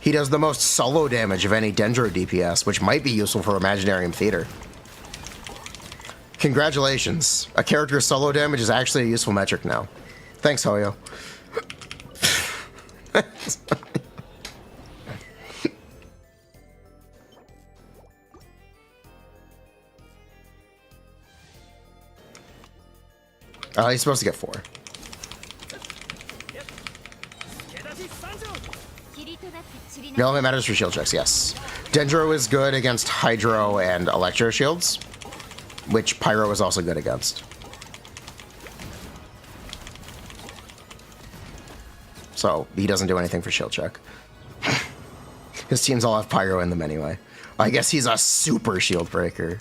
He does the most solo damage of any Dendro DPS, which might be useful for Imaginarium Theater. Congratulations. A character's solo damage is actually a useful metric now. Thanks, Hoyo. He's supposed to get 4. The element matters for shield checks, yes. Dendro is good against Hydro and Electro shields, which Pyro is also good against. So he doesn't do anything for shield check. His teams all have Pyro in them anyway. I guess he's a super shield breaker.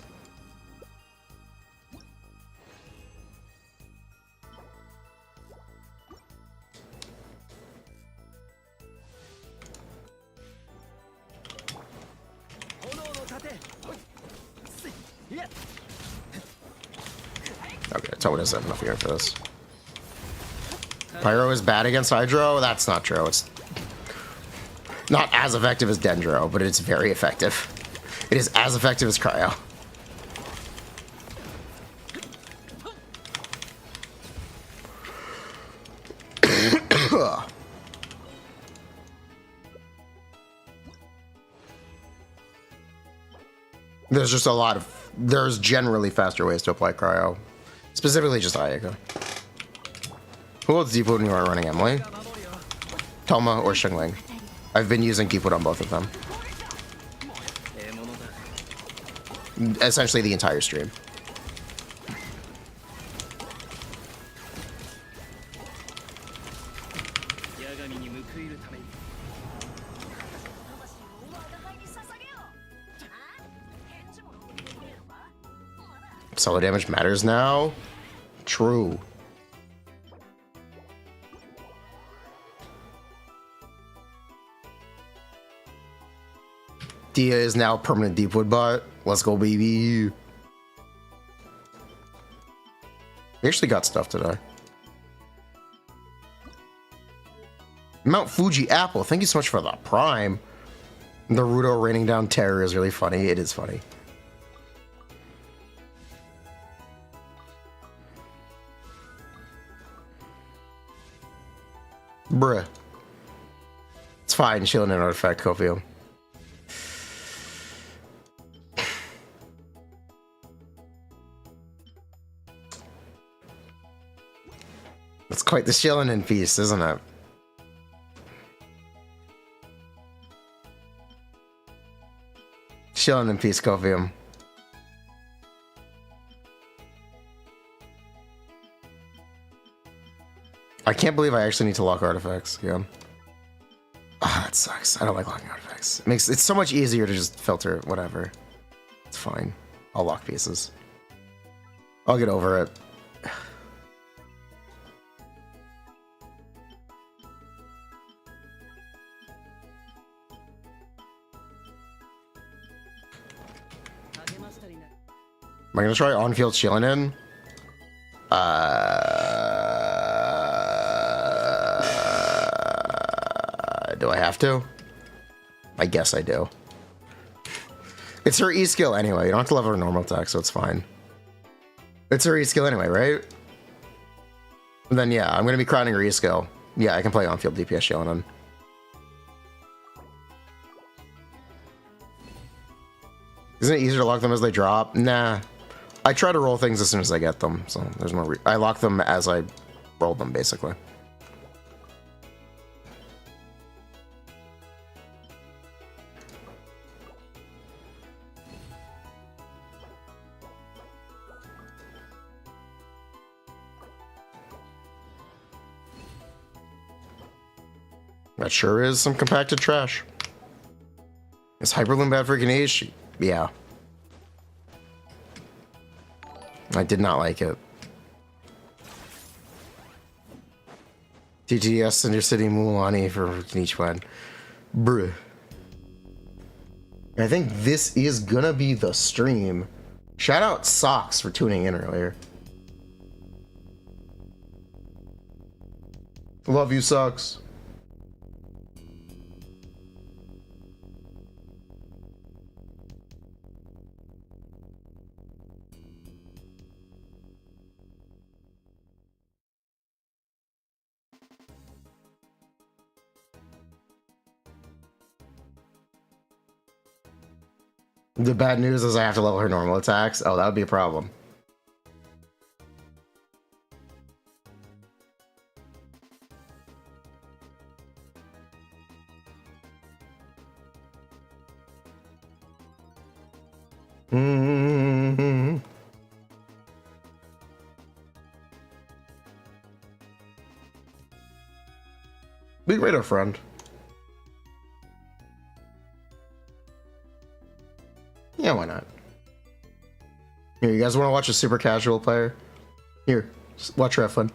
Okay, Toad doesn't have enough here for this. Pyro is bad against Hydro? That's not true. It's not as effective as Dendro, but it's very effective. It is as effective as Cryo. There's just a lot of... There's generally faster ways to apply Cryo. Specifically just Ayaka. Who holds Deepwood when you are running Emily? Toma or Xingling. I've been using Deepwood on both of them. Essentially the entire stream. Solo damage matters now? True. Dia is now permanent Deepwood bot. Let's go, baby. We actually got stuff today. Mount Fuji Apple, thank you so much for the Prime. Naruto raining down terror is really funny. It is funny. Bruh. It's fine, shielding an artifact, Kofium. It's quite the shilling in piece, isn't it? Shilling in peace, Kofium. I can't believe I actually need to lock artifacts. Yeah. Ah, that sucks. I don't like locking artifacts. It's so much easier to just filter whatever. It's fine. I'll lock pieces. I'll get over it. Am I gonna try on-field Shilinin? Do I have to? I guess I do. It's her E-skill anyway. You don't have to level her normal attack, so it's fine. It's her E-skill anyway, right? And then yeah, I'm gonna be crowning her E-skill. Yeah, I can play on-field DPS Shilinin. Isn't it easier to lock them as they drop? Nah. I try to roll things as soon as I get them, so there's no I lock them as I roll them, basically. That sure is some compacted trash. Is Hyperloom bad for Kinich? Yeah. I did not like it. TTS Cinder City Mulani for Kinich one. Bruh. I think this is gonna be the stream. Shout out Socks for tuning in earlier. Love you, Socks. The bad news is I have to level her normal attacks. Oh, that would be a problem. Mm-hmm. Be right up front. Yeah, why not? Here, you guys want to watch a super casual player? Here, watch her have fun.